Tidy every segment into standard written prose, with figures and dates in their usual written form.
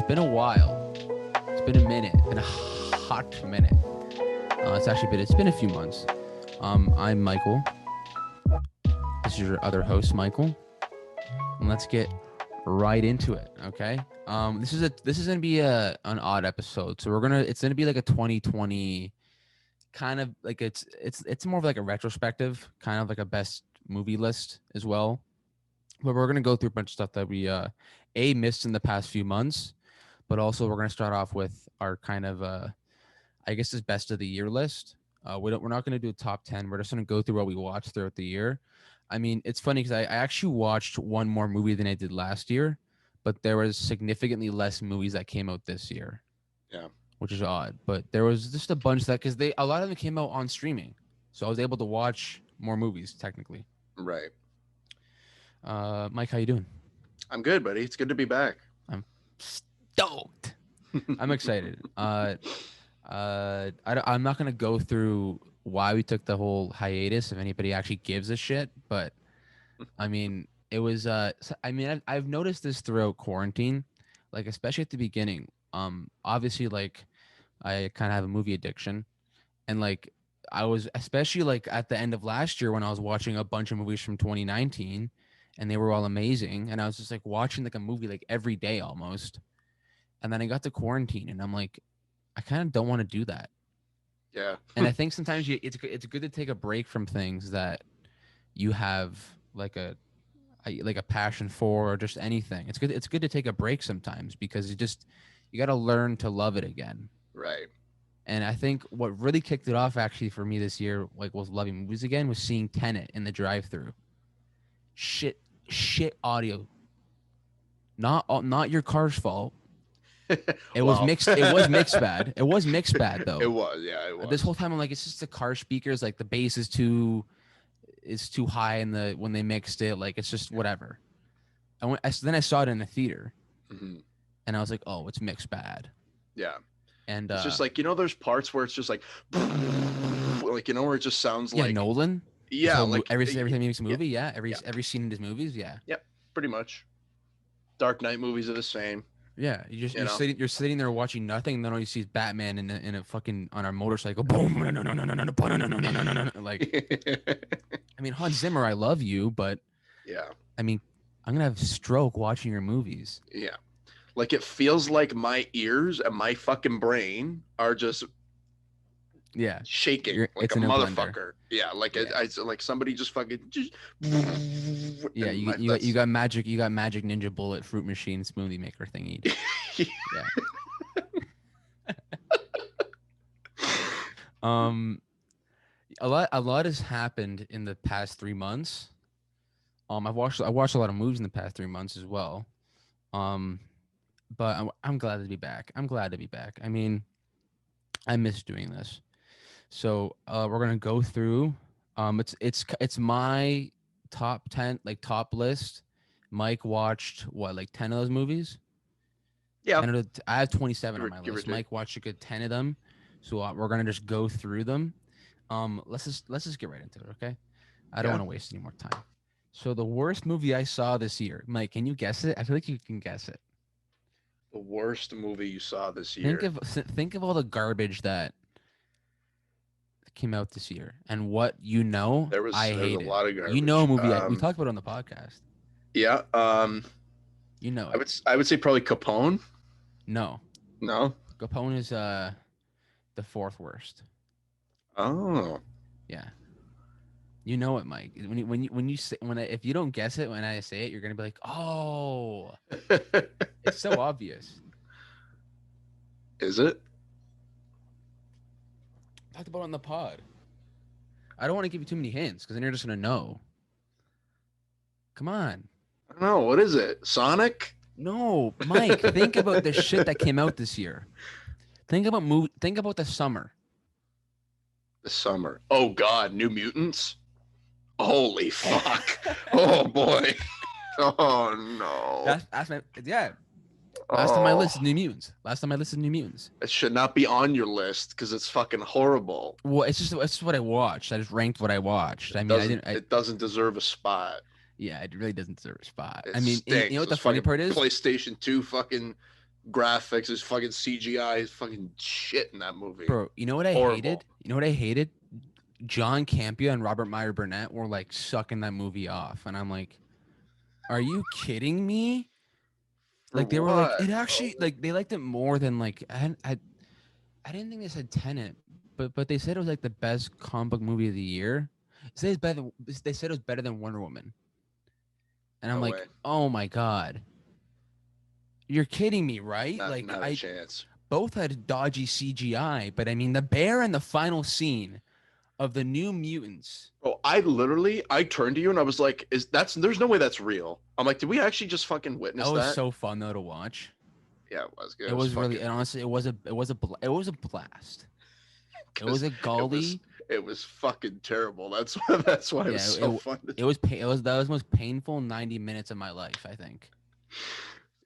been a while. It's been a minute, and a hot minute. It's been a few months. I'm Michael. This is your other host, Michael. And let's get right into it, okay? This is gonna be an odd episode. So it's gonna be like a 2020 kind of like it's more of like a retrospective, kind of like a best movie list as well. But we're gonna go through a bunch of stuff that we missed in the past few months, but also we're gonna start off with our kind of I guess this best of the year list. We're not gonna do a top 10. We're just gonna go through what we watched throughout the year. I mean, it's funny because I actually watched one more movie than I did last year, but there was significantly less movies that came out this year. Yeah, which is odd. But there was just a bunch that because a lot of them came out on streaming, so I was able to watch more movies technically. right. Mike, how you doing? I'm good, buddy. It's good to be back. I'm stoked. I'm excited. I'm not gonna go through why we took the whole hiatus if anybody actually gives a shit, but I mean it was I've noticed this throughout quarantine, like especially at the beginning. Obviously like I kind of have a movie addiction, and like I was especially like at the end of last year when I was watching a bunch of movies from 2019 and they were all amazing, and I was just like watching like a movie like every day almost. And then I got to quarantine and I'm like I kind of don't want to do that. Yeah. And I think sometimes it's good to take a break from things that you have like a passion for, or just anything. It's good to take a break sometimes because you got to learn to love it again. Right. And I think what really kicked it off actually for me this year, like was loving movies again, was seeing Tenet in the drive-thru. Shit audio. Not your car's fault. It was mixed. It was mixed bad. It was mixed bad though. It was. This whole time I'm like, it's just the car speakers. Like the bass is too high when they mixed it. Like it's just whatever. Then I saw it in the theater, and I was like, oh, it's mixed bad. Yeah. And it's just like, there's parts where it's just like where it just sounds like Nolan. Yeah, like every time he makes a movie. Yeah, every scene in his movies. Yeah. Yep. Pretty much. Dark Knight movies are the same. Yeah, you're sitting there watching nothing, and then all you see is Batman in a fucking on a motorcycle. Boom! Like, I mean, Hans Zimmer, I love you, but yeah, I mean, I'm gonna have a stroke watching your movies. Yeah, like it feels like my ears and my fucking brain are just shaking like a motherfucker. Blender. Yeah, like I like somebody just fucking just. Yeah, you got magic ninja bullet fruit machine smoothie maker thingy. Yeah. A lot has happened in the past 3 months. I watched a lot of movies in the past 3 months as well. But I'm glad to be back. I mean, I miss doing this. So we're gonna go through. It's my top 10, like top list. Mike watched what, like 10 of those movies? Yeah. I have 27 on my list. Mike watched a good 10 of them. So we're gonna just go through them. Let's just get right into it, okay? I don't want to waste any more time. So the worst movie I saw this year, Mike, can you guess it? I feel like you can guess it. The worst movie you saw this year. Think of all the garbage that came out this year, and what there was a lot of garbage. A movie we talked about on the podcast. Yeah. I would say probably Capone. No. Capone is the fourth worst. Oh. Yeah. You know it, Mike. If you don't guess it when I say it, you're gonna be like, oh. It's so obvious. Is it? Talked about it on the pod. I don't want to give you too many hints because then you're just gonna know. Come on. I don't know. What is it? Sonic? No, Mike. Think about the shit that came out this year. Think about the summer. The summer. Oh God, New Mutants. Holy fuck! Oh boy. Oh no. That's my Last time I listed New Mutants. It should not be on your list because it's fucking horrible. Well, it's just what I watched. I just ranked what I watched. It doesn't deserve a spot. Yeah, it really doesn't deserve a spot. You know what the funny part is? PlayStation 2 fucking graphics, his fucking CGI, his fucking shit in that movie. Bro, you know what I Horrible. hated? You know what I hated? John Campia and Robert Meyer Burnett were like sucking that movie off, and I'm like, are you kidding me? For Like they were like, what, it actually bro? like they liked it more than like I didn't think they said Tenet, but they said it was like the best comic book movie of the year. They said it was better than Wonder Woman, and I'm No like, way. oh my god, you're kidding me, right? Like Not a I chance. both had dodgy CGI, but I mean the bear in the final scene of the New Mutants. Oh, I turned to you and I was like, there's no way that's real. I'm like, did we actually just fucking That witness was that? so fun though to watch. Yeah, it was good. It It was was really, fucking, and honestly, it was a blast. It was because a it was, gully. it was fucking terrible. That's why it was Yeah, so fun. it was that was the most painful 90 minutes of my life, I think.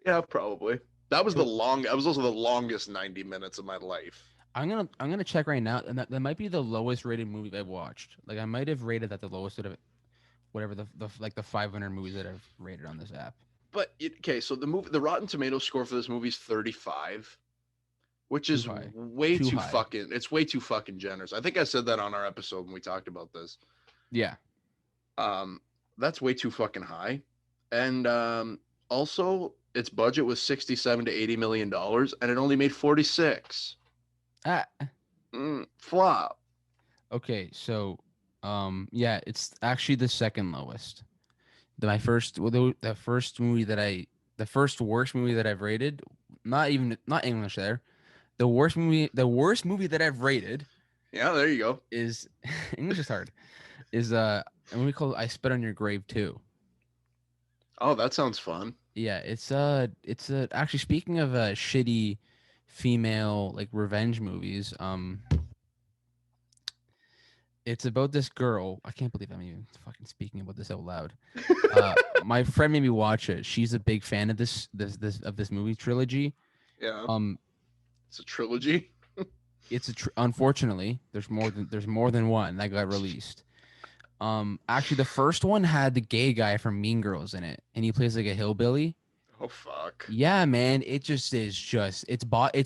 Yeah, probably. It- That was also the longest 90 minutes of my life. I'm gonna check right now, and that might be the lowest rated movie I've watched. Like I might have rated that the lowest out of whatever the like the 500 movies that I've rated on this app. Okay, so the Rotten Tomato score for this movie is 35, which Too is high, way too too high. fucking. It's way too fucking generous. I think I said that on our episode when we talked about this. Yeah. Um, that's way too fucking high, and also its budget was 67 to 80 million dollars, and it only made 46. Ah. Flop. Okay. So, yeah, it's actually the second lowest. My first, well, the first movie that the first worst movie that I've rated, not English there. The worst movie that I've rated Yeah, there you go. is English is hard. Is a movie called I Spit on Your Grave too. Oh, that sounds fun. Yeah, it's a actually speaking of shitty female like revenge movies, it's about this girl. I can't believe I'm even fucking speaking about this out loud. My friend made me watch it. She's a big fan of this movie trilogy. Yeah, Um, it's a trilogy. unfortunately there's more than one that got released. Actually, the first one had the gay guy from Mean Girls in it, and he plays like a hillbilly. Oh fuck. Yeah, man, it just is just it's but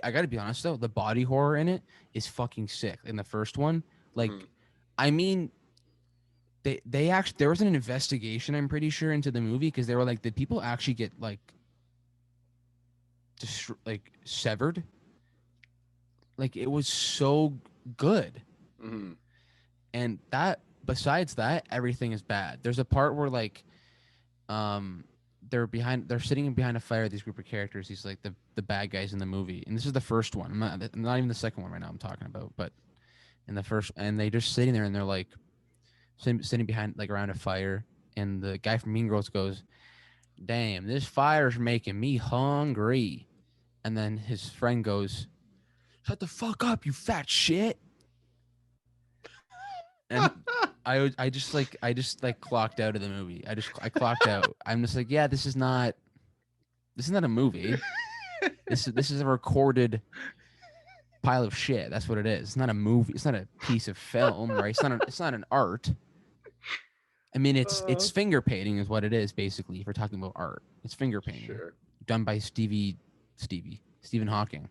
I gotta be honest though, the body horror in it is fucking sick. In the first one, like, Mhm. I mean, they actually there was an investigation, I'm pretty sure, into the movie because they were like, did people actually get like like severed? Like it was so good. Mhm. And that besides that, everything is bad. There's a part where like um they're sitting behind a fire, these group of characters, these like the bad guys in the movie. And this is the first one. I'm not even the second one right now I'm talking about, but in the first, and they just sitting there and they're like sitting behind like around a fire, and the guy from Mean Girls goes, "Damn, this fire's making me hungry." And then his friend goes, "Shut the fuck up, you fat shit." And I just like clocked out of the movie. I clocked out. I'm just like, yeah, this is not a movie. This is a recorded pile of shit. That's what it is. It's not a movie. It's not a piece of film, right? It's not an art. I mean, it's Uh, finger painting is what it is basically. If we're talking about art, it's finger painting sure. done by Stephen Hawking.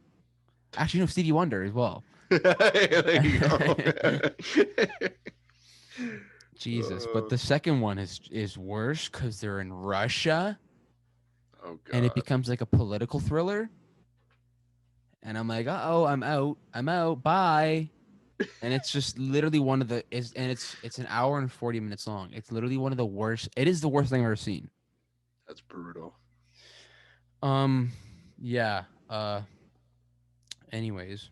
Actually, no, Stevie Wonder as well. There you go. Jesus, but Uh, the second one is worse because they're in Russia, oh and it god. becomes like a political thriller. And I'm like, oh, I'm out, bye. And it's just literally one of the is, and it's an hour and 40 minutes long. It's literally one of the worst. It is the worst thing I've ever seen. That's brutal. Um, yeah. Anyways,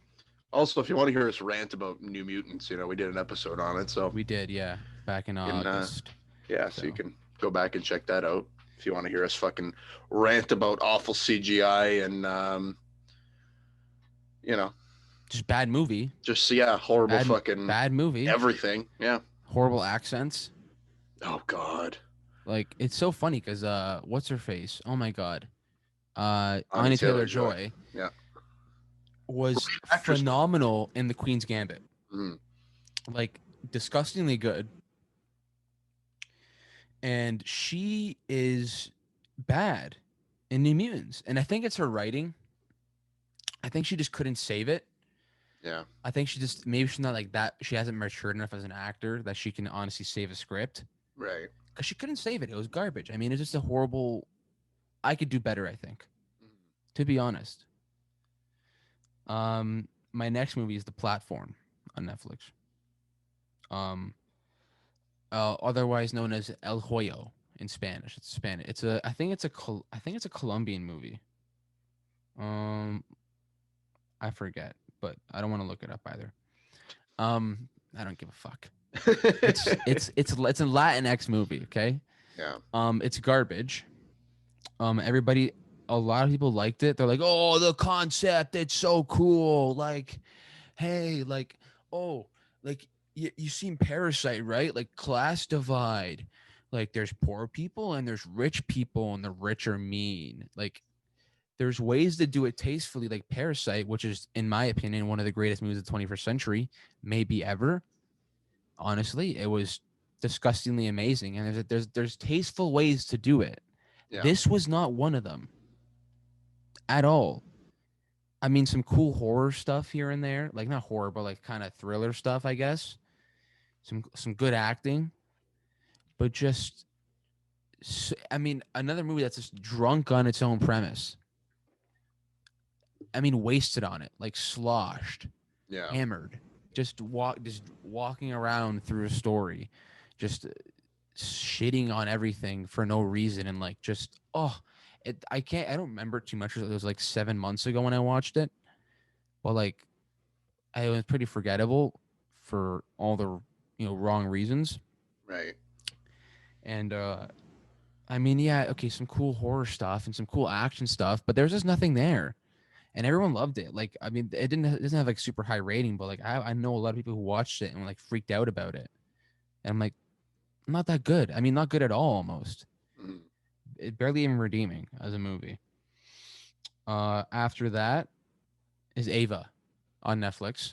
Also, if you want to hear us rant about New Mutants, we did an episode on it, so we did, yeah, back in you can August. so you So can go back and check that out if you want to hear us fucking rant about awful CGI and you know, just bad movie, just horrible fucking bad movie, everything. Yeah. horrible accents. Oh god. Like it's so funny because what's her face? Oh my god, Anya Anya Taylor-Joy. Taylor-Joy Yeah. was Great actress. phenomenal in The Queen's Gambit. Mm. Like disgustingly good. And she is bad in New Mutants. And I think it's her writing. I think she just couldn't save it. Yeah. I think she just maybe she's not like that. She hasn't matured enough as an actor that she can honestly save a script Right. because she couldn't save it. It was garbage. I mean, it's just a horrible. I could do better. I think, Mhm. to be honest. My next movie is The Platform on Netflix. Um, Otherwise known as El Hoyo in Spanish. It's Spanish. It's a. I think it's a Colombian movie. Um, I forget, but I don't want to look it up either. I don't give a fuck. It's a Latinx movie. Okay. Yeah. It's garbage. Everybody, a lot of people liked it. They're like, oh, the concept, it's so cool. Like, hey, like, oh, like you seen Parasite, right? Like class divide. Like there's poor people and there's rich people, and the rich are mean. Like there's ways to do it tastefully, like Parasite, which is, in my opinion, one of the greatest movies of the 21st century, maybe ever. Honestly, it was disgustingly amazing, and there's tasteful ways to do it. Yeah. This was not one of them at all. I mean, some cool horror stuff here and there, like not horror, but like kind of thriller stuff, I guess. Some good acting, but just, I mean, another movie that's just drunk on its own premise. I mean, wasted on it, like sloshed, Yeah. hammered, just walking around through a story, just shitting on everything for no reason, and like just I don't remember too much. It was like 7 months ago when I watched it, but like it was pretty forgettable for all the wrong reasons. Right. And I mean, yeah, okay, some cool horror stuff and some cool action stuff, but there's just nothing there. And everyone loved it. Like, I mean, it doesn't have like super high rating, but like I know a lot of people who watched it and were like freaked out about it. And I'm like, not that good. I mean, not good at all almost. Mhm. It barely even redeeming as a movie. After that is Ava on Netflix.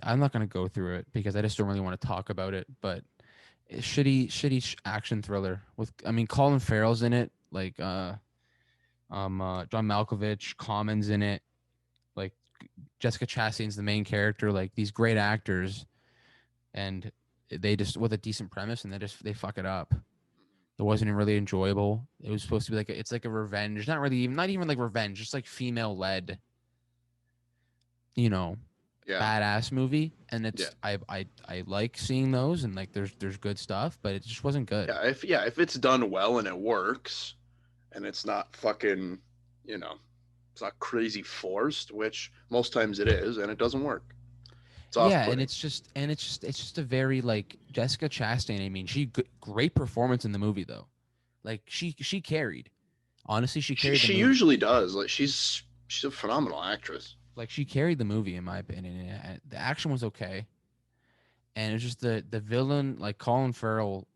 I'm not gonna go through it because I just don't really want to talk about it. But it's shitty action thriller with, I mean, Colin Farrell's in it, like John Malkovich, Common's in it, like Jessica Chastain's the main character, like these great actors, and they just, with a decent premise, and they fuck it up. It wasn't really enjoyable. It was supposed to be like it's like a revenge, not even like revenge, just like female led, you know, Yeah. badass movie. And Yeah. I like seeing those, and like there's good stuff, but it just wasn't good. If it's done well and it works and it's not fucking, you know, it's not crazy forced, which most times it is, and it doesn't work. It's off Yeah, and putting. it's just a very like Jessica Chastain. I mean, great performance in the movie though. Like she carried. Honestly, she She carried the she movie. usually does. Like she's a phenomenal actress. Like she carried the movie in my opinion. The action was okay, and it's just the villain, like Colin Farrell.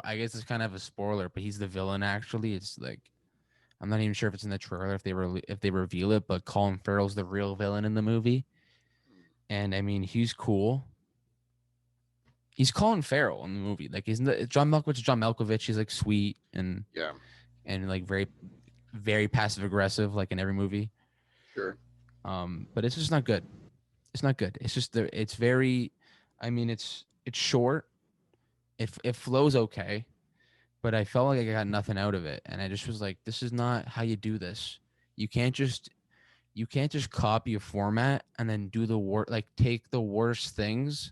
I guess it's kind of a spoiler, but he's the villain actually. It's like I'm not even sure if it's in the trailer if they reveal it, but Colin Farrell's the real villain in the movie, and I mean he's cool. He's Colin Farrell in the movie. Like he's John Malkovich. John Malkovich. He's like sweet Yeah, and like very passive aggressive, like in every movie. sure. But it's just not good. It's not good. It's just it's very. I mean, it's short. It flows okay, but I felt like I got nothing out of it, and I just was like, this is not how you do this. You can't just copy a format and then do the work, like take the worst things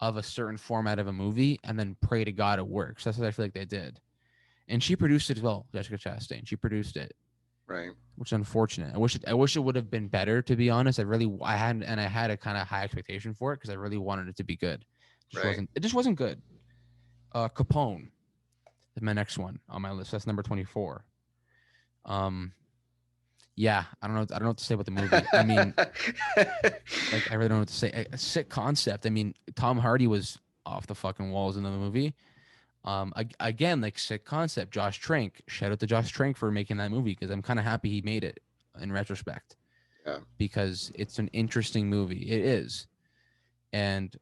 of a certain format of a movie and then pray to God it works. That's what I feel like they did. And she produced it as well, Jessica Chastain. She produced it, Right. which is unfortunate. I wish it would have been better, to be honest. I had a kind of high expectation for it because I really wanted it to be good. Right. It just wasn't good. Capone is my next one on my list. That's number 24. Um, yeah, I don't know what to say about the movie. I mean, like I really don't know what to say. A sick concept. I mean, Tom Hardy was off the fucking walls in the movie. Again, like sick concept. Josh Trank. Shout out to Josh Trank for making that movie because I'm kind of happy he made it in retrospect Yeah. because it's an interesting movie. It is, and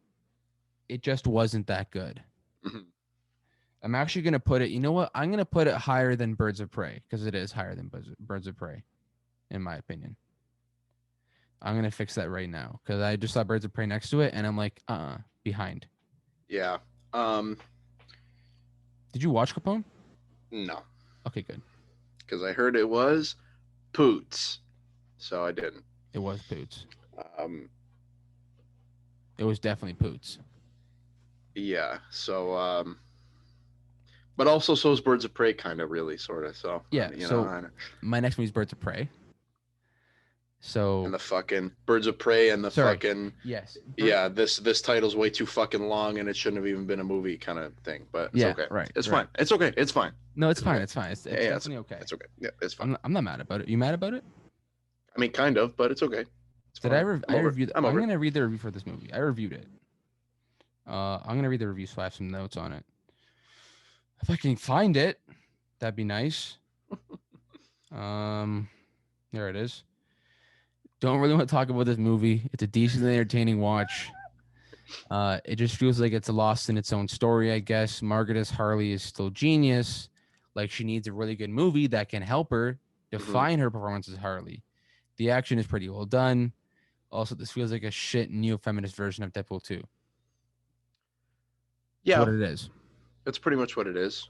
it just wasn't that good. Mhm. I'm actually gonna put it. You know what? I'm gonna put it higher than Birds of Prey because it is higher than Birds of Prey, in my opinion. I'm gonna fix that right now because I just saw Birds of Prey next to it, and I'm like, behind. Yeah. Um, Did you watch Capone? no, Okay, good. because I heard it was poots, so I didn't. It was Poots. Um, It was definitely Poots. yeah. But also so is Birds of Prey, kind of, really, sort of. So Yeah. you know, So my next movie is Birds of Prey. and So the fucking Birds of Prey and the sorry. fucking Yes. yeah. This title's way too fucking long, and it shouldn't have even been a movie, kind of thing. But it's Yeah. okay. Right. It's right. fine. It's okay. It's fine. No, it's It's fine. okay. It's fine. It's Yeah, definitely okay. it's okay. Yeah, it's fine. I'm not mad about it. You mad about it? I mean, kind of, but it's okay. It's Did fine. I I'm over it. reviewed? I'm I'm over it. gonna read the review for this movie. I reviewed it. I'm gonna read the review so I have some notes on it. If I can find it, that'd be nice. There it is. Don't really want to talk about this movie. It's a decently entertaining watch. It just feels like it's lost in its own story, I guess. Margaret as Harley is still genius. Like she needs a really good movie that can help her define her performance as Harley. The action is pretty well done. Also, this feels like a shit neo-feminist version of Deadpool 2. That's Yeah, what it is. that's pretty much what it is.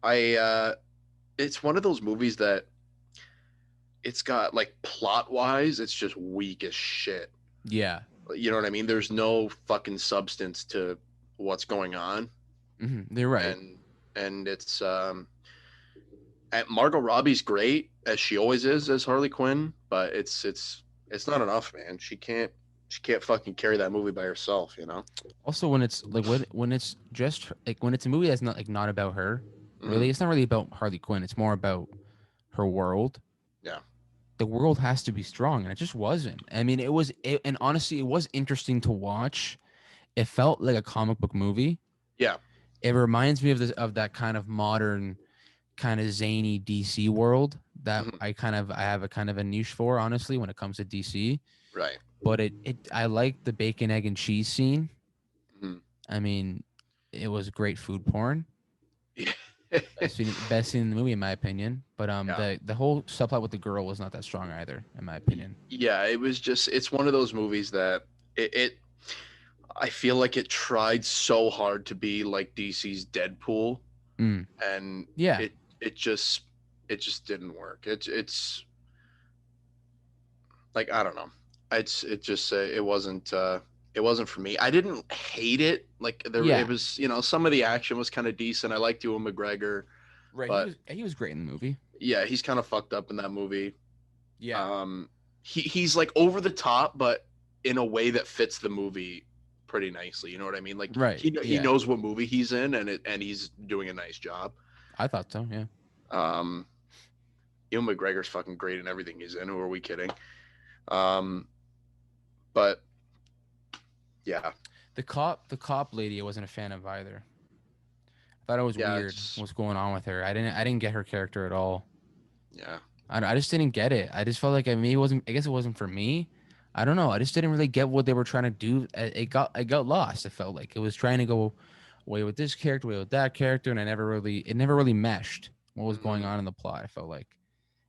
I it's one of those movies that it's got, like, plot wise, it's just weak as shit. Yeah. You know what I mean? There's no fucking substance to what's going on, You're right. and it's and Margot Robbie's great as she always is as Harley Quinn, but it's not enough, man. She can't fucking carry that movie by herself, you know? Also, when it's like when it's just like when it's a movie that's not about her, really, Mhm. it's not really about Harley Quinn. It's more about her world. Yeah. The world has to be strong, and it just wasn't. I mean, and honestly, it was interesting to watch. It felt like a comic book movie. Yeah. It reminds me of that kind of modern, kind of zany DC world that Mhm. I have a kind of a niche for, honestly, when it comes to DC. Right. But I like the bacon, egg, and cheese scene. Mhm. I mean, it was great food porn. Yeah. Best scene in the movie, in my opinion. But Yeah. the whole subplot with the girl was not that strong either, in my opinion. Yeah, it's one of those movies that it I feel like it tried so hard to be like DC's Deadpool, and Yeah. it just didn't work. It's like, I don't know. It wasn't for me. I didn't hate it. Like, Yeah. it was, some of the action was kind of decent. I liked Ewan McGregor, Right. but He was great in the movie. yeah, he's kind of fucked up in that movie. Yeah. He's like over the top, but in a way that fits the movie pretty nicely. You know what I mean? Like, Right. he Yeah. knows what movie he's in, and he's doing a nice job. I thought so. Yeah. Um, Ewan McGregor's fucking great in everything he's in. Who are we kidding? But yeah, The cop lady, I wasn't a fan of either. I thought it was yeah, weird what's going on with her. I didn't get her character at all. yeah. I just didn't get it. I just felt like it wasn't. I guess it wasn't for me. I don't know. I just didn't really get what they were trying to do. I got lost. It felt like it was trying to go away with this character, away with that character, and it never really meshed what was going on in the plot. I felt like,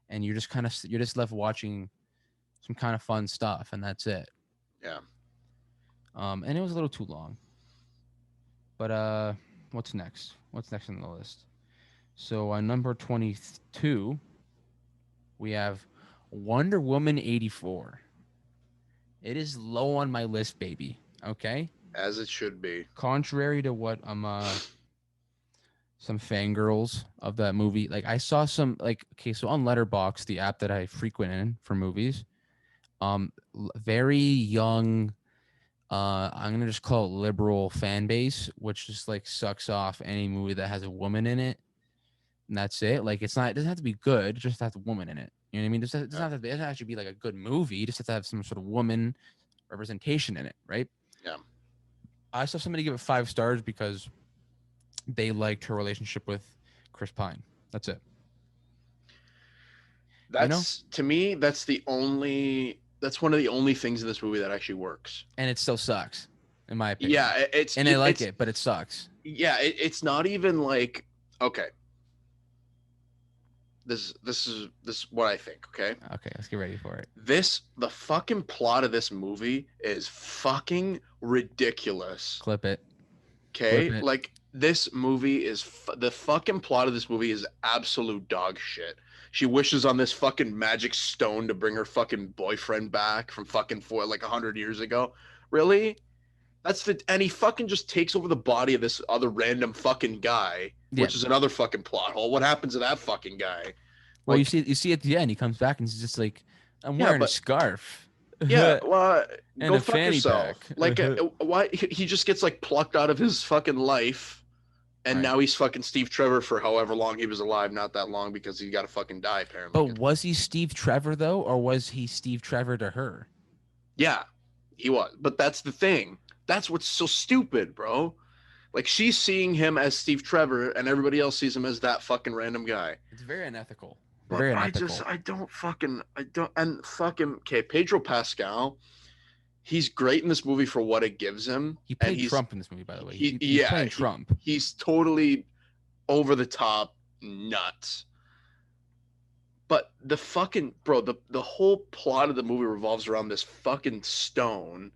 and you're just left watching some kind of fun stuff, and that's it. Yeah. And it was a little too long. But what's next? What's next on the list? So number 22, we have Wonder Woman 84. It is low on my list, baby. Okay. As it should be. Contrary to what some fangirls of that movie, like I saw some so on Letterboxd, the app that I frequent in for movies, very young, I'm gonna just call it liberal fan base, which just like sucks off any movie that has a woman in it. And that's it. Like it doesn't have to be good, it just has a woman in it. You know what I mean? It doesn't actually be like a good movie, it just has to have some sort of woman representation in it, right? Yeah. I saw somebody give it 5 stars because they liked her relationship with Chris Pine. That's it. To me, that's one of the only things in this movie that actually works. And it still sucks. in my opinion. Yeah, And I like it, but it sucks. yeah, it's not even like okay. This is what I think. Okay, Okay, let's get ready for it. the fucking plot of this movie is fucking ridiculous. Clip it. Clip Okay, it. like this movie is the fucking plot of this movie is absolute dog shit. She wishes on this fucking magic stone to bring her fucking boyfriend back from fucking for like 100 years ago. Really? And he fucking just takes over the body of this other random fucking guy, Yeah. which is another fucking plot hole. What happens to that fucking guy? Well, Like, you see at the end, he comes back and he's just like, I'm yeah, wearing a but scarf. yeah, well, And go a fuck fanny yourself. pack. Like, why he just gets like plucked out of his fucking life, and Right. now he's fucking Steve Trevor for however long he was alive. Not that long because he got to fucking die apparently. But was he Steve Trevor though, or was he Steve Trevor to her? Yeah, he was. But that's the thing. That's what's so stupid, bro. Like she's seeing him as Steve Trevor, and everybody else sees him as that fucking random guy. It's very unethical. But Very unethical. I don't, and fucking, okay, Pedro Pascal, he's great in this movie for what it gives him. He And played Trump in this movie, by the way. He's playing Trump. He's totally over the top nuts. But the fucking, bro, the whole plot of the movie revolves around this fucking stone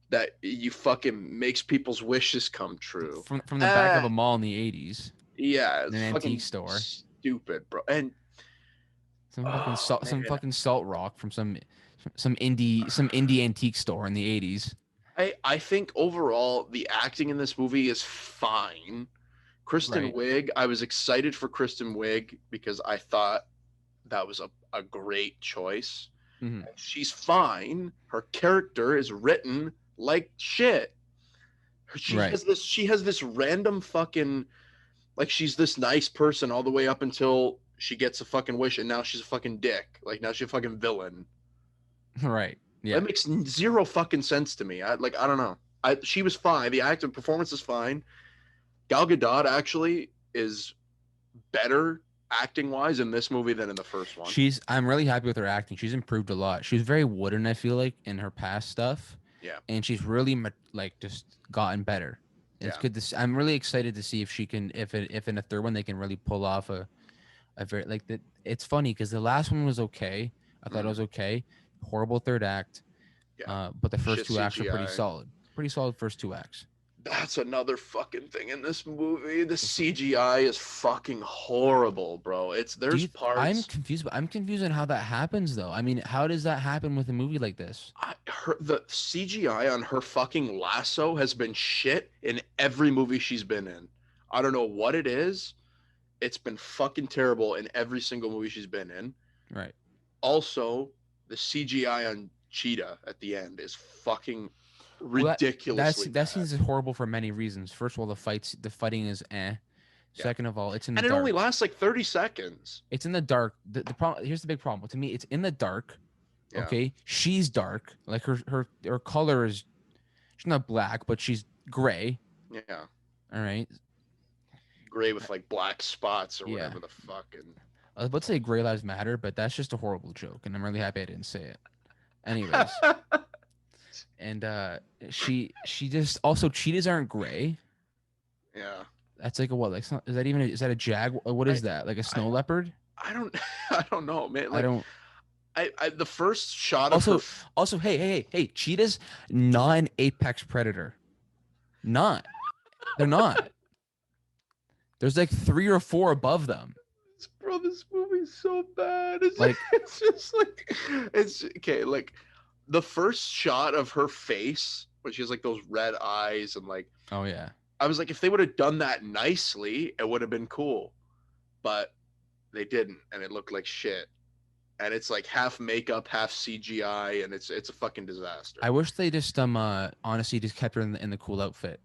that you fucking makes people's wishes come true. From the back of a mall in the 80s. Yeah, In an antique store. Stupid, bro. And some fucking salt rock from some indie antique store in the 80s. I think overall the acting in this movie is fine. Kristen Wiig, I was excited for Kristen Wiig because I thought that was a great choice. Mm-hmm. She's fine. Her character is written like shit. She has this random fucking, like, she's this nice person all the way up until she gets a fucking wish, and now she's a fucking dick. Like, now she's a fucking villain. Right. Yeah. That makes zero fucking sense to me. I don't know. She was fine. The acting performance is fine. Gal Gadot actually is better acting wise in this movie than in the first one. I'm really happy with her acting. She's improved a lot. She was very wooden, I feel like, in her past stuff. Yeah. And she's really like just gotten better. It's good to see. I'm really excited to see if she can, if in a third one they can really pull off a very like that. It's funny because the last one was okay. I thought it was okay. Horrible third act. Yeah. But the first Shit two acts are pretty CGI. solid. Pretty solid first two acts. That's another fucking thing in this movie. The CGI is fucking horrible, bro. There's parts. I'm confused on how that happens though. I mean, how does that happen with a movie like this? The CGI on her fucking lasso has been shit in every movie she's been in. I don't know what it is. It's been fucking terrible in every single movie she's been in. Right. Also, the CGI on Cheetah at the end is fucking ridiculously that scene is horrible for many reasons. First of all, the fighting is eh. Second of all, it's in the dark. And it only lasts like 30 seconds. It's in the dark. The problem, here's the big problem. To me, it's in the dark. Yeah. Okay? She's dark. Like her color is, she's not black, but she's gray. Yeah. All right. Gray with like black spots or whatever the fucking. I was about to say Gray Lives Matter, but that's just a horrible joke, and I'm really happy I didn't say it. Anyways. And she just also, cheetahs aren't gray. Yeah. That's like a what? Like, is that a jag? What is that? Like a snow leopard? I don't know, man. Like, I don't. The first shot also, hey, cheetahs not an apex predator. They're not. There's like 3 or 4 above them. Bro, this movie's so bad. It's just like, it's okay. Like the first shot of her face, when she has like those red eyes and like, oh yeah. I was like, if they would have done that nicely, it would have been cool, but they didn't, and it looked like shit. And it's like half makeup, half CGI, and it's a fucking disaster. I wish they just honestly just kept her in the cool outfit.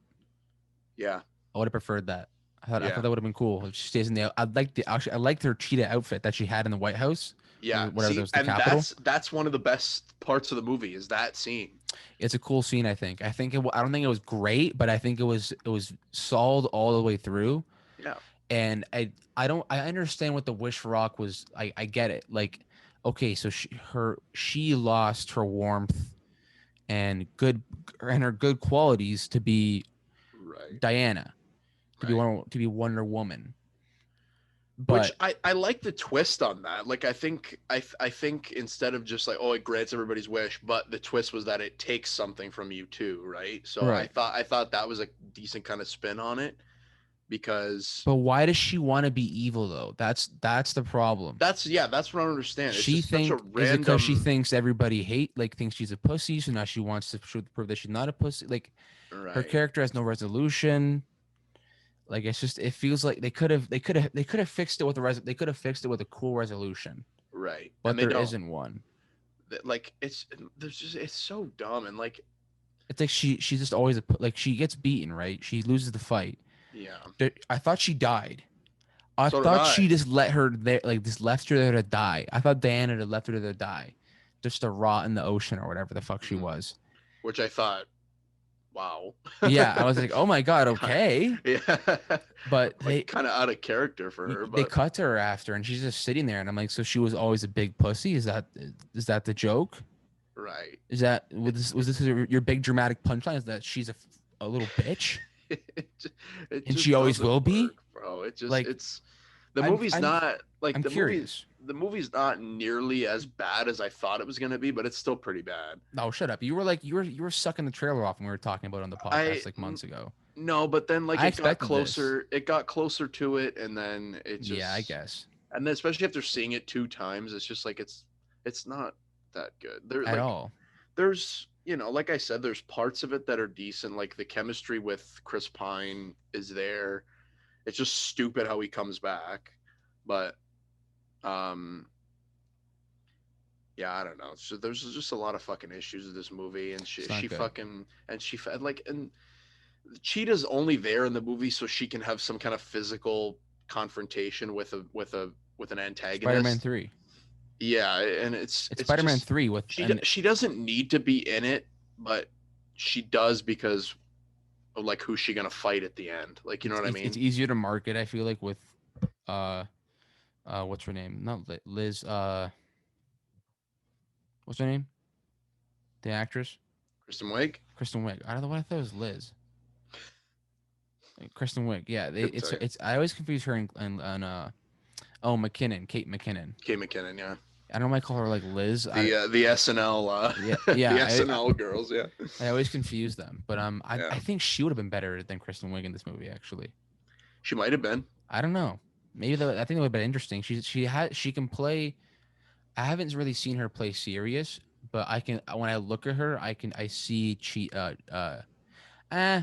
Yeah, I would have preferred that. I thought that would have been cool if she stays in the. I liked her cheetah outfit that she had in the White House. Yeah, whatever was the Capitol. That's one of the best parts of the movie is that scene. It's a cool scene. I think. I don't think it was great, but I think it was solid all the way through. Yeah. And I understand what the wish rock was. I get it. Like, okay, so she lost her warmth and her good qualities to be Right. Diana, Right. to be Wonder Woman. Which But I like the twist on that. Like I think instead of just like, oh, it grants everybody's wish, but the twist was that it takes something from you too, right? So right. I thought that was a decent kind of spin on it, because But why does she want to be evil though? That's the problem. that's what I don't understand. It's She just such a think is it because she random. thinks everybody thinks she's a pussy, so now she wants to prove that she's not a pussy. Like her Right. character has no resolution. Like it's just it feels like they could have fixed it with they could have fixed it with a cool resolution, Right. And but they there don't. isn't one. Like there's just it's so dumb, and like, It's like she's just always like she gets beaten, right? She loses the fight. yeah. I thought she died. I So did thought I. she just let her there, like just left her there to die. I thought Diana had left her there to die, just to rot in the ocean or whatever the fuck she Mhm. was. Which I thought, wow. Yeah, I was like, oh my god, okay. Yeah. But Like kind of out of character for her, they but cut to her after, and she's just sitting there, and I'm like, so she was always a big pussy? Is that the joke? right. Is that was It, this your big dramatic punchline? Is that she's a little bitch, it and she just always doesn't will be? work, bro. It just Like it's the I'm movie's I'm not like I'm curious. the movie's not nearly as bad as I thought it was gonna be, but it's still pretty bad. No, shut up. You were like you were sucking the trailer off when we were talking about it on the I podcast like months ago. No, but then like I expected this. it got closer to it, and then it Yeah, I just, guess and then especially after seeing it two times, it's just like it's not that good. There at like all. there's like I said, there's parts of it that are decent, like the chemistry with Chris Pine is there. It's just stupid how he comes back, but um yeah, I don't know. So there's just a lot of fucking issues with this movie, and It's not good. and Cheetah's only there in the movie so she can have some kind of physical confrontation with an Spider-Man antagonist. 3. Yeah, and It's it's Spider-Man just 3 with and she doesn't need to be in it, but she does because of like who's she gonna fight at the end? Like, you know what I it's mean? easier to market, I feel like with uh what's her name? Not Liz what's her name? The actress? Kristen Wiig? Kristen Wiig. I don't know what I thought it was Liz. Kristen Wiig. Yeah, Couldn't tell you. it's I always confuse her and oh McKinnon, Kate McKinnon. Kate McKinnon, yeah. I don't know why I call her like Liz. The SNL Yeah, the yeah. SNL girls, yeah. I always confuse them, but Yeah. I think she would have been better than Kristen Wiig in this movie. Actually, She might have been. I don't know. Maybe I think it would have been interesting. She can play. I haven't really seen her play serious, but I can when I look at her, I see eh.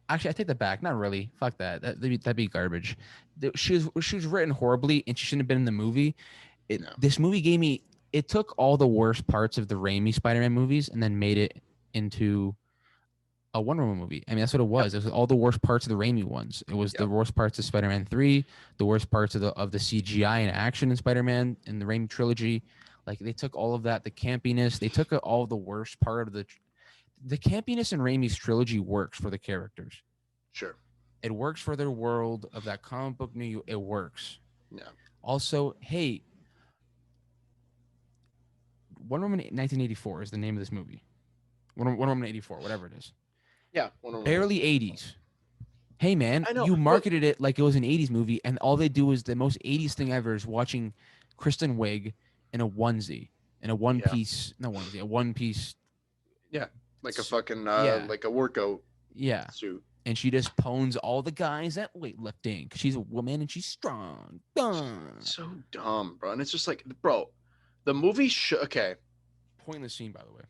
Actually, I take that back. Not really. Fuck that. That'd be garbage. She was written horribly, and she shouldn't have been in the movie. No. This movie gave me. It took all the worst parts of the Raimi Spider-Man movies and then made it into a Wonder Woman movie. I mean, that's what it was. Yep. It was all the worst parts of the Raimi ones. It was the Yep. worst parts of Spider-Man 3, the worst parts of the CGI and action in Spider-Man in the Raimi trilogy. Like they took all of that, the campiness. They took all the worst part of the campiness in Raimi's trilogy works for the characters. Sure. It works for their world of that comic book New York. It works. Yeah. Also, hey, Wonder Woman 1984 is the name of this movie. Wonder Woman 84, whatever it is. Yeah. Barely 80s. Hey man, I know, you but marketed it like it was an 80s movie, and all they do is the most 80s thing ever is watching Kristen Wiig in a onesie, in a one yeah. piece, not onesie, a one piece. Yeah. Like a fucking Yeah. like a workout Yeah. suit. And she just pones all the guys at weightlifting because she's a woman and she's strong. Dun. So dumb, bro. And it's just like, bro, the movie okay. Pointless scene, by the way.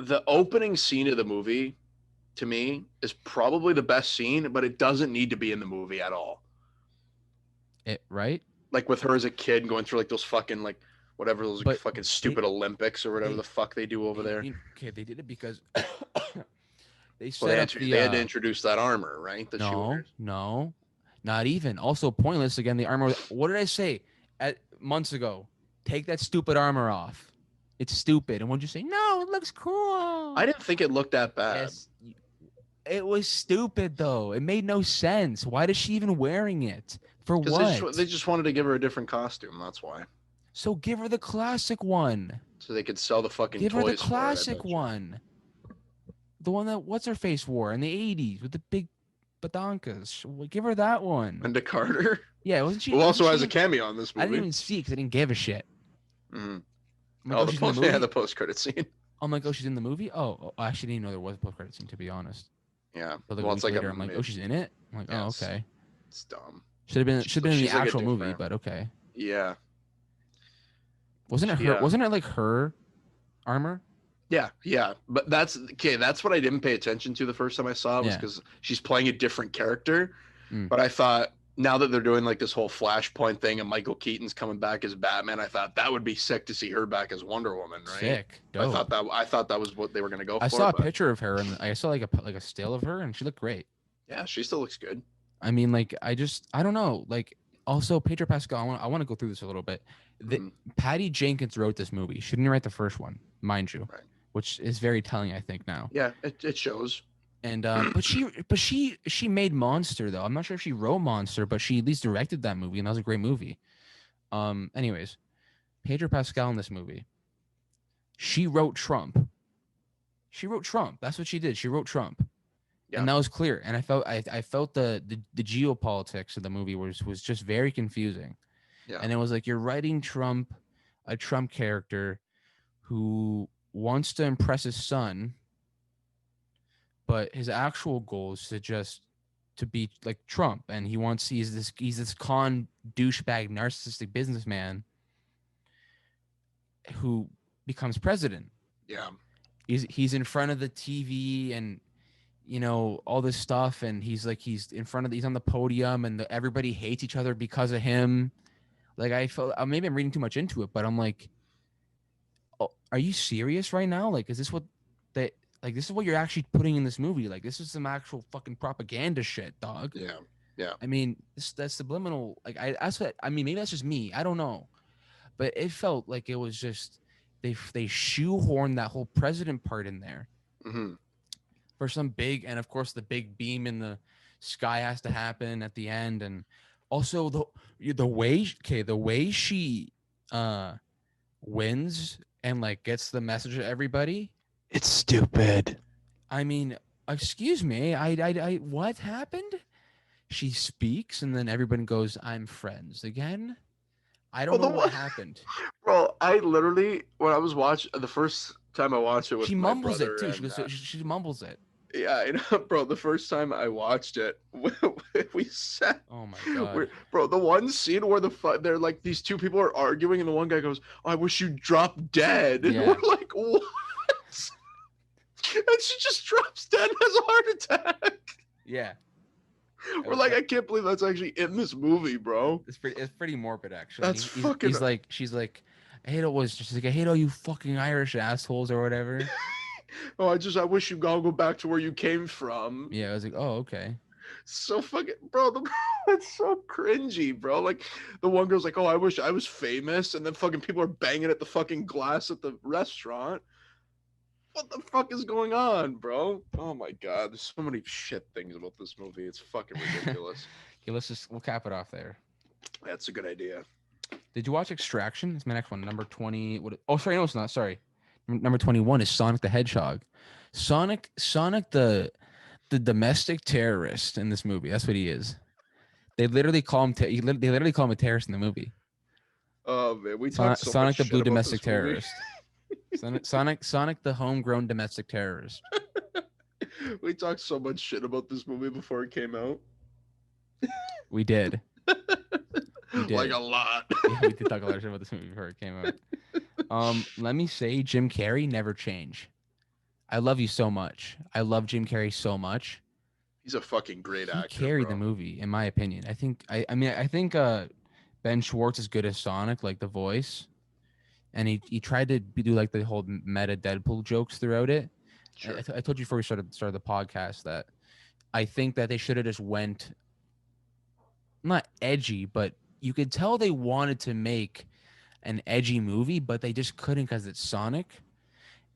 The opening scene of the movie, to me, is probably the best scene, but it doesn't need to be in the movie at all. Right? Like with her as a kid going through like those fucking like whatever those like, fucking stupid Olympics or whatever the fuck they do over there. Okay, they did it because they Well, set they had to introduce that armor, right? The shooters. No, not even. Also pointless again. The armor. What did I say months ago? Take that stupid armor off. It's stupid. And what'd you say? No, it looks cool. I didn't think it looked that bad. Yes, it was stupid though. It made no sense. Why is she even wearing it? For what? They just wanted to give her a different costume. That's why. So give her the classic one. So they could sell the fucking Give toys. her the classic one. The one that what's her face wore in the 80s with the big badankas. Give her that one. Linda Carter, Yeah, wasn't she? who Wasn't also has she a cameo in this I didn't movie. even see it because I didn't give a shit. Mm. I'm like, Oh, oh, the she's in the post, yeah, movie. the post-credit scene. I'm like, oh, she's in the movie. I actually didn't know there was a post credit scene, to be honest. Yeah, But like a well, it's week like a later, I'm like, oh, mid. she's in it. I'm like, oh, Yes, okay. it's dumb. Should have been in the She's like a actual movie, different. but okay. Yeah. Wasn't it She her? Wasn't it like her armor? Yeah, but that's okay. That's what I didn't pay attention to the first time I saw it was Yeah. because she's playing a different character. Mm. But I thought now that they're doing like this whole Flashpoint thing and Michael Keaton's coming back as Batman, I thought that would be sick to see her back as Wonder Woman, right? Sick, dope. I thought that was what they were gonna go I for, saw a but picture of her and I saw like a still of her and she looked great. yeah, she still looks good. I mean, like I don't know. Like also Pedro Pascal. I want to go through this a little bit. Patty Jenkins wrote this movie. She didn't write the first one, mind you, Right. which is very telling, I think now. Yeah, it shows. And but she made Monster though. I'm not sure if she wrote Monster, but she at least directed that movie, and that was a great movie. Anyways, Pedro Pascal in this movie. She wrote Trump. She wrote Trump. That's what she did. She wrote Trump. Yeah. And that was clear. And I felt the geopolitics of the movie was just very confusing. Yeah. And it was like you're writing Trump, a Trump character who wants to impress his son, but his actual goal is to be like Trump, and he's this con douchebag narcissistic businessman who becomes president. Yeah. He's in front of the TV and all this stuff, and he's in front of he's on the podium, and everybody hates each other because of him. Like I felt maybe I'm reading too much into it, but I'm like, oh, are you serious right now? Like, is this what that? Like, this is what you're actually putting in this movie? Like, this is some actual fucking propaganda shit, dog. Yeah. Yeah. I mean, that's subliminal. Like, maybe that's just me. I don't know, but it felt like it was just they shoehorned that whole president part in there. Mm-hmm. For some big, and of course the big beam in the sky has to happen at the end, and also the way she wins and like gets the message to everybody, it's stupid. I mean, excuse me, I what happened? She speaks and then everybody goes, I'm friends again. I don't know what happened. Bro, I literally when I was watching the first time I watched it with she my mumbles brother it too. and, she mumbles it. Yeah, bro, the first time I watched it, we sat. Oh my god, bro! The one scene where they're like these two people are arguing, and the one guy goes, "I wish you dropped dead," and we're like, "What?" And she just drops dead and has a heart attack. Yeah, we're like, I can't believe that's actually in this movie, bro. It's pretty morbid, actually. That's fucking. She's like, I hate all you fucking Irish assholes or whatever. Oh, I wish you all go back to where you came from. Yeah, I was like, oh, okay. So fucking, bro, that's so cringy, bro. Like, the one girl's like, oh, I wish I was famous, and then fucking people are banging at the fucking glass at the restaurant. What the fuck is going on, bro? Oh my god, there's so many shit things about this movie. It's fucking ridiculous. Okay, we'll cap it off there. That's a good idea. Did you watch Extraction? It's my next one, number 20. Oh, sorry, no, it's not. Sorry. Number 21 is Sonic the Hedgehog. Sonic the domestic terrorist in this movie. That's what he is. They literally call him they literally call him a terrorist in the movie. Oh man, we talked so Sonic much the blue shit about domestic this movie. terrorist. Sonic the homegrown domestic terrorist. We talked so much shit about this movie before it came out. We did. Like a lot. Yeah, we did talk a lot of shit about this movie before it came out. Let me say, Jim Carrey never change. I love you so much. I love Jim Carrey so much. He's a fucking great actor. He carried the movie, in my opinion. I think Ben Schwartz is good as Sonic, like the voice, and he tried to do like the whole meta Deadpool jokes throughout it. Sure. I told you before we started the podcast that I think that they should have just went not edgy, but you could tell they wanted to make an edgy movie, but they just couldn't because it's Sonic.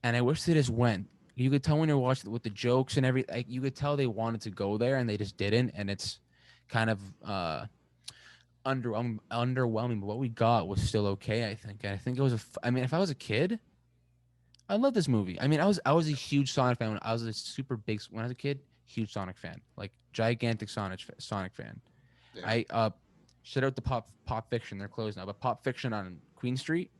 And I wish they just went. You could tell when you're watching with the jokes and everything. Like, you could tell they wanted to go there and they just didn't. And it's kind of underwhelming. But what we got was still okay, I think. And I think it was if I was a kid, I love this movie. I mean, I was a huge Sonic fan when I was a super big when I was a kid. Huge Sonic fan, like gigantic Sonic fan. Yeah. I shout out to Pop Fiction. They're closed now, but Pop Fiction on Queen Street.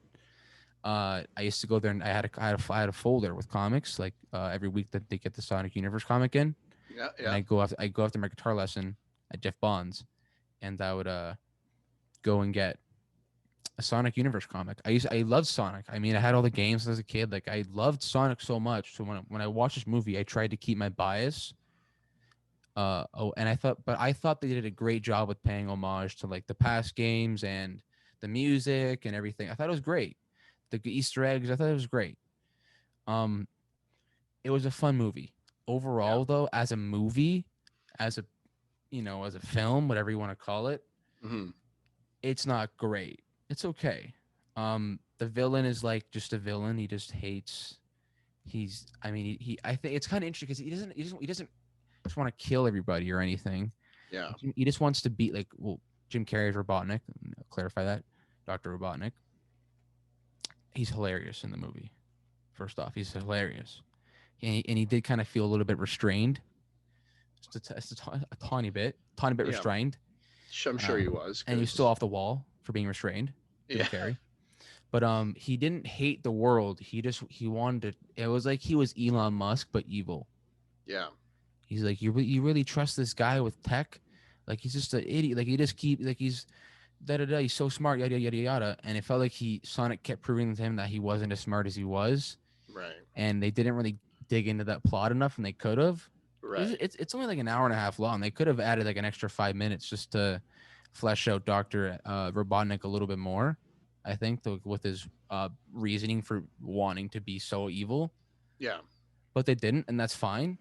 I used to go there and I had a folder with comics like every week that they get the Sonic Universe comic in, Yeah. and Yeah. I go after my guitar lesson at Jeff Bond's, and I would go and get a Sonic Universe comic. I loved Sonic. I mean, I had all the games as a kid. Like I loved Sonic so much. So when I watched this movie, I tried to keep my bias. And I thought they did a great job with paying homage to like the past games and the music and everything. I thought it was great. The Easter eggs, I thought it was great. Um, it was a fun movie Yeah. overall, though. As a movie, as a as a film, whatever you want to call it, Hmm. it's not great. It's okay. The villain is like just a villain. He just hates. He's. I mean, I think it's kind of interesting because he doesn't just want to kill everybody or anything. Yeah. He just wants to beat like Jim Carrey's Robotnik. I'll clarify that, Doctor Robotnik. He's hilarious in the movie. First off, he's hilarious, and he did kind of feel a little bit restrained, just a tiny bit Yeah. restrained. I'm sure he was. And he was still off the wall for being restrained. Jim Yeah. Carrey. But he didn't hate the world. He wanted to. It was like he was Elon Musk but evil. Yeah. He's like, you really trust this guy with tech? Like he's just an idiot. Like he just keep like he's da da da. He's so smart. Yada yada yada. And it felt like Sonic kept proving to him that he wasn't as smart as he was. Right. And they didn't really dig into that plot enough, and they could have. Right. It's only like an hour and a half long. They could have added like an extra 5 minutes just to flesh out Doctor Robotnik a little bit more. I think with his reasoning for wanting to be so evil. Yeah. But they didn't, and that's fine.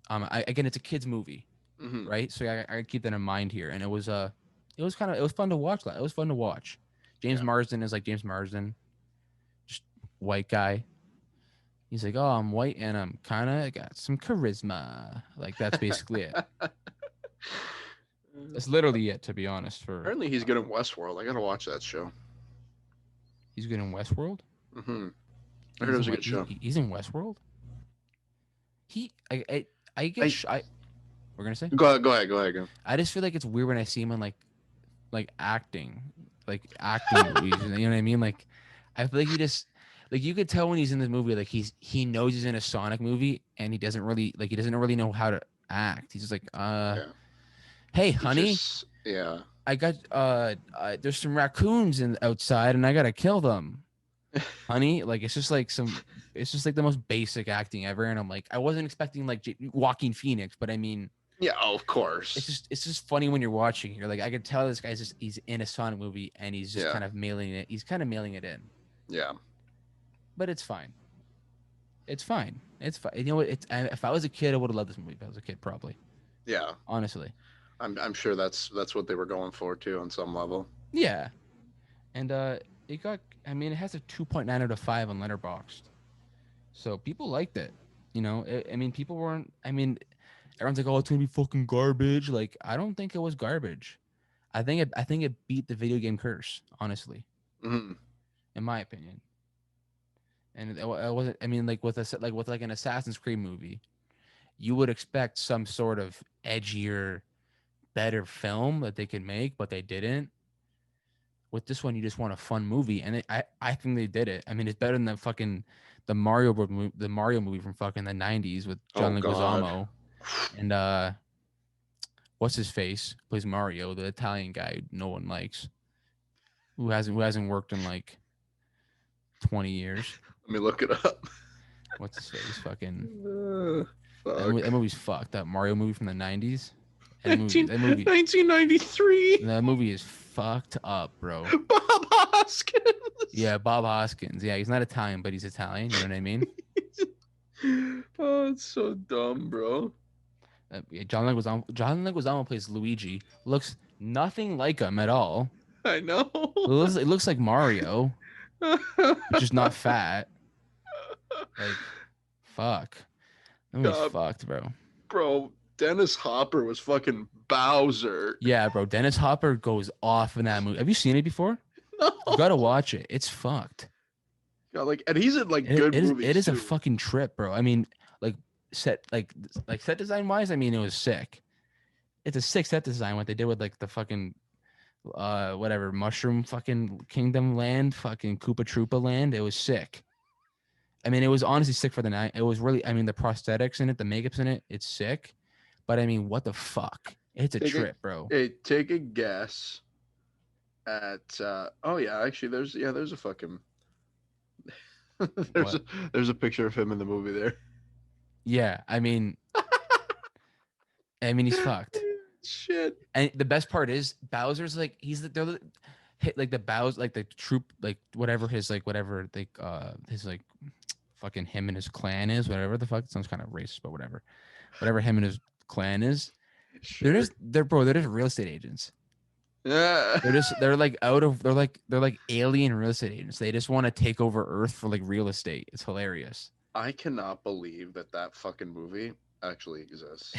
Again, it's a kids movie, Hmm. right? So I keep that in mind here. And it was fun to watch. It was fun to watch. James Yeah. Marsden is like James Marsden, just white guy. He's like, oh, I'm white and I'm kind of got some charisma. Like that's basically it. That's literally it, to be honest. Apparently, he's good in Westworld. I gotta watch that show. He's good in Westworld. Hmm. I heard it was a good show. He's in Westworld. I guess we're gonna say. Go ahead. Go. I just feel like it's weird when I see him in like acting movies. You know what I mean? Like I feel like he just like you could tell when he's in this movie, like he knows he's in a Sonic movie and he doesn't really know how to act. He's just like, hey, honey, yeah. I got there's some raccoons outside and I gotta kill them. Honey, like it's just like the most basic acting ever, and I'm like, I wasn't expecting like Joaquin Phoenix, but I mean, yeah, of course. It's just funny when you're watching. You're like, I could tell this guy's he's in a Sonic movie and he's just kind of mailing it. He's kind of mailing it in. Yeah, but it's fine. It's fine. It's fine. You know what? If I was a kid, I would have loved this movie. If I was a kid, probably. Yeah, honestly. I'm sure that's what they were going for too on some level. Yeah, and it got. I mean, it has a 2.9 out of 5 on Letterboxd, so people liked it. You know, I mean, people weren't. I mean, everyone's like, "Oh, it's gonna be fucking garbage." Like, I don't think it was garbage. I think it beat the video game curse, honestly, in my opinion. And it wasn't. I mean, like with an Assassin's Creed movie, you would expect some sort of edgier, better film that they could make, but they didn't. With this one, you just want a fun movie, and I think they did it. I mean, it's better than the Mario movie from fucking the 90s with John Leguizamo and what's his face plays Mario, the Italian guy no one likes, who hasn't worked in like 20 years. Let me look it up. What's his face? Fucking that movie's fucked. That Mario movie from the 90s. That movie 1993. That movie is fucked up, bro. Bob Hoskins. Yeah, Bob Hoskins. Yeah, he's not Italian, but he's Italian. You know what I mean? Oh, it's so dumb, bro. John Leguizamo plays Luigi. Looks nothing like him at all. I know. It looks like Mario, just not fat. Like, fuck. That movie's fucked, bro. Bro, Dennis Hopper was fucking Bowser. Yeah, bro. Dennis Hopper goes off in that movie. Have you seen it before? No. You gotta watch it. It's fucked. Yeah, like, and he's in like It, good it is movies it is a too. fucking trip, bro. I mean, like set design wise, I mean, it was sick. It's a sick set design what they did with like the fucking whatever mushroom fucking kingdom land, fucking Koopa Troopa land. It was sick. I mean, it was honestly sick for the night. It was really, I mean, the prosthetics in it, the makeups in it, it's sick. But I mean, what the fuck? It's a Take a trip, bro. hey, take a guess at oh yeah, actually there's a fucking there's What? a there's a picture of him in the movie there. Yeah, I mean, he's fucked. Shit. And the best part is Bowser's like they're hit like the Bowser like the troop like whatever his like whatever like his like fucking him and his clan is whatever the fuck it sounds kind of racist but whatever him and his clan is Sure. they're just real estate agents. Yeah. They're like they're like alien real estate agents. They just want to take over Earth for like real estate. It's hilarious. I cannot believe that fucking movie actually exists.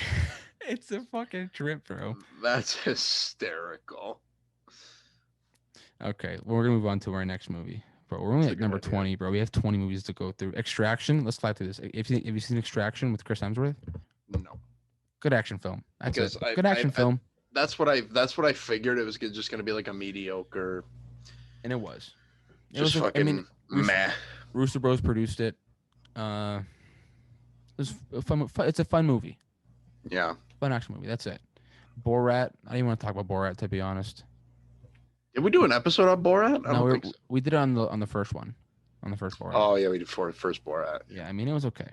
It's a fucking trip, bro. That's hysterical. Okay, well, we're gonna move on to our next movie, bro. We're only That's a at good number idea. 20, bro. We have 20 movies to go through. Extraction. Let's fly through this. Have you seen Extraction with Chris Hemsworth? No, Good action film. That's because it. Good action film, that's what I figured it was just gonna be like a mediocre, and it was. It just was. I mean, fucking meh. Rooster Bros produced it. It was a fun. It's a fun movie. Yeah. Fun action movie. That's it. Borat. I don't even want to talk about Borat to be honest. Did we do an episode on Borat? I No, don't think so. we did it on the first one, on the first Borat. Oh yeah, we did for first Borat. Yeah, I mean it was okay.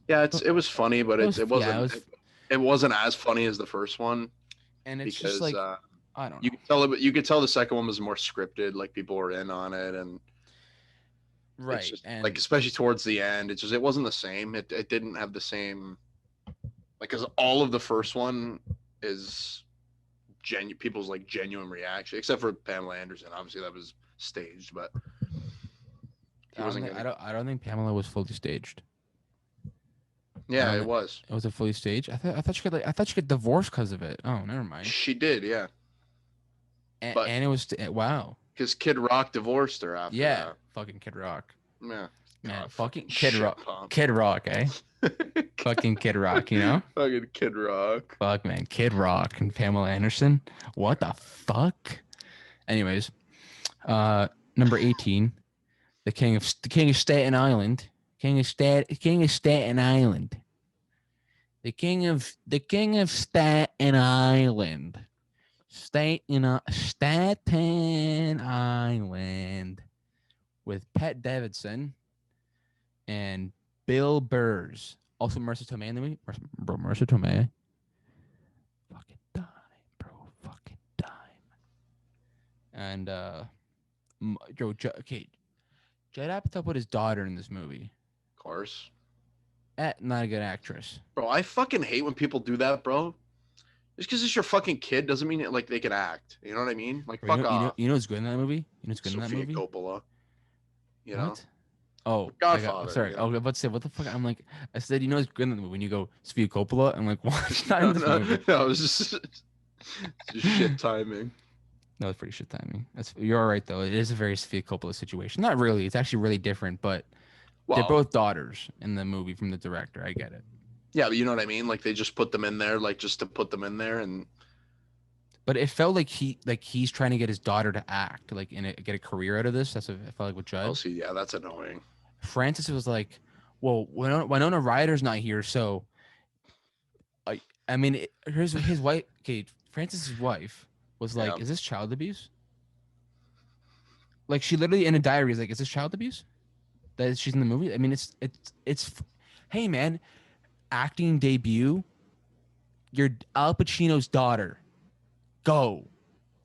Yeah, it was funny, but it wasn't Yeah, it wasn't as funny as the first one and it's because just like I don't know. you could tell the second one was more scripted, like people were in on it, and Right, it's just and like especially towards the end, it wasn't the same. It didn't have the same like because all of the first one is people's like genuine reaction, except for Pamela Anderson. Obviously, that was staged, but he wasn't gonna. I don't think Pamela was fully staged. Yeah, it was. It was a fully staged. I thought I thought she got divorced because of it. Oh, never mind. She did, yeah. But And it was wow. because Kid Rock divorced her after that. Fucking Kid Rock. Yeah. Man, God, fucking Kid Rock. pump. Kid Rock, eh? Fucking Kid Rock, you know? Fucking Kid Rock. Fuck, man. Kid Rock and Pamela Anderson. What the fuck? Anyways, number 18, the King of Staten Island. King of Staten Island. The King of Staten Island. Staten Island with Pete Davidson and Bill Burrs. Also Marissa Tomei in the movie. Bro, Marissa Tomei. Fucking dime, bro. Fucking dime. And okay. Judd Apatow put his daughter in this movie. Of course. Not a good actress. Bro, I fucking hate when people do that, bro. Just because it's your fucking kid doesn't mean it, like they can act. You know what I mean? Like fuck off. You know who's good in that movie? You know who's good Sofia in that movie? Coppola. You know? What? Oh, Godfather. Sorry. You I was about to say, what the fuck? I'm like, I said, you know, it's good in the movie. When you go Sofia Coppola, I'm like, what? She's not in this movie. No, it was just shit timing. No, it's pretty shit timing. You're all right though. It is a very Sofia Coppola situation. Not really. It's actually really different, but they're both daughters in the movie from the director. I get it. Yeah, but you know what I mean? Like they just put them in there, like just to put them in there, and. But it felt like he's trying to get his daughter to act, like get a career out of this. That's what it felt like with Judd. Oh, see, yeah, that's annoying. Francis was like, well, Winona Ryder's not here, so I mean, his wife. Okay, Francis's wife was like, "Is this child abuse?" Like she literally in a diary is like, "Is this child abuse?" That she's in the movie. I mean, it's. Hey man, acting debut. You're Al Pacino's daughter. Go.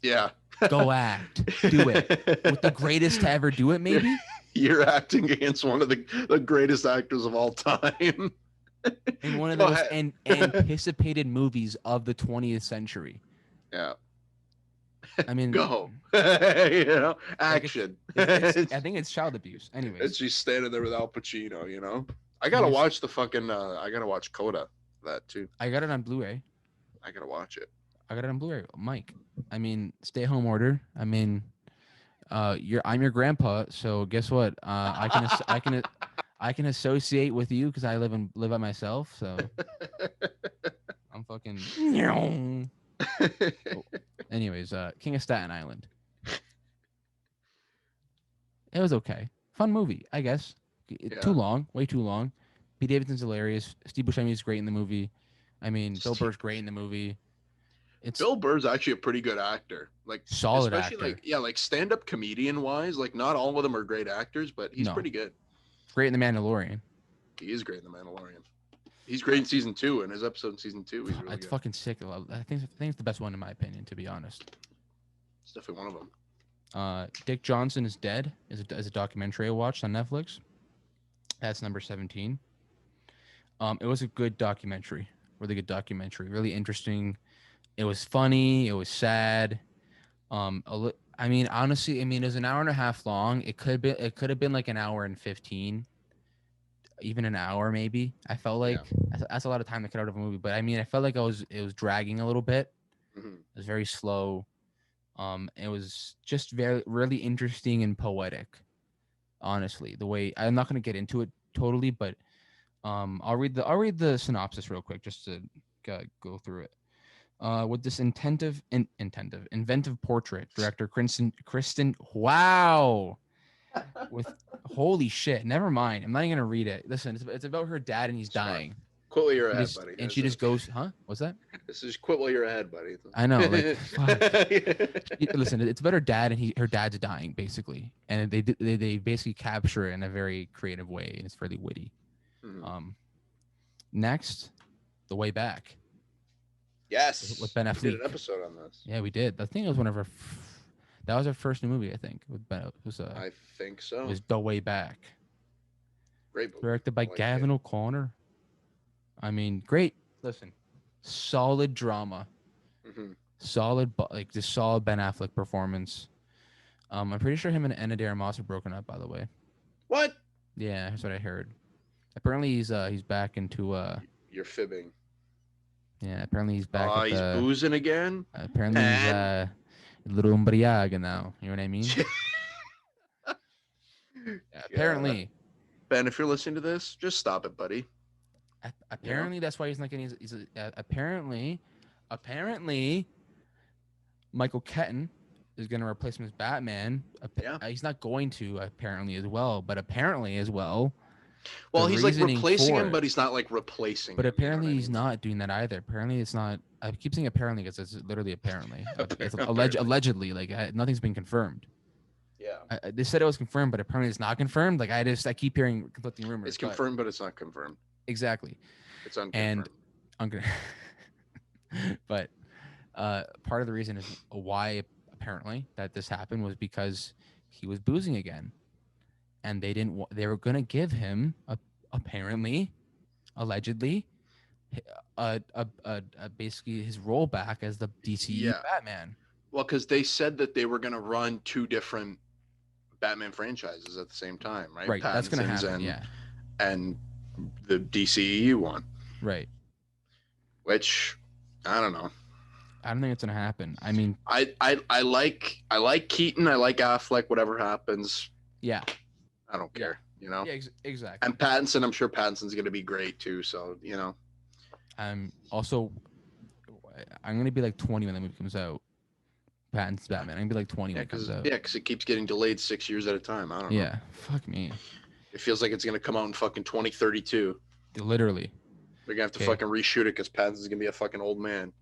Yeah. Go act. Do it. With the greatest to ever do it, maybe. You're acting against one of the greatest actors of all time. In one of the most anticipated movies of the 20th century. Yeah. I mean, go. You know, action. I think it's child abuse. Anyways. And she's standing there with Al Pacino, you know? I gotta watch the fucking, I gotta watch Coda, that too. I got it on Blu-ray. I gotta watch it. I got it on Blu-ray. Mike, I mean, stay home order. I mean, I'm your grandpa, so guess what? I can associate with you because I live by myself. So I'm fucking. Oh. Anyways, King of Staten Island. It was okay, fun movie, I guess. Too Yeah. long, way too long. Pete Davidson's hilarious. Steve Buscemi is great in the movie. I mean, Bill Steve, Burr's great in the movie. It's Bill Burr's actually a pretty good actor. Like, solid especially actor. like, yeah, like stand-up comedian wise, like not all of them are great actors, but he's No, pretty good. great in The Mandalorian. He is great in The Mandalorian. He's great in season 2, and his episode in season 2, he's really It's good. fucking sick. I think it's the best one in my opinion, to be honest. It's definitely one of them. Dick Johnson is Dead is a documentary I watched on Netflix. That's number 17. It was a good documentary, really good documentary, really interesting. It was funny. It was sad. I mean, honestly, I mean, it was an hour and a half long. It could have been like an hour and 15, even an hour maybe. I felt Yeah. like that's a lot of time to cut out of a movie. But I mean, I felt like it was dragging a little bit. Mm-hmm. It was very slow. It was just very really interesting and poetic. Honestly, the way I'm not going to get into it totally, but I'll read the synopsis real quick just to go through it. With this inventive portrait, director Kristen. Wow. With holy shit. Never mind. I'm not even gonna read it. Listen, it's about her dad and he's It's fine. dying. Quit while you're She ahead, just, buddy. and she just goes, huh? What's that? This is quit while you're ahead, buddy. I know, like fuck. Listen, it's about her dad and her dad's dying basically, and they basically capture it in a very creative way, and it's really witty. Mhm. Next, The Way Back. Yes. With Ben We did Affleck. an episode on this. Yeah, we did. I think it was one of our. That was our first new movie, I think. With Ben, I think so. it was The Way Back, Great movie. directed by I liked Gavin O'Connor. I mean, great. Listen, solid drama, Mm-hmm. solid like just solid Ben Affleck performance. I'm pretty sure him and Anna de Armas are broken up, by the way. What? Yeah, that's what I heard. Apparently he's back into You're fibbing. yeah. Apparently he's back Oh, at he's the. boozing again? Apparently he's a little umbriaga now. You know what I mean? Yeah, apparently. Ben, if you're listening to this, just stop it, buddy. Apparently that's why he's not getting. Apparently, Michael Keaton is going to replace him as Batman. Yeah. He's not going to apparently as well, but apparently as well. Well, he's like reasoning replacing for him, it. but he's not like replacing But him. apparently you know he's what I mean? not doing that either. Apparently it's not. I keep saying apparently because it's literally apparently. It's Apparently. allegedly. Like nothing's been confirmed. Yeah. They said it was confirmed, but apparently it's not confirmed. Like I keep hearing conflicting rumors. It's confirmed, but it's not confirmed. Exactly. It's unconfirmed. And but part of the reason is why apparently that this happened was because he was boozing again, and they were gonna give him apparently, allegedly, basically his role back as the DCEU Batman. Well, because they said that they were going to run 2 different Batman franchises at the same time, right? Right, that's gonna happen. And the DCEU one. Right. Which I don't know. I don't think it's gonna happen. I mean, I like Keaton. I like Affleck. Whatever happens, yeah, I don't care. You know. Yeah, exactly. And Pattinson, I'm sure Pattinson's going to be great too. So you know. Also, I'm gonna be like 20 when the movie comes out. Pattinson's Batman. I'm gonna be like 20 when it comes out. Yeah, because it keeps getting delayed 6 years at a time. I don't know. Yeah, fuck me. It feels like it's going to come out in fucking 2032. Literally. They're going to have to fucking reshoot it because Pattinson's going to be a fucking old man.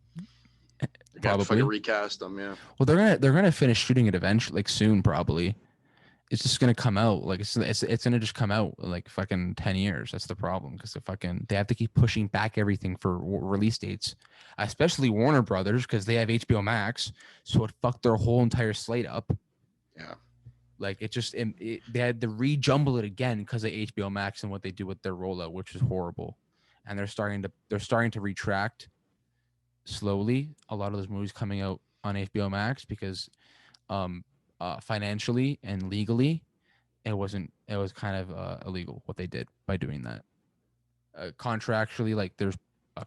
They're going to have to Probably. fucking recast him, yeah. Well, they're gonna finish shooting it eventually, like soon, probably. It's just gonna come out, like it's gonna just come out like fucking 10 years. That's the problem, because they have to keep pushing back everything for release dates, especially Warner Brothers, because they have HBO Max, so it fucked their whole entire slate up. Yeah. Like they had to rejumble it again because of HBO Max and what they do with their rollout, which is horrible. And they're starting to retract slowly a lot of those movies coming out on HBO Max because financially and legally it was kind of illegal what they did by doing that. Contractually, like there's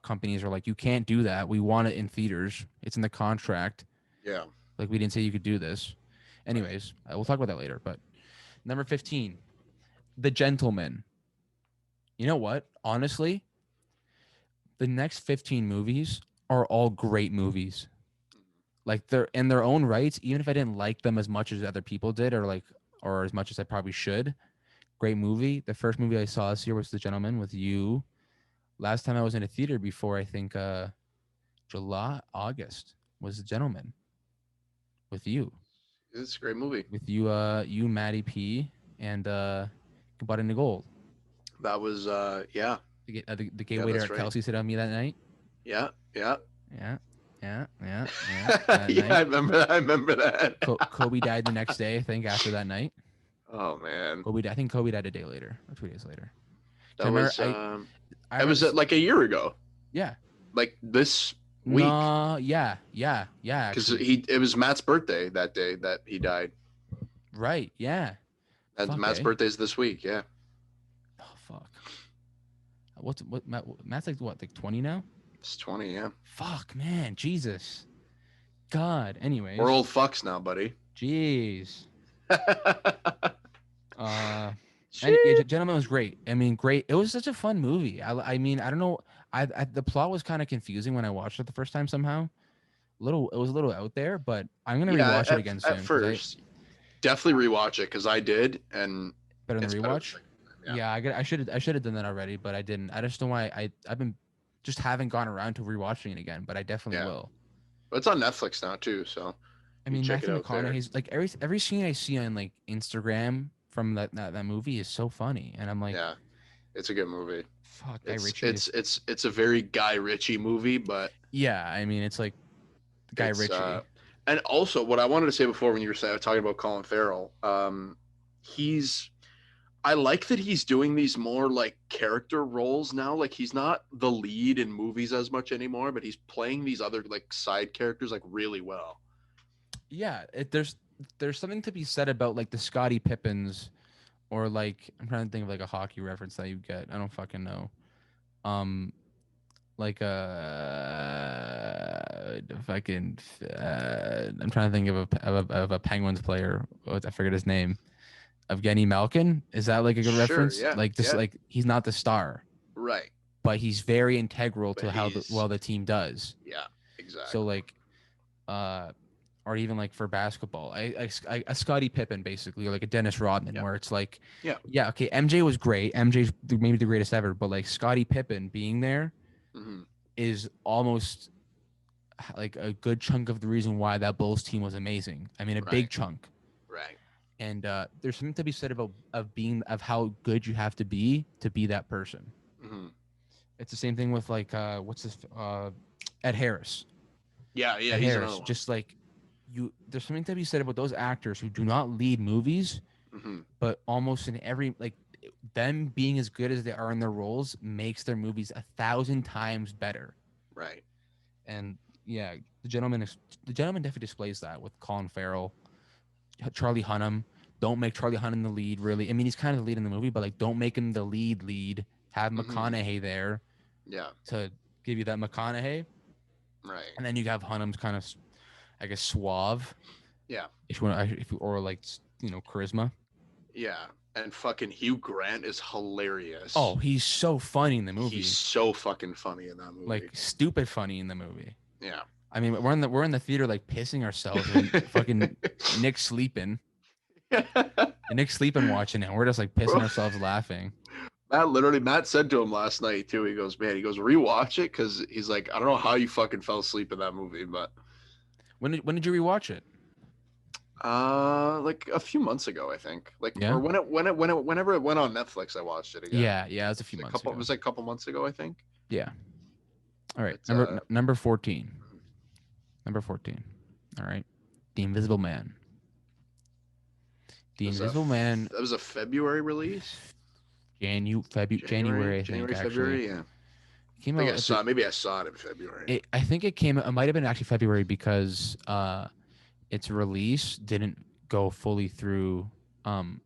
companies are like, you can't do that. We want it in theaters. It's in the contract. Yeah. Like we didn't say you could do this. Anyways, we'll talk about that later. But number 15, The Gentleman. You know what? Honestly, the next 15 movies are all great movies. Like they're in their own rights, even if I didn't like them as much as other people did, or as much as I probably should. Great movie. The first movie I saw this year was The Gentleman with you. Last time I was in a theater before, I think August was The Gentleman with you. It's a great movie. With you, Maddie P, and Bought into Gold. That was The gay waiter at right. Kelsey sit on me that night. Yeah. Yeah. Yeah, Night. I remember that. Kobe died the next day, I think, after that night. Oh man. I think Kobe died a day later or 2 days later. That was like a year ago. Yeah. Like this week. Yeah. Because it was Matt's birthday that day that he died. Right. Yeah. Matt's birthday's this week. Yeah. Oh fuck. Matt's like 20 now? It's 20. Yeah. Fuck, man. Jesus. God. Anyways. We're old fucks now, buddy. Jeez. Gentleman was great. I mean, great. It was such a fun movie. I mean, I don't know. The plot was kind of confusing when I watched it the first time somehow. It was a little out there, but I'm gonna rewatch it again soon. At first, definitely rewatch it because I did, and better than rewatch. Yeah, I should have done that already, but I didn't. I just don't know why I've been just haven't gone around to rewatching it again, but I definitely will. But it's on Netflix now too, so I mean, Matthew McConaughey's like every scene I see on like Instagram from that movie is so funny, and I'm like, yeah, it's a good movie. Fuck, Guy Ritchie. It's a very Guy Ritchie movie, but yeah, I mean, it's like Guy Ritchie. And also, what I wanted to say before when you were talking about Colin Farrell, I like that he's doing these more like character roles now. Like he's not the lead in movies as much anymore, but he's playing these other like side characters like really well. Yeah, there's something to be said about like the Scottie Pippins, or like I'm trying to think of like a hockey reference that you get. I don't fucking know. Like fucking I'm trying to think of a Penguins player. I forget his name. Evgeny Malkin. Is that like a good reference? Yeah, like this, like he's not the star, right? But he's very integral to how the team does. Yeah, exactly. So like, or even like for basketball, a Scottie Pippen basically, or like a Dennis Rodman, where it's like, okay, MJ was great. MJ's maybe the greatest ever, but like Scottie Pippen being there is almost like a good chunk of the reason why that Bulls team was amazing. I mean, a big chunk. Right. And there's something to be said about of how good you have to be that person. It's the same thing with like what's this Ed Harris. Yeah, Ed Harris. Just like there's something to be said about those actors who do not lead movies, but almost in every like them being as good as they are in their roles makes their movies 1,000 times better. Right. And yeah, the gentleman definitely displays that with Colin Farrell. Charlie Hunnam. Don't make Charlie Hunnam the lead, really. I mean, he's kind of the lead in the movie, but like, don't make him the lead. Have McConaughey there, to give you that McConaughey, right? And then you have Hunnam's kind of, I guess, suave, or like charisma. Yeah, and fucking Hugh Grant is hilarious. Oh, he's so funny in the movie. He's so fucking funny in that movie. Like stupid funny in the movie. Yeah. I mean, we're in the theater like pissing ourselves and fucking Nick's sleeping. Nick's sleeping watching it. We're just like pissing ourselves laughing. Matt said to him last night too. He goes, rewatch it, because he's like, I don't know how you fucking fell asleep in that movie, but when did you rewatch it? Like a few months ago, I think. Or whenever it went on Netflix, I watched it again. Yeah, it was a few months ago. It was like a couple months ago, I think. Yeah. All right, number 14. Number 14. All right. The Invisible Man. The Invisible Man. That was a February release? January, I think, actually. February, yeah. Maybe I saw it in February. I think it might have been actually February, because its release didn't go fully through.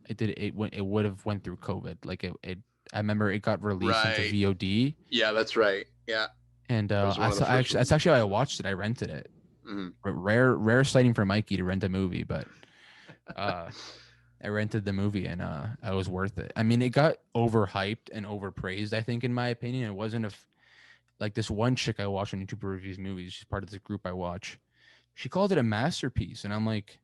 It would have went through COVID. Like I remember it got released into VOD. Yeah, that's right. Yeah. And that's actually how I watched it. I rented it. Rare sighting for Mikey to rent a movie, but I rented the movie and it was worth it. I mean, it got overhyped and overpraised, I think, in my opinion. It wasn't like this one chick I watch on YouTube reviews movies. She's part of this group I watch. She called it a masterpiece, and I'm like,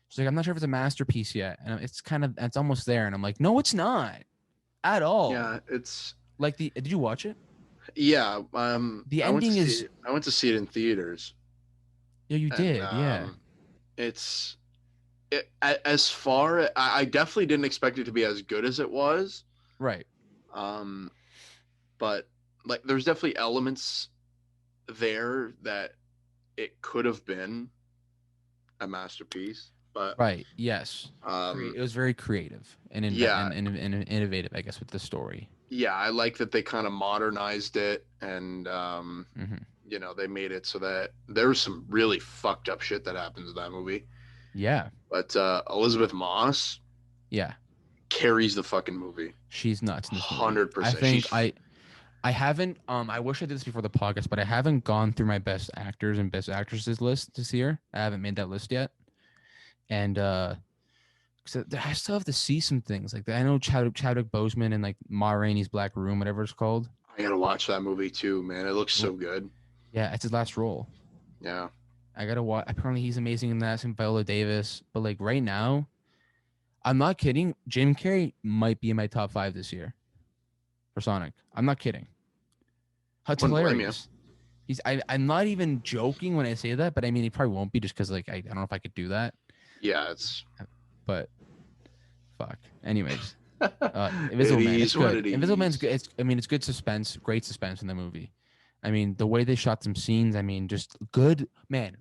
she's like, I'm not sure if it's a masterpiece yet, and it's almost there, and I'm like, no, it's not at all. Yeah, it's Like did you watch it? yeah. The I went to ending see is, it. I went to see it in theaters, yeah, you and did, yeah, it's as far. I definitely didn't expect it to be as good as it was. right, Um, but like, there's definitely elements there that it could have been a masterpiece, but right, yes. um, It was very creative and yeah, and innovative, I guess, with the story. yeah, I like that they kind of modernized it, and Hmm. they made it so that there's some really fucked up shit that happens in that movie. Yeah, But Elizabeth Moss yeah, carries the fucking movie, she's nuts in this movie. I 100%. think I haven't I wish I did this before the podcast, but I haven't gone through my best actors and best actresses list this year. I haven't made that list yet. And so I still have to see some things. Like I know Chadwick Boseman and like Ma Rainey's Black Room, whatever it's called. I gotta watch that movie too, man. It looks L- so good. Yeah, it's his last role. Yeah, I gotta watch. Apparently he's amazing in that. Same Viola Davis. But like right now, I'm not kidding. Jim Carrey might be in my top 5 this year for Sonic. I'm not kidding. That's wouldn't blame you. hilarious. I'm not even joking when I say that, but I mean he probably won't be just because like I don't know if I could do that. Yeah, it's But fuck. Anyways, it Invisible Man. It's is what good. it Invisible Man's is. good. It's good suspense. Great suspense in the movie. I mean the way they shot some scenes. I mean just good. Man,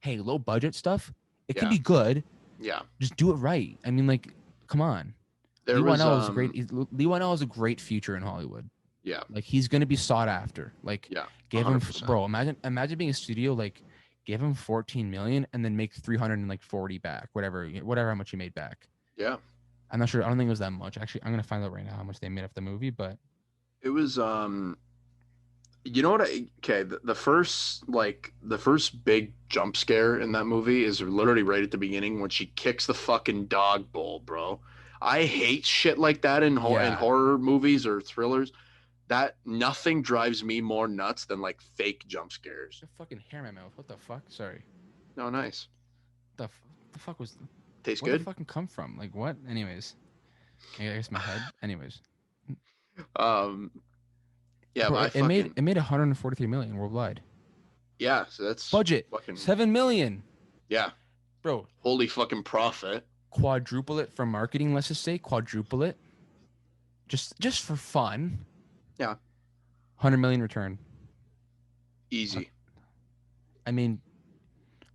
hey, low budget stuff. It can Yeah, be good. yeah. Just do it right. I mean like, come on. There Lee was Whannell is a great. Lee Whannell has a great future in Hollywood. yeah, Like he's gonna be sought after. Like yeah, give him, 100%. bro. Imagine being a studio like, give him 14 million and then make 340 back, whatever how much he made back. Yeah, I'm not sure. I don't think it was that much. Actually, I'm gonna find out right now how much they made off the movie. But it was. You know what? Okay, the first big jump scare in that movie is literally right at the beginning when she kicks the fucking dog bowl, bro. I hate shit like that in yeah, horror movies or thrillers. That nothing drives me more nuts than like fake jump scares. the fucking hair in my mouth. What the fuck? Sorry. No, nice. The fuck was? Tastes Where did it good. fucking come from? Like what? Anyways, I guess my head. Anyways, Um, yeah, bro, but I it made fucking 143 million worldwide. yeah. So that's Budget fucking 7 million, yeah. bro. Holy fucking profit. Quadruple it for marketing. Let's just say quadruple it, just for fun. Yeah, 100 million return. easy. I mean,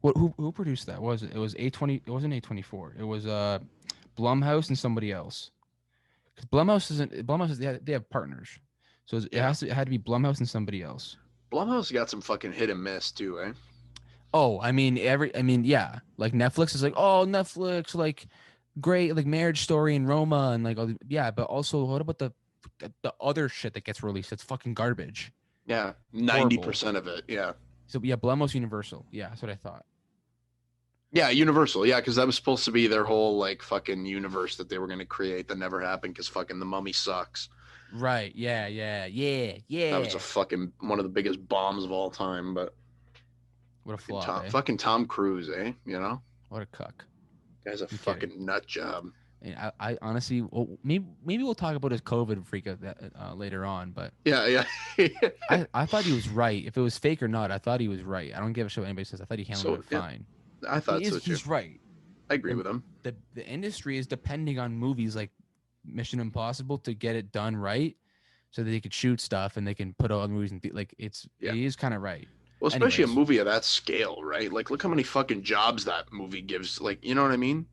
what? Who produced that? Was it? It was A20. It wasn't A24. It was Blumhouse and somebody else. Because Blumhouse isn't. Blumhouse is they have partners, so Yeah, it had to be Blumhouse and somebody else. Blumhouse got some fucking hit and miss too, eh? Oh, I mean, yeah. Like Netflix is like, oh, Netflix, like great, like Marriage Story and Roma and like, yeah. But also, what about the other shit that gets released? It's fucking garbage. Yeah, ninety Horrible. percent of it. Yeah, So yeah, Blumhouse Universal. Yeah, that's what I thought. yeah, Universal. Yeah, because that was supposed to be their whole like fucking universe that they were gonna create that never happened because fucking the Mummy sucks. Right. Yeah. Yeah. Yeah. That was Yeah. a fucking one of the biggest bombs of all time. But What a flop, eh? Fucking Tom Cruise, eh? You know, What a cuck. guy's a I'm kidding. fucking nut job. And I honestly, well, maybe we'll talk about his COVID freak later on. But Yeah, yeah. I thought he was right. If it was fake or not, I thought he was right. I don't give a shit what anybody says. I thought he handled it Yeah, fine. I thought so too. He's right. I agree with him. The industry is depending on movies like Mission Impossible to get it done right, so that they could shoot stuff and they can put all the movies in like Yeah. He is kind of right. Well, especially Anyways. a movie of that scale, right? Like, look how many fucking jobs that movie gives. Like, you know what I mean?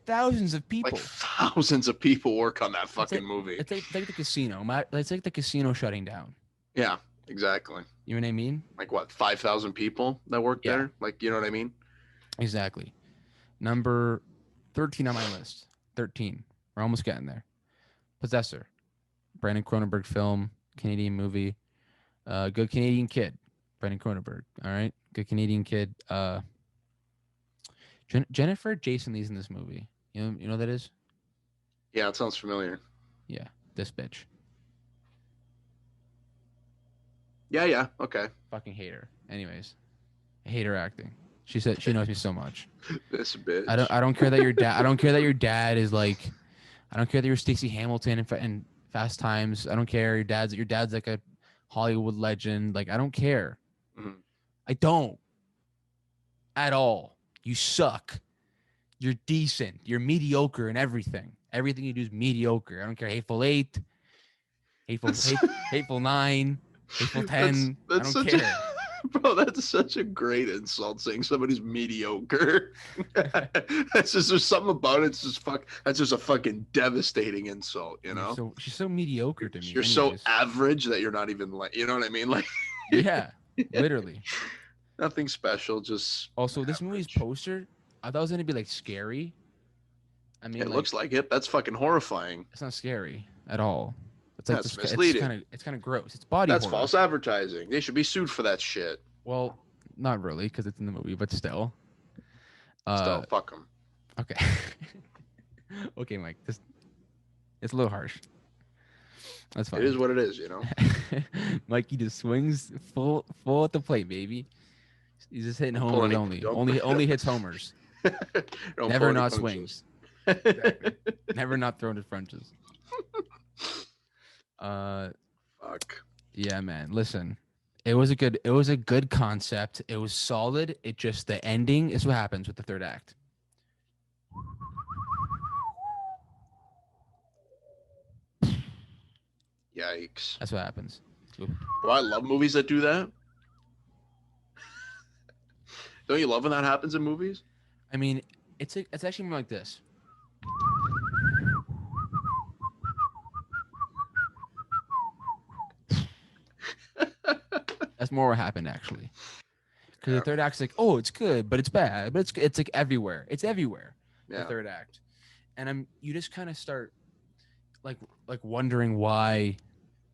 Thousands of people. Like thousands of people work on that fucking movie. It's like the casino. It's like the casino shutting down. Yeah, exactly. You know what I mean? Like what, 5,000 people that work Yeah. there? Like, you know what I mean? Exactly. Number 13 on my list. 13. We're almost getting there. Possessor. Brandon Cronenberg film. Canadian movie. Good Canadian kid. Brandon Cronenberg. All right. Good Canadian kid. Jennifer Jason Leigh's in this movie. You know what that is? Yeah, it sounds familiar. Yeah, this bitch. Yeah. Okay. Fucking hate her. Anyways, I hate her acting. She said she knows me so much. This bitch. I don't care that your dad. I don't care that your dad is like. I don't care that you're Stacey Hamilton in Fast Times. I don't care your dad's like a Hollywood legend. Like I don't care. Mhm. I don't at all. You suck. You're decent. You're mediocre in everything. Everything you do is mediocre. I don't care. Hateful Eight, Hateful Nine, Hateful 10. I don't care. Bro, that's such a great insult saying somebody's mediocre. That's just there's something about it. It's just that's just a fucking devastating insult, you know? So she's so mediocre to me. You're anyways. so average that you're not even like, you know what I mean? Like Yeah, literally. Nothing special, just also this movie's poster, I thought it was gonna be like scary. I mean, it looks like it. That's fucking horrifying. It's not scary at all. It's like That's misleading. It's kind of gross. It's body. That's horror. false advertising. They should be sued for that shit. Well, not really, because it's in the movie, but still. Still, fuck them. Okay. Okay, Mike. It's a little harsh. That's fine. It is what it is, you know. Mikey just swings full at the plate, baby. He's just hitting homers only hits homers. Never not swings. Exactly. Never not thrown to frunches. Fuck. Yeah, man. Listen, it was a good concept. It was solid. It just the ending is what happens with the third act. Yikes. That's what happens. Well, I love movies that do that. Don't you love when that happens in movies? I mean, it's actually more like this. That's more what happened actually. Because the third act's like, oh, it's good, but it's bad, but it's like everywhere. It's everywhere. Yeah. The third act, and you just kind of start like wondering why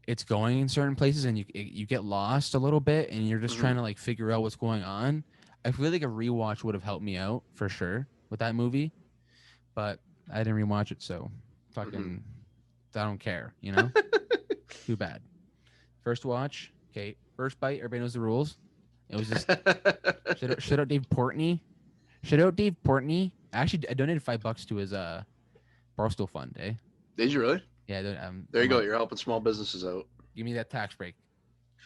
it's going in certain places, and you get lost a little bit, and you're just trying to like figure out what's going on. I feel like a rewatch would have helped me out for sure with that movie, but I didn't rewatch it, so fucking I don't care, you know. Too bad. First watch, okay. First bite, everybody knows the rules. It was just shout out Dave Portney. Shout out Dave Portney. Actually, I donated $5 to his Barstool fund. Did you really? Yeah. There you go. You're helping small businesses out. Give me that tax break.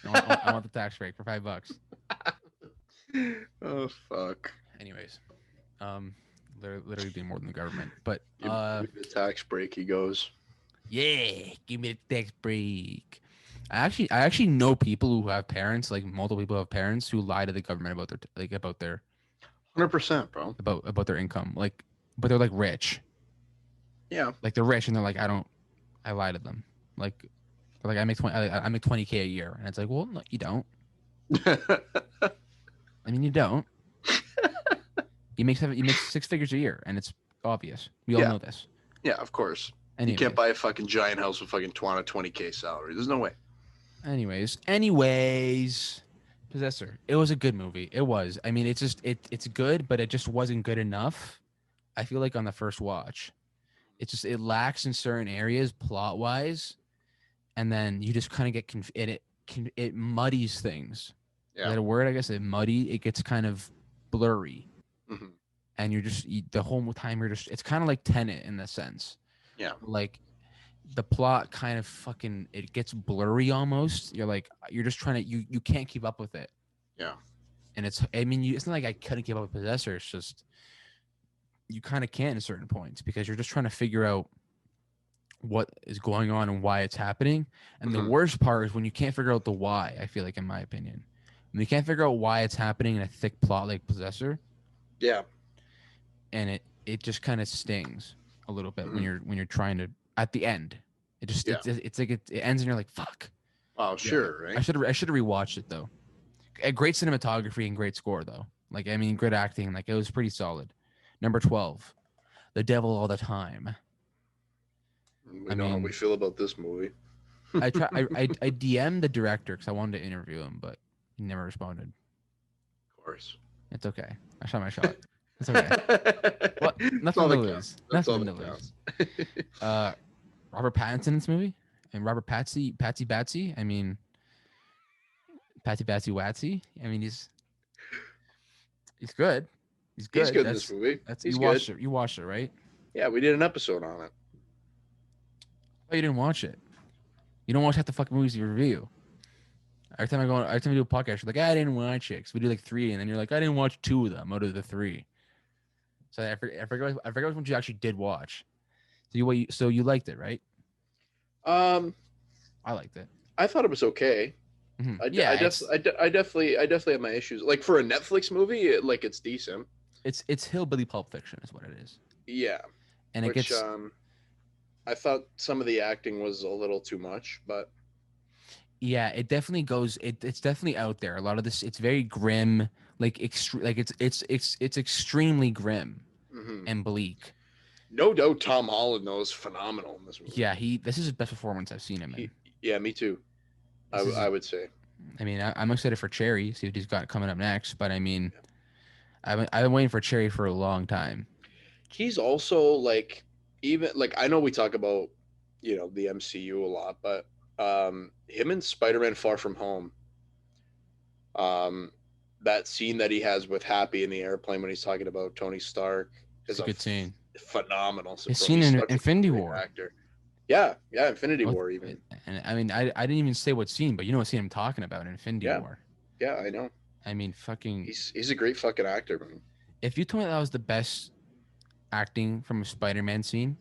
I want the tax break for $5. Oh fuck. Anyways, literally doing more than the government. But give me the tax break. He goes. Yeah, give me the tax break. I actually know people who have parents, like multiple people have parents who lie to the government about their 100%, bro. About their income, like, but they're like rich. Yeah. Like they're rich and they're like, I lie to them. Like I make $20K a year, and it's like, well, no, you don't. I mean, you don't. You make 6 figures a year, and it's obvious. We all know this. Yeah, of course. And you can't buy a fucking giant house with fucking 20K salary. There's no way. Anyways, Possessor. It was a good movie. It was. I mean, it's good, but it just wasn't good enough. I feel like on the first watch, it lacks in certain areas plot wise, and then you just kind of get it muddies things. Yeah. Is that a word? I guess it gets kind of blurry, and the whole time it's kind of like Tenet in the sense. Yeah. Like the plot kind of fucking it gets blurry almost. You're just trying to you can't keep up with it. Yeah. And it's not like I couldn't keep up with Possessor. It's just you kind of can't at certain points because you're just trying to figure out what is going on and why it's happening. And the worst part is when you can't figure out the why, I feel like, in my opinion. When you can't figure out why it's happening in a thick plot like Possessor. Yeah. And it just kind of stings a little bit when you're trying to at the end. It's like it ends and you're like, fuck. Oh, sure, right? I should have rewatched it though. A great cinematography and great score though. Like I mean, good acting. Like it was pretty solid. Number 12, The Devil All the Time. We know how we feel about this movie. I DM'd the director because I wanted to interview him, but he never responded. Of course. It's okay. I shot my shot. It's okay. That's all to that lose. counts. That's all Nothing to that lose. counts. Robert Pattinson in this movie, and Robert Patsy Batsy. I mean, Patsy Batsy Watsy. I mean, he's good. He's He's good. good in this movie. That's He's you good. watched it. You watched it, right? Yeah, we did an episode on it. Oh, you didn't watch it. You don't watch half the fucking movies you review. Every time we do a podcast, you're like, I didn't watch it. 'Cause we do like 3, and then you're like, I didn't watch 2 of them out of the 3. So I forget which ones you actually did watch. So you liked it, right? Um, I liked it. I thought it was okay. Mm-hmm. I definitely have my issues. Like for a Netflix movie, it's decent. It's hillbilly Pulp Fiction is what it is. Yeah, And which it gets I thought some of the acting was a little too much, but yeah, it definitely goes. It's definitely out there. A lot of this, it's very grim, like it's extremely grim and bleak. no doubt Tom Holland though is phenomenal in this movie. Yeah, this is his best performance I've seen him in. Yeah, me too. I would say. I mean, I'm excited for Cherry. See what he's got coming up next. But I mean, I've been waiting for Cherry for a long time. He's also like even like I know we talk about the MCU a lot, but him and Spider-Man Far From Home, that scene that he has with Happy in the airplane when he's talking about Tony Stark is It's a good scene. Phenomenal. His scene in Infinity War. Actor. Yeah, Infinity War even. And I mean, I didn't even say what scene, but you know what scene I'm talking about in Infinity War. Yeah, I know. I mean, fucking. He's a great fucking actor, man. If you told me that was the best acting from a Spider-Man scene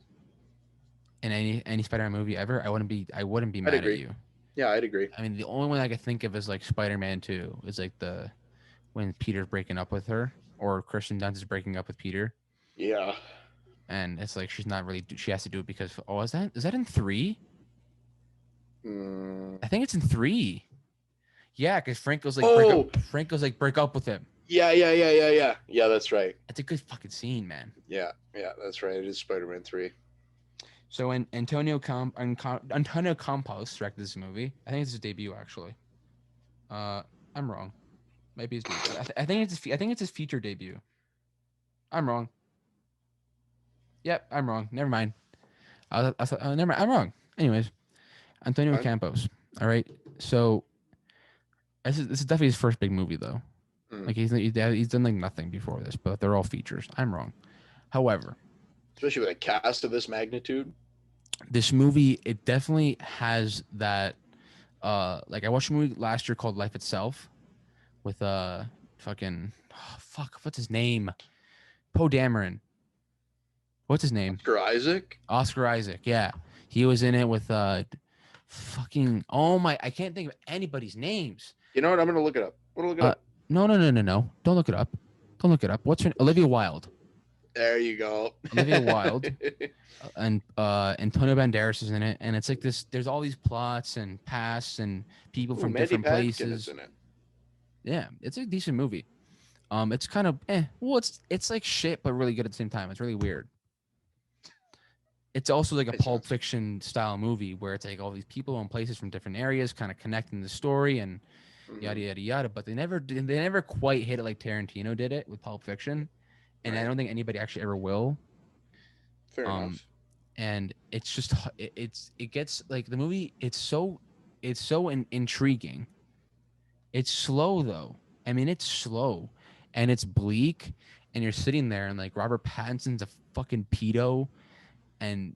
in any Spider-Man movie ever, I wouldn't be mad at you. Yeah, I'd agree. I mean, the only one I could think of is like Spider-Man 2 is like when Peter's breaking up with her, or Kirsten Dunst is breaking up with Peter. Yeah. And it's like she has to do it because is that in 3? I think it's in 3. Yeah, because Frank goes like break up with him. Yeah. Yeah, that's right. It's a good fucking scene, man. Yeah, that's right. It is Spider-Man 3. So when Antonio Campos directed this movie, I think it's his debut actually. I'm wrong. Maybe his debut. I think it's his feature debut. I'm wrong. Yep, I'm wrong. Never mind. Never mind. I'm wrong. Anyways, Antonio Campos. All right. So this is definitely his first big movie though. Like he's done like nothing before this, but they're all features. I'm wrong. However, especially with a cast of this magnitude, this movie, it definitely has that. Like I watched a movie last year called Life Itself, with what's his name? Poe Dameron. What's his name? Oscar Isaac. Yeah, he was in it with I can't think of anybody's names. You know what? I'm gonna look it up. No. Don't look it up. What's her? Olivia Wilde. There you go. Olivia Wilde. And Antonio Banderas is in it, and it's like this. There's all these plots and pasts and people from different places. In it. Yeah, it's a decent movie. It's kind of well, it's like shit, but really good at the same time. It's really weird. It's also like a Pulp Fiction style movie where it's like all these people and places from different areas kind of connecting the story and yada yada yada. But they never quite hit it like Tarantino did it with Pulp Fiction, and I don't think anybody actually ever will. Fair enough. And it's just it gets like the movie. It's so intriguing. It's slow though. I mean, it's slow, and it's bleak, and you're sitting there and like Robert Pattinson's a fucking pedo. And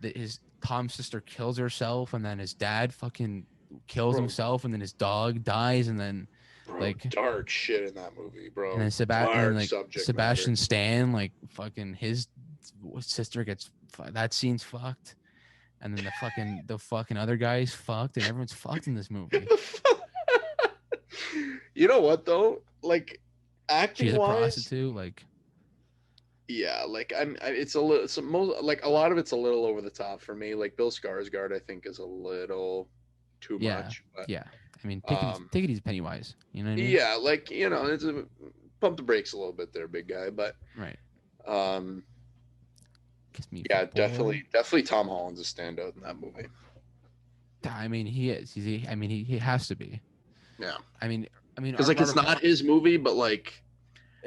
his Tom's sister kills herself, and then his dad fucking kills himself, and then his dog dies, and then dark shit in that movie, bro. And then Sebastian Stan, like fucking his sister gets that scene's fucked, and then the fucking other guy's fucked, and everyone's fucked in this movie. You know what though? Like acting she's a wise, prostitute, like. Yeah, like it's a little, like a lot of it's a little over the top for me. Like Bill Skarsgård, I think is a little too much. But, yeah. I mean, take it easy, Pennywise. You know what I mean? Yeah, like it's pump the brakes a little bit there, big guy. But right. Yeah, definitely Tom Holland's a standout in that movie. I mean, he is. He has to be. Yeah. I mean, because like it's not his movie, but like.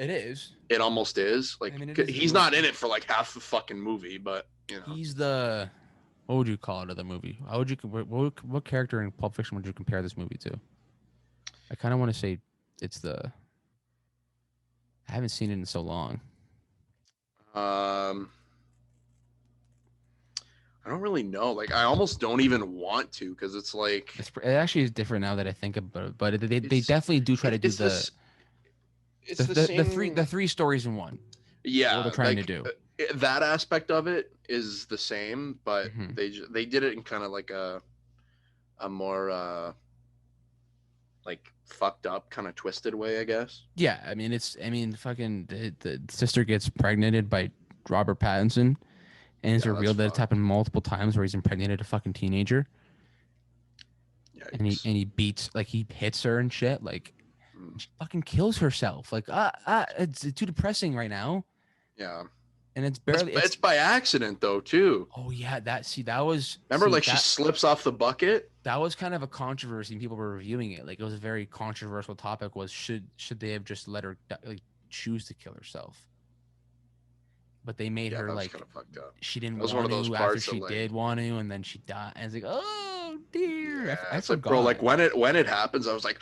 It is. It almost is. Like I mean, it is. he's not in it for like half the fucking movie, but you know. He's the. What would you call it of the movie? How would you? What character in Pulp Fiction would you compare this movie to? I kind of want to say it's the. I haven't seen it in so long. I don't really know. Like, I almost don't even want to because it's like It actually is different now that I think about it, but they definitely do try to do the three stories in one. Yeah, what they're trying like, to do. That aspect of it is the same, but Mhm. they did it in kind of like a more like fucked up, kind of twisted way, I guess. Yeah, I mean fucking the sister gets pregnanted by Robert Pattinson, and it's revealed that it's happened multiple times where he's impregnated a fucking teenager. Yikes. And he beats, like, he hits her and shit, like she fucking kills herself. Like it's too depressing right now. Yeah. And it's barely it's by accident though too. Oh yeah, that was she slips off the bucket. That was kind of a controversy, and people were reviewing it. Like, it was a very controversial topic. Was should they have just let her choose to kill herself? But they made her like kind of fucked up. She didn't want to after she did want to, and then she died. And it's like, oh dear. Yeah, I forgot. Like, bro, like when it happens, I was like,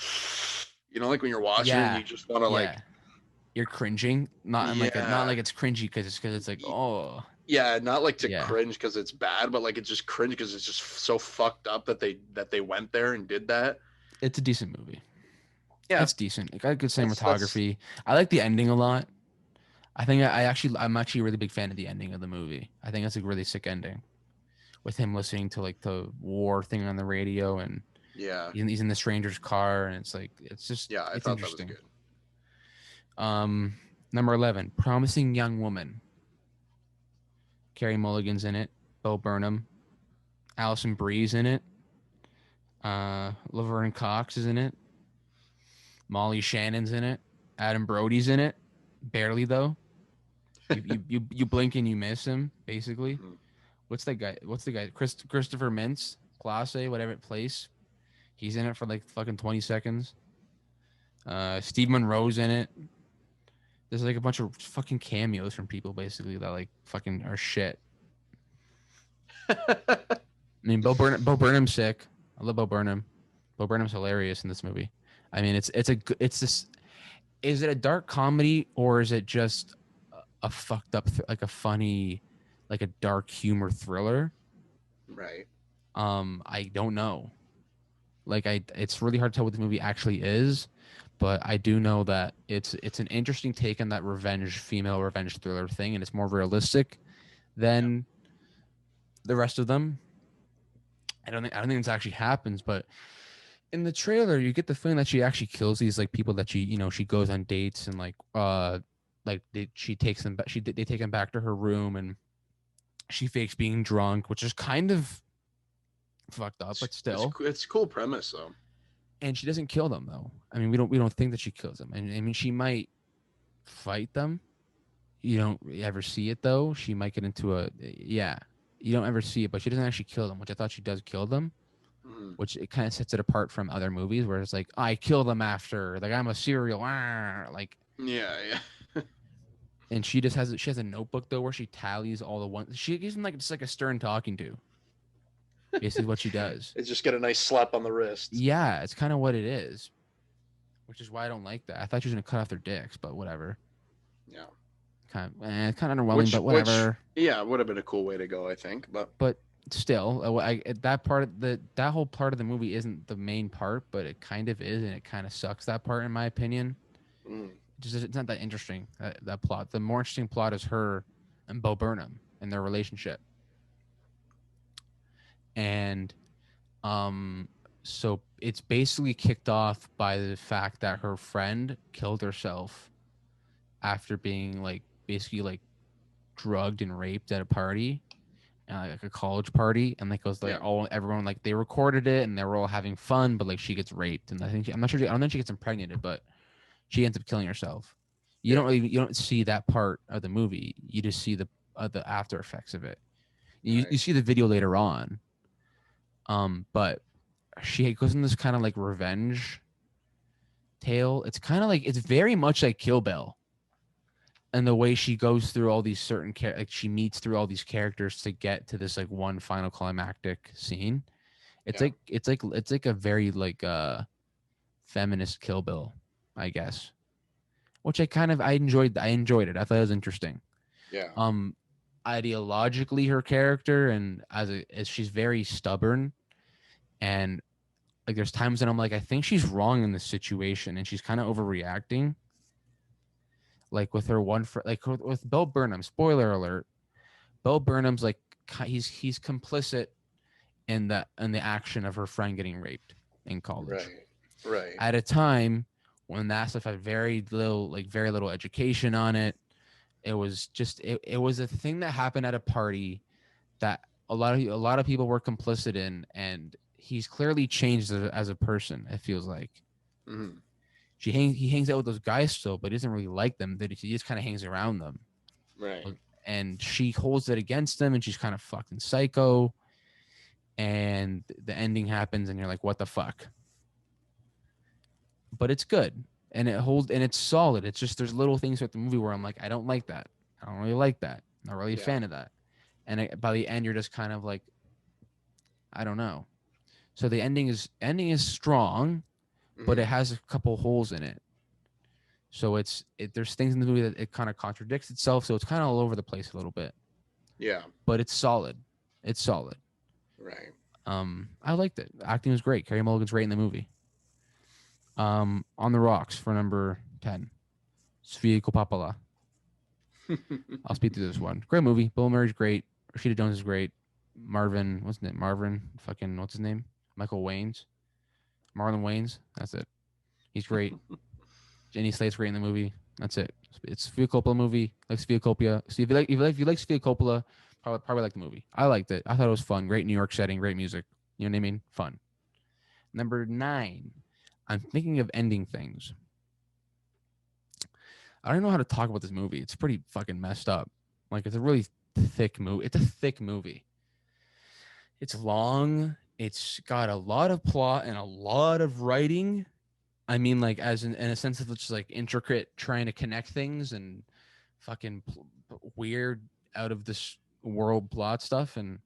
you know, like when you're watching and you just want to like. You're cringing, not like it's cringy because it's like, oh yeah, not like to cringe because it's bad, but like it's just cringe because it's just so fucked up that they went there and did that. It's a decent movie. Yeah, it's decent. It got good cinematography. I like the ending a lot. I think I'm actually a really big fan of the ending of the movie. I think it's a really sick ending, with him listening to like the war thing on the radio, and he's in the stranger's car, and it's like it's just it's interesting. That was good. Number 11, Promising Young Woman. Carey Mulligan's in it. Bo Burnham. Alison Brie's in it. Laverne Cox is in it. Molly Shannon's in it. Adam Brody's in it. Barely, though. You blink and you miss him, basically. Mm-hmm. What's the guy? Christopher Mintz, Class A, whatever place. He's in it for like fucking 20 seconds. Steve Monroe's in it. There's like a bunch of fucking cameos from people, basically, that like fucking are shit. I mean, Bo Burnham's sick. I love Bo Burnham. Bo Burnham's hilarious in this movie. I mean, it's this. Is it a dark comedy, or is it just a fucked up, like a funny, like a dark humor thriller? Right. I don't know. Like, it's really hard to tell what the movie actually is. But I do know that it's an interesting take on that female revenge thriller thing, and it's more realistic than the rest of them. I don't think this actually happens, but in the trailer, you get the feeling that she actually kills these like people that she goes on dates, and they take them back to her room, and she fakes being drunk, which is kind of fucked up, but still, it's a cool premise though. And she doesn't kill them, though. I mean, we don't think that she kills them. And I mean, she might fight them. You don't ever see it, though. She might get into you don't ever see it, but she doesn't actually kill them, which I thought she does kill them, which it kind of sets it apart from other movies where it's like, I kill them after, like, I'm a serial, like. Yeah. And she has a notebook, though, where she tallies all the ones. She gives them just like a stern talking to. Basically what she does. It's just get a nice slap on the wrist. Yeah, it's kind of what it is. Which is why I don't like that. I thought she was going to cut off their dicks, but whatever. Yeah. Kind of underwhelming, but whatever. It would have been a cool way to go, I think. But still, that whole part of the movie isn't the main part, but it kind of is, and it kind of sucks, that part, in my opinion. It's not that interesting, that plot. The more interesting plot is her and Bo Burnham and their relationship. And so it's basically kicked off by the fact that her friend killed herself after being basically drugged and raped at a party, like a college party, and everyone they recorded it and they were all having fun, but she gets raped, and I don't think she gets impregnated, but she ends up killing herself. You don't see that part of the movie. You just see the after effects of it. You see the video later on. But she goes in this kind of revenge tale. It's kind of it's very much like Kill Bill. and the way she goes through all these certain like she meets through all these characters to get to this like one final climactic scene. It's Yeah. like it's like a very like feminist Kill Bill, I guess. Which I enjoyed it. I thought it was interesting. Yeah. Ideologically her character and as she's very stubborn, and like there's times that I'm like I think she's wrong in this situation and she's kind of overreacting. Like with her like with Bill Burnham, spoiler alert, Bill Burnham's like he's complicit in the action of her friend getting raped in college. Right. At a time when that stuff had very little education on it. It was just it was a thing that happened at a party that a lot of people were complicit in, and he's clearly changed as a person. It feels like Mm-hmm. he hangs out with those guys still, but he doesn't really like them. That he just kind of hangs around them, Right. and she holds it against him, and she's kind of fucking psycho. And the ending happens, and you're like, what the fuck? But it's good. And it's solid. It's just there's little things with the movie where I'm like, I don't like that. I don't really like that. I'm not really a fan of that. And by the end, you're just kind of like, I don't know. So the ending is strong, but it has a couple holes in it. So there's things in the movie that it kind of contradicts itself. So it's kind of all over the place a little bit. Yeah. But it's solid. It's solid. Right. I liked it. Acting was great. Carey Mulligan's great in the movie. On the Rocks for number 10. Sofia Coppola. I'll speed through this one. Great movie. Bill Murray's great. Rashida Jones is great. Marvin, what's his name? What's his name? Michael Wayans. Marlon Wayans. That's it. He's great. Jenny Slate's great in the movie. That's it. It's a Sofia Coppola movie. Like Sofia Coppola. So if you like Sofia Coppola, probably like the movie. I liked it. I thought it was fun. Great New York setting. Great music. You know what I mean? Fun. Number 9. I'm thinking of ending things. I don't know how to talk about this movie. It's pretty fucking messed up. Like, it's a really thick movie. It's a thick movie. It's long. It's got a lot of plot and a lot of writing. I mean, like, as in a sense of it's just like intricate, trying to connect things and fucking weird out of this world plot stuff. And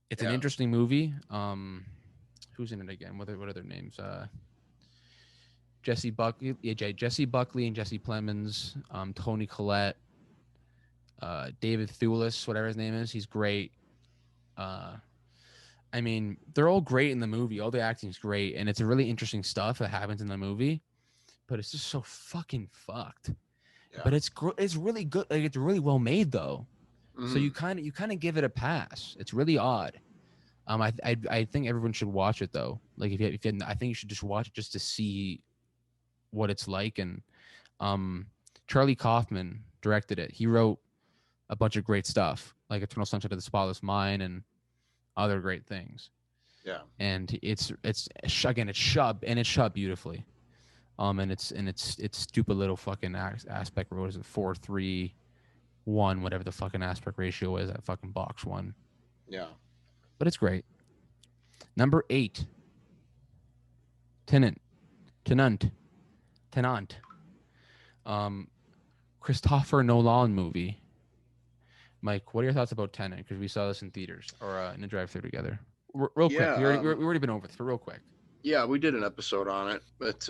it's an interesting movie. Who's in it again? What are their names? Jesse Buckley and Jesse Plemons, Toni Collette, David Thewlis, whatever his name is. He's great. I mean, they're all great in the movie. All the acting's great, and it's a really interesting stuff that happens in the movie. But it's just so fucking fucked. Yeah. But it's really good. Like, it's really well made though. So you kind of give it a pass. It's really odd. I think everyone should watch it though. Like if you I think you should just watch it just to see what it's like. And Charlie Kaufman directed it. He wrote a bunch of great stuff like Eternal Sunshine of the Spotless Mind and other great things. Yeah. And it's shot beautifully. And it's stupid little fucking aspect. What is it? 4:3:1, whatever the fucking aspect ratio is, that fucking box one. Yeah. But it's great. Number 8. Tenant. Christopher Nolan movie. Mike, what are your thoughts about Tenet? Because we saw this in theaters or in a drive-thru together. Real quick. We already been over this, but real quick. Yeah, we did an episode on it, but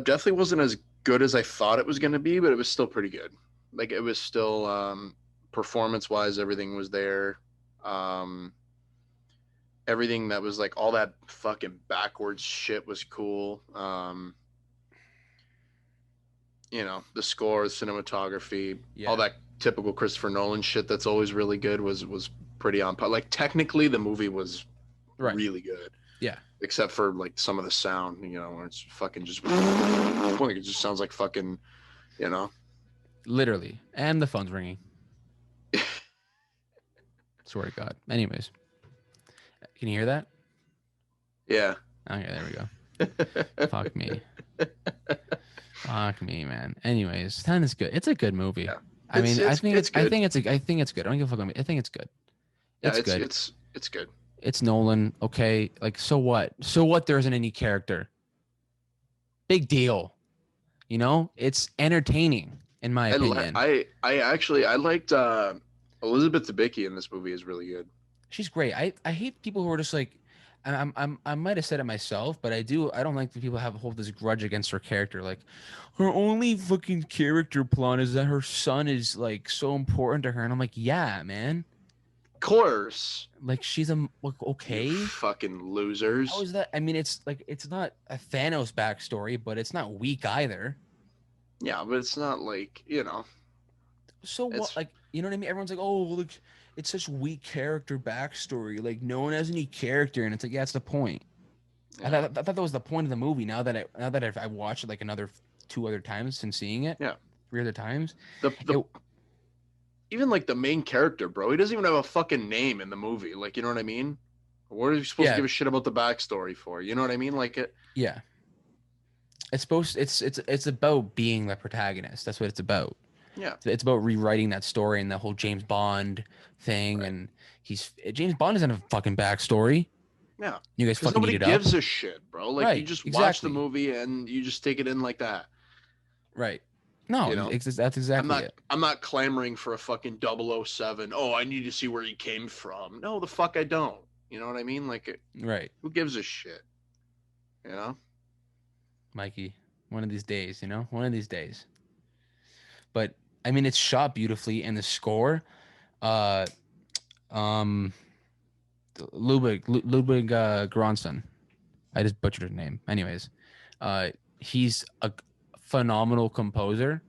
definitely wasn't as good as I thought it was going to be, but it was still pretty good. Like, it was still performance-wise, everything was there. Everything that was like all that fucking backwards shit was cool. You know, the score, the cinematography, all that typical Christopher Nolan shit that's always really good was pretty on par. Like, technically the movie was really good. Yeah. Except for like some of the sound, you know, where it's fucking just like it just sounds like fucking, you know. Literally. And the phone's ringing. Swear to God. Anyways. Can you hear that? Yeah. Okay, there we go. Fuck me. Fuck me, man. Anyways, Tenet is good. It's a good movie. Yeah. I think it's good. I think it's good. I don't give a fuck. I think it's good. It's good. It's good. It's Nolan. Okay. Like, so what? So what? There isn't any character. Big deal. You know, it's entertaining in my opinion. I liked Elizabeth Debicki in this movie is really good. She's great. I hate people who are just like, I might have said it myself, but I don't like the people have hold this grudge against her character. Like, her only fucking character plot is that her son is like so important to her, and I'm like, yeah, man. Of course, Like she's a like, you okay. fucking How losers. is that? I mean, it's like it's not a Thanos backstory, but it's not weak either. Yeah, but it's not like, you know, So what? it's Like, you know what I mean? Everyone's like, oh, look, it's such weak character backstory. Like, no one has any character, and it's like, yeah, that's the point. yeah, I thought that was the point of the movie. Now that I watched it like another two other times since seeing it, yeah. three other times, The it even like the main character, bro, he doesn't even have a fucking name in the movie. Like, you know what I mean? What are you supposed to yeah give a shit about the backstory for? You know what I mean? Like it. yeah. It's supposed it's about being the protagonist. That's what it's about. Yeah, It's about rewriting that story and the whole James Bond thing. right. And James Bond doesn't have a fucking backstory. Yeah, You guys because fucking eat nobody it up, gives a shit, bro. Like you right? just watch the Exactly, movie and you just take it in like that. right. No, You know, that's exactly it. I'm not clamoring for a fucking 007. Oh, I need to see where he came from. No, the fuck I don't. You know what I mean? Like, Right, who gives a shit? You know? Mikey. One of these days, you know, one of these days. But I mean, it's shot beautifully, and the score, uh, um, Ludwig Göransson. I just butchered his name. Anyways, uh, he's a phenomenal composer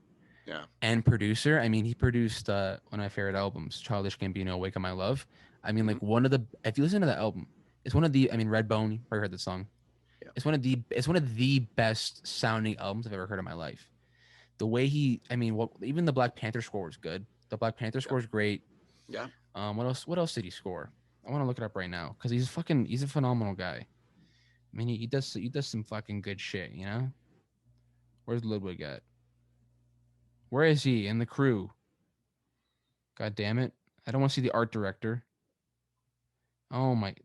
Yeah. and producer. I mean, he produced one of my favorite albums, Childish Gambino, "Wake Up My Love." I mean, Hmm. like one of the if you listen to that album, it's one of the. I mean, Redbone. You probably heard the song. Yeah. It's one of the best sounding albums I've ever heard in my life. The way he, I mean, even the Black Panther score was good. The Black Panther Yeah. score is great. Yeah. What else? What else did he score? I want to look it up right now because he's a phenomenal guy. I mean, he does some fucking good shit. You know, where's Ludwig at? Where is he in the crew? God damn it! I don't want to see the art director. Oh my,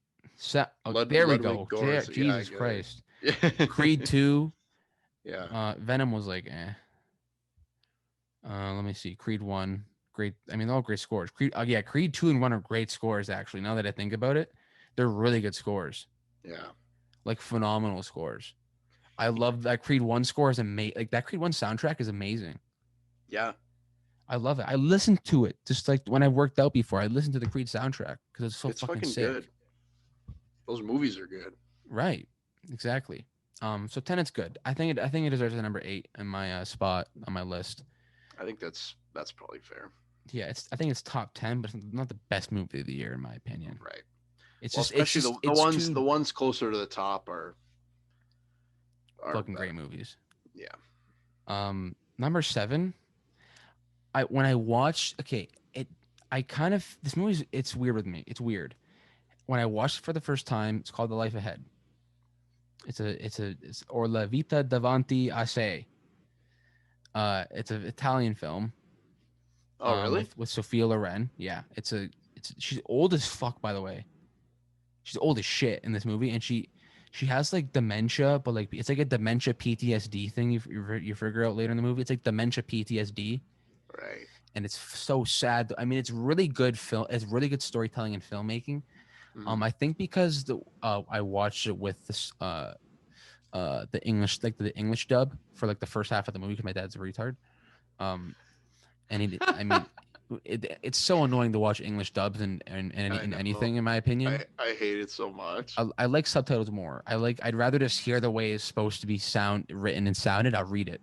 oh, there we Ludwig go. There, Gores. Yeah, I Jesus get it. Christ. Creed Yeah. 2. Yeah. Venom was like, eh. Let me see. Creed 1, great. I mean, they're all great scores. Creed 2 and 1 are great scores, actually. Now that I think about it, they're really good scores. Yeah. Like, phenomenal scores. I love that Creed 1 score is amazing. Like, that Creed 1 soundtrack is amazing. Yeah. I love it. I listened to it just like when I worked out before. I listened to the Creed soundtrack because it's so It's fucking fucking good. sick. Those movies are good. Right. Exactly. So Tenet's good. I think it deserves a number 8 in my spot on my list. I think that's probably fair. Yeah, I think it's top 10, but it's not the best movie of the year in my opinion. Right. It's Well, just especially it's too the ones closer to the top are fucking better. great movies. Yeah. Number 7, when I watched, okay, I kind of this movie's it's weird with me. It's weird. When I watched it for the first time, it's called The Life Ahead. It's or La Vita davanti a sé. It's an Italian film. Oh, really? With Sophia Loren. Yeah, she's old as fuck, by the way. She's old as shit in this movie, and she has like dementia, but like it's like a dementia PTSD thing. You figure out later in the movie, it's like dementia PTSD, Right. and it's so sad. I mean, it's really good film. It's really good storytelling and filmmaking. Hmm. I think because I watched it with this the English like the English dub for like the first half of the movie because my dad's a retard. Um, I mean, it's so annoying to watch English dubs I in know. anything in my opinion. I hate it so much. I like subtitles more. I'd rather just hear the way it's supposed to be written and sounded. I'll read it.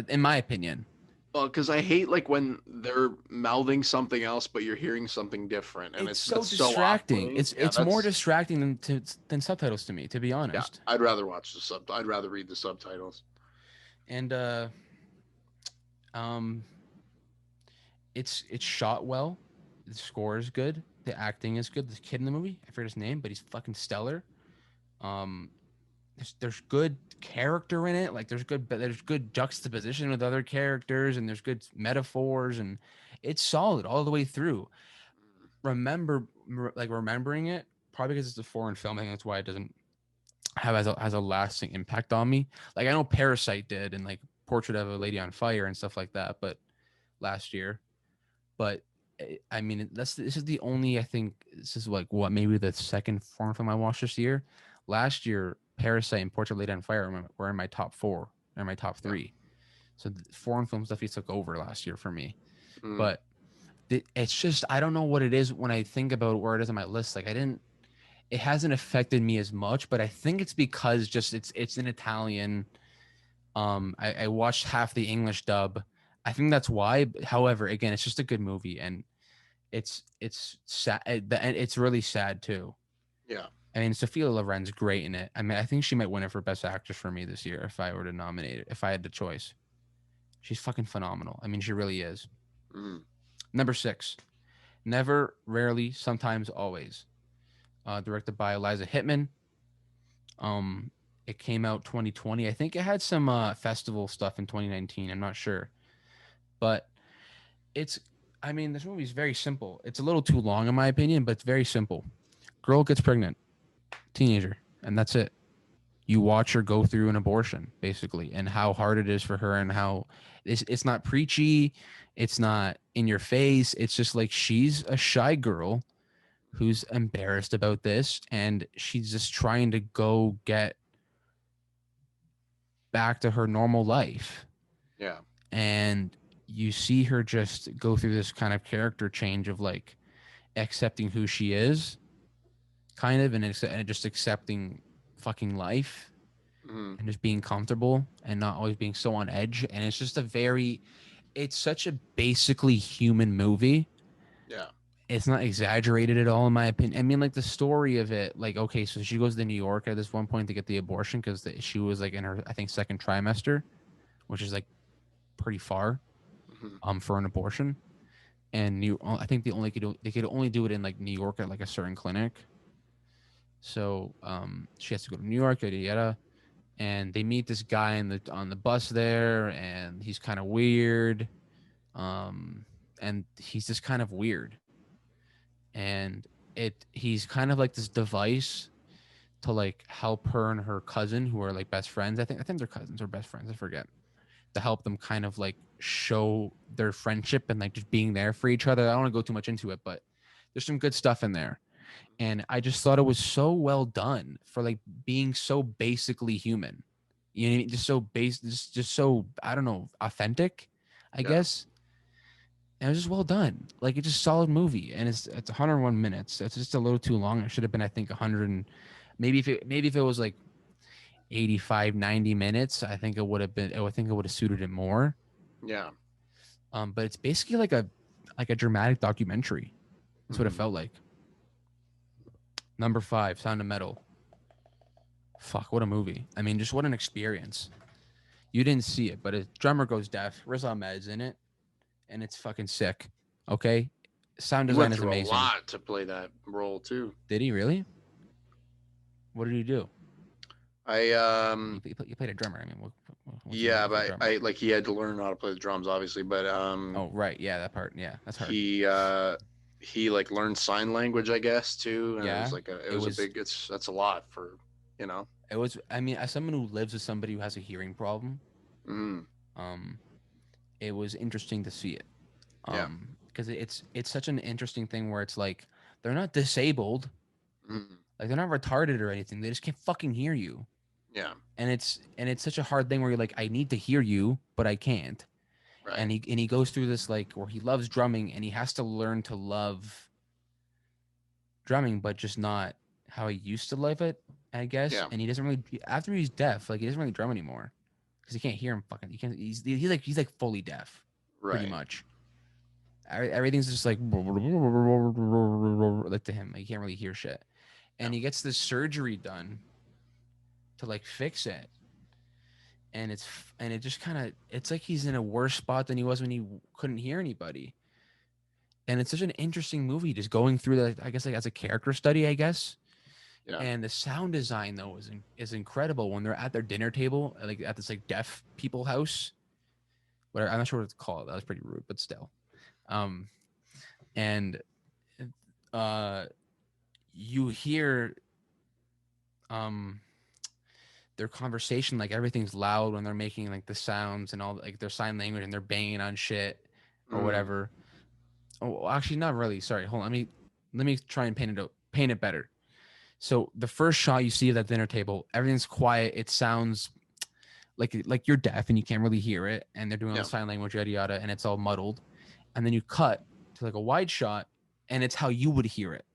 In my opinion. Well, because I hate like when they're mouthing something else, but you're hearing something different, and It's so that's so distracting. off-putting. Yeah, It's more distracting than subtitles to me, to be yeah. honest. I'd rather watch the sub. I'd rather read the subtitles. And um, it's shot well. The score is good. The acting is good. The kid in the movie, I forget his name, but he's fucking stellar. Um, there's good character in it. Like there's good juxtaposition with other characters, and there's good metaphors, and it's solid all the way through. Remembering it probably because it's a foreign film. I think that's why it doesn't have has a lasting impact on me. Like I know Parasite did, and like Portrait of a Lady on Fire and stuff like that, but last year. But I mean, this is the only, I think this is like what, maybe the second foreign film I watched this year. Last year, Parasite and Portrait of a Lady on Fire were in my top four, or my top Yeah. three. So foreign films definitely took over last year for me. Mm. But it's just, I don't know what it is when I think about where it is on my list. Like it hasn't affected me as much, but I think it's because just it's in Italian. I watched half the English dub. I think that's why. However, again, it's just a good movie, and it's sad. And it's really sad too. Yeah. I mean, Sophia Loren's great in it. I mean, I think she might win it for Best Actress for me this year if I were to nominate it. If I had the choice, she's fucking phenomenal. I mean, she really is. Mm. Number 6, Never, Rarely, Sometimes, Always. Directed by Eliza Hittman. Um, it came out 2020. I think it had some festival stuff in 2019. I'm not sure, but it's. I mean, this movie is very simple. It's a little too long in my opinion, but it's very simple. Girl gets pregnant, teenager, and that's it. You watch her go through an abortion, basically, and how hard it is for her, and how it's not preachy, it's not in your face. It's just like she's a shy girl who's embarrassed about this, and she's just trying to go get back to her normal life. Yeah. And you see her just go through this kind of character change of like accepting who she is, kind of, and just accepting fucking life Mm. and just being comfortable and not always being so on edge. And it's just it's such a basically human movie. Yeah. It's not exaggerated at all, in my opinion. I mean, like the story of it, like, okay, so she goes to New York at this one point to get the abortion because she was like in her, I think, second trimester, which is like pretty far Mm-hmm. for an abortion. And I think they could only do it in like New York at like a certain clinic. So she has to go to New York, yada yada. And they meet this guy on the bus there, and he's kind of weird. Um, and he's just kind of weird. And he's kind of like this device to like help her and her cousin, who are like best friends. I think they're cousins or best friends. I forget. To help them kind of like show their friendship and like just being there for each other. I don't want to go too much into it, but there's some good stuff in there. And I just thought it was so well done for like being so basically human. You know what I mean? Just so just so, I don't know, authentic, I Yeah. guess. And it was just well done. Like it's just a solid movie, and it's 101 minutes. It's just a little too long. It should have been, I think, 100 and maybe if it was like 85, 90 minutes, I think it would have been. I think it would have suited it more. Yeah. But it's basically like a dramatic documentary. That's what it Mm-hmm. felt like. Number 5, Sound of Metal. Fuck, what a movie. I mean, just what an experience. You didn't see it, but a drummer goes deaf. Riz Ahmed's in it, and it's fucking sick. Okay? Sound He design went is through a amazing. lot to play that role too. Did he really? What did he do? You played a drummer. I mean, what's he Yeah, do for a but drummer? I like he had to learn how to play the drums, obviously. But Oh, right. Yeah, that part. Yeah, that's hard. he like learned sign language, I guess, too. And Yeah, it it was a was. big. That's a lot for, you know. It was. I mean, as someone who lives with somebody who has a hearing problem, Mm. um, it was interesting to see it. Yeah. Because it's such an interesting thing where it's like they're not disabled, Mm. like they're not retarded or anything. They just can't fucking hear you, Yeah. and it's such a hard thing where you're like, I need to hear you, but I can't. Right. And he goes through this like where he loves drumming and he has to learn to love drumming, but just not how he used to love it, I guess. Yeah. And he doesn't really, after he's deaf, like he doesn't really drum anymore because he can't hear him. Fucking, he can't. He's like fully deaf, pretty Right. much. Everything's just like like to him. Like, he can't really hear shit. Yeah. And he gets this surgery done to like fix it. And it just kind of, it's like he's in a worse spot than he was when he couldn't hear anybody. And it's such an interesting movie, just going through that, I guess, like as a character study, I guess. Yeah. And the sound design though is incredible when they're at their dinner table, like at this like deaf people house. Whatever, I'm not sure what it's called. That was pretty rude, but still. Um, and uh, you hear, um, their conversation, like everything's loud when they're making like the sounds and all like their sign language and they're banging on shit or whatever. Oh, actually, not really. Sorry, hold on. Let me try and paint it better. So the first shot you see of that dinner table, everything's quiet. It sounds like you're deaf and you can't really hear it, and they're doing all the sign language, yada yada, and it's all muddled. And then you cut to like a wide shot, and it's how you would hear it.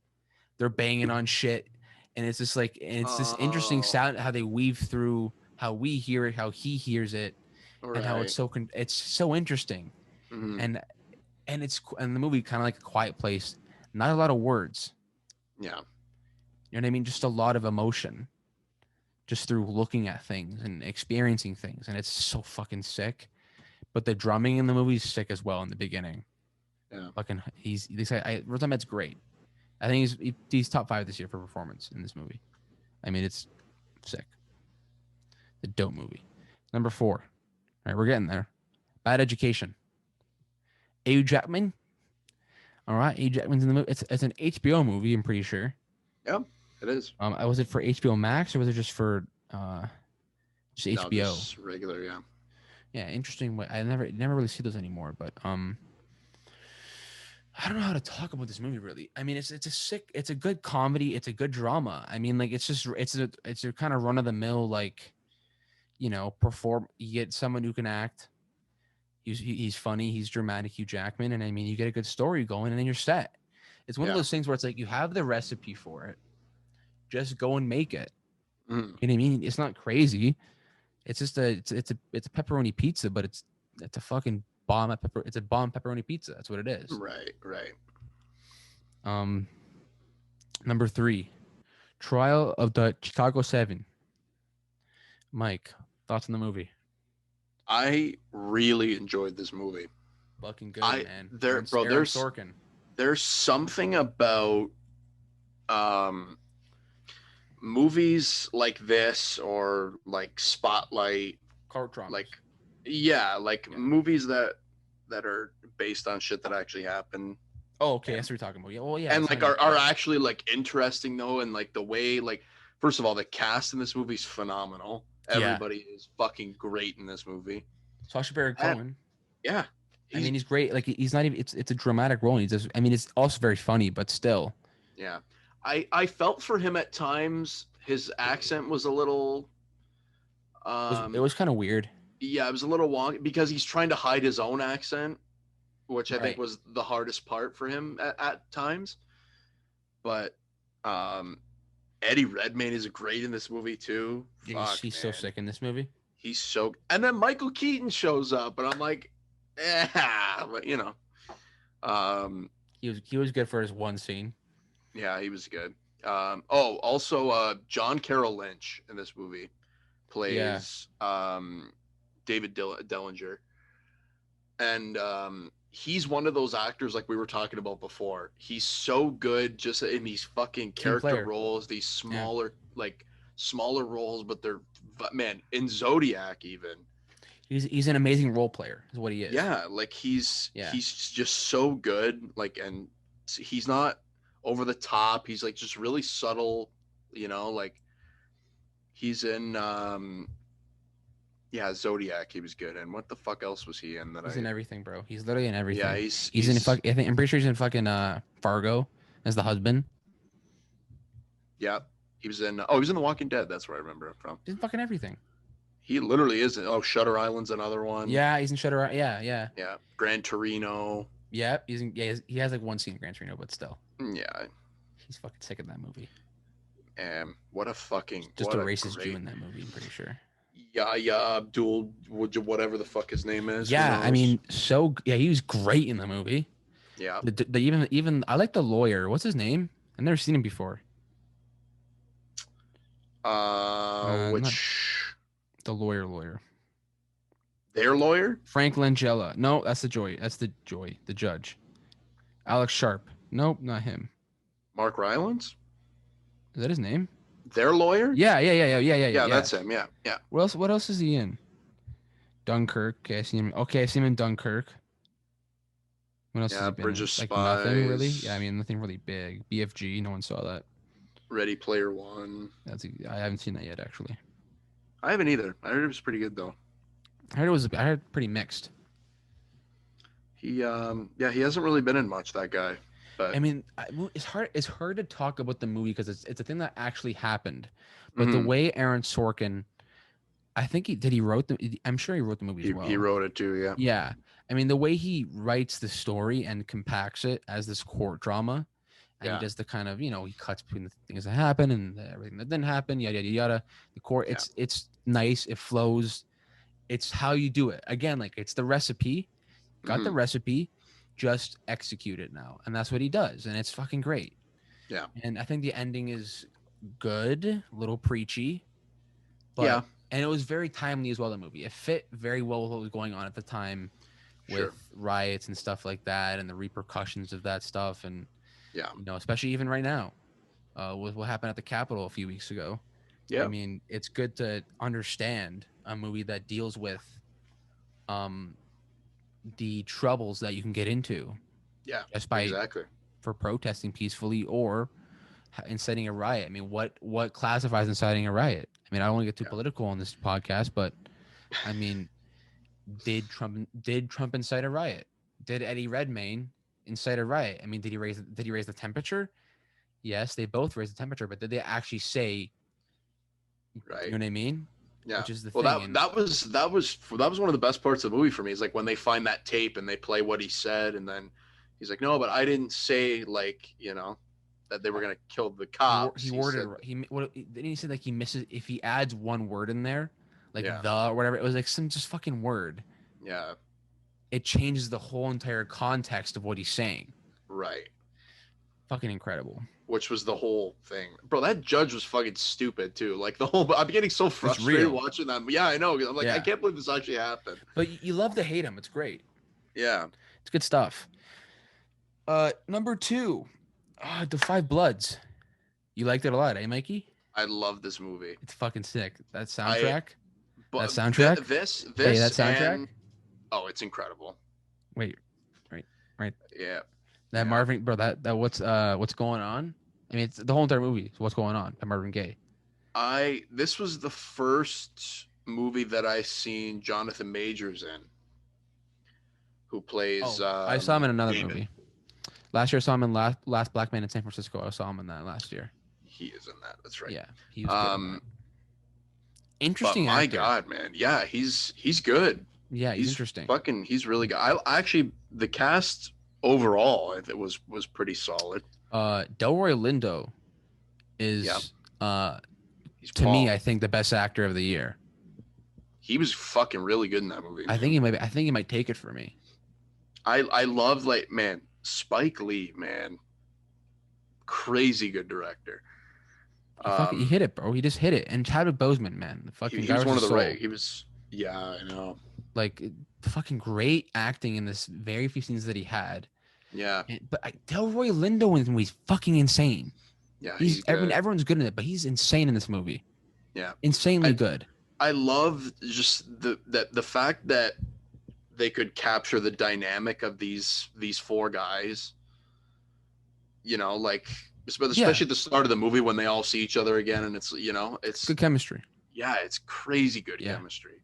They're banging on shit, and it's just like, and it's this interesting sound how they weave through how we hear it, how he hears it, and how it's it's so interesting. And and the movie kind of like A Quiet Place, not a lot of words. Yeah. You know what I mean? Just a lot of emotion, just through looking at things and experiencing things, and it's so fucking sick. But the drumming in the movie is sick as well in the beginning. Yeah. Fucking, Riz Ahmed's great. I think he's top 5 this year for performance in this movie. I mean, it's sick. The dope movie. Number 4. All right, we're getting there. Bad Education. Hugh Jackman. All right, Hugh Jackman's in the movie. It's an HBO movie, I'm pretty sure. Yeah, it is. Was it for HBO Max or was it just for just HBO? No, just regular, yeah. Yeah, interesting. I never really see those anymore, but I don't know how to talk about this movie really. I mean, it's a good comedy, it's a good drama. I mean, like it's a kind of run of the mill, like, you know, you get someone who can act. He's funny, he's dramatic, Hugh Jackman, and I mean, you get a good story going, and then you're set. It's one of those things where it's like you have the recipe for it, just go and make it. You know what I mean? It's not crazy. It's just it's a pepperoni pizza, but it's a fucking bomb it's a bomb pepperoni pizza. That's what it is. Right. Number 3, Trial of the Chicago 7. Mike, thoughts on the movie? I really enjoyed this movie. Fucking good, man. There's Sorkin. There's something about movies like this or like Spotlight, Car dramas. movies that are based on shit that actually happened. Oh, okay, that's what we're talking about. Yeah, well, yeah, and like are actually like interesting though, and like the way, like, first of all, the cast in this movie is phenomenal. Everybody is fucking great in this movie. Sacha Baron Cohen. Yeah. I mean, he's great. Like, he's not even. It's a dramatic role. I mean, it's also very funny, but still. Yeah, I felt for him at times. His accent was a little. It was kind of weird. Yeah, it was a little wonky because he's trying to hide his own accent, which I think was the hardest part for him at times. But Eddie Redmayne is great in this movie too. He's so sick in this movie. He's so, and then Michael Keaton shows up, and I'm like, but you know, he was good for his one scene. Yeah, he was good. Also, John Carroll Lynch in this movie plays David Dellinger, and he's one of those actors like we were talking about before. He's so good just in these fucking character roles, these smaller roles, but they're, man, in Zodiac even. He's an amazing role player, is what he is. Yeah, like he's just so good. Like, and he's not over the top. He's like just really subtle, you know, like he's in Zodiac he was good in. What the fuck else was he in? He's in everything, bro. He's literally in everything. Yeah, he's in I'm pretty sure he's in fucking Fargo as the husband. Yeah. He was in The Walking Dead. That's where I remember him from. He's in fucking everything. He literally is. Shutter Island's another one. Yeah, he's in Shutter Island. Yeah. Yeah. Gran Torino. Yeah, he has like one scene in Gran Torino, but still. Yeah. He's fucking sick in that movie. What a fucking... Just a racist Jew in that movie, I'm pretty sure. Yeah, Abdul, whatever the fuck his name is. Yeah, I mean, he was great in the movie. Yeah. Even I like the lawyer. What's his name? I've never seen him before. The lawyer. Their lawyer? Frank Langella. No, that's the Joy. That's the Joy. The judge. Alex Sharp. Nope, not him. Mark Rylance? Is that his name? Their lawyer? Yeah. Yeah, that's him. Yeah. What else is he in? Dunkirk. Okay, I see him. In Dunkirk. What else has he been Bridge in? of Like Spies. nothing really. Yeah, I mean nothing really big. BFG. No one saw that. Ready Player One. I haven't seen that yet, actually. I haven't either. I heard it was pretty good though. I heard pretty mixed. Yeah, he hasn't really been in much, that guy. I But mean, it's hard to talk about the movie because it's a thing that actually happened. But the mhm, way Aaron Sorkin, I think he wrote the I'm sure he wrote the movie as he well. wrote it too. Yeah, Yeah. I mean, the way he writes the story and compacts it as this court drama, and he yeah, does the kind of, he cuts between the things that happen and everything that didn't happen, yada yada yada. The court, yeah. it's nice, it flows. It's how you do it. Again, like it's the recipe. Got the Hmm. recipe, just execute it now, and that's what he does, and it's fucking great. Yeah, And I think the ending is good, a little preachy, yeah, but and it was very timely as well. The movie it fit very well with what was going on at the time with sure. riots and stuff like that, and the repercussions of that stuff, and Yeah, especially even right now, with what happened at the Capitol a few weeks ago. I yeah. mean, it's good to understand a movie that deals with um, the troubles that you can get into Yeah, just by exactly. for protesting peacefully or inciting a riot. I mean, what classifies inciting a riot? I mean, I don't want to get too Yeah. political on this podcast, but I mean, did Trump incite a riot? Did Eddie Redmayne incite a riot? I mean, did he raise the temperature? Yes, they both raised the temperature, but did they actually say, you Right. know what I mean? Yeah. Which is the Well, thing. And that was one of the best parts of the movie for me. Is like when they find that tape and they play what he said, and then he's like, "No, but I didn't say like that they were gonna kill the cops." he He worded said, then he said like he misses if he adds one word in there, like "Yeah, the or whatever. It was like some just fucking word. yeah, It changes the whole entire context of what he's saying. right." Fucking incredible. Which was the whole thing, bro. That judge was fucking stupid too. Like the whole, I'm getting so It's frustrated real. watching that. Yeah, I know. I'm like, I Yeah. can't believe this actually happened. But you love to hate him. It's great. Yeah, It's good stuff. Number two, The Five Bloods. You liked it a lot, eh, Mikey? I love this movie. It's fucking sick. That I soundtrack. That but soundtrack. this Hey, that this soundtrack. and oh, it's incredible. Wait, right. Yeah, That yeah. Marvin, bro. That what's going on? I mean, it's the whole entire movie. So what's going on? By Marvin Gaye. This was the first movie that I seen Jonathan Majors in, who plays Oh, I saw him in another Gambit. movie. Last year, I saw him in Last Black Man in San Francisco. I saw him in that last year. He is in that. That's right. Yeah, he was good in that. Um, but Interesting my actor. God, man, yeah, he's good. Yeah, he's interesting. He's really good. I actually the cast overall it was pretty solid. Delroy Lindo is Yeah. He's to Paul. me, I think the best actor of the year. He was fucking really good in that movie. I think he might take it for me. I love like man Spike Lee, man, crazy good director. He hit it, bro. He just hit it. And Chadwick Boseman, man, the fucking He guy was one of the soul. right. He was I know. Like fucking great acting in this very few scenes that he had. Yeah, But Delroy Lindo in this movie is fucking insane. yeah. He's I mean, good. everyone's good in it, but he's insane in this movie. Yeah, Insanely I- good. I love just the fact that they could capture the dynamic of these four guys. Like especially at the start of the movie when they all see each other again, and it's Good chemistry. yeah, it's crazy good Yeah. chemistry.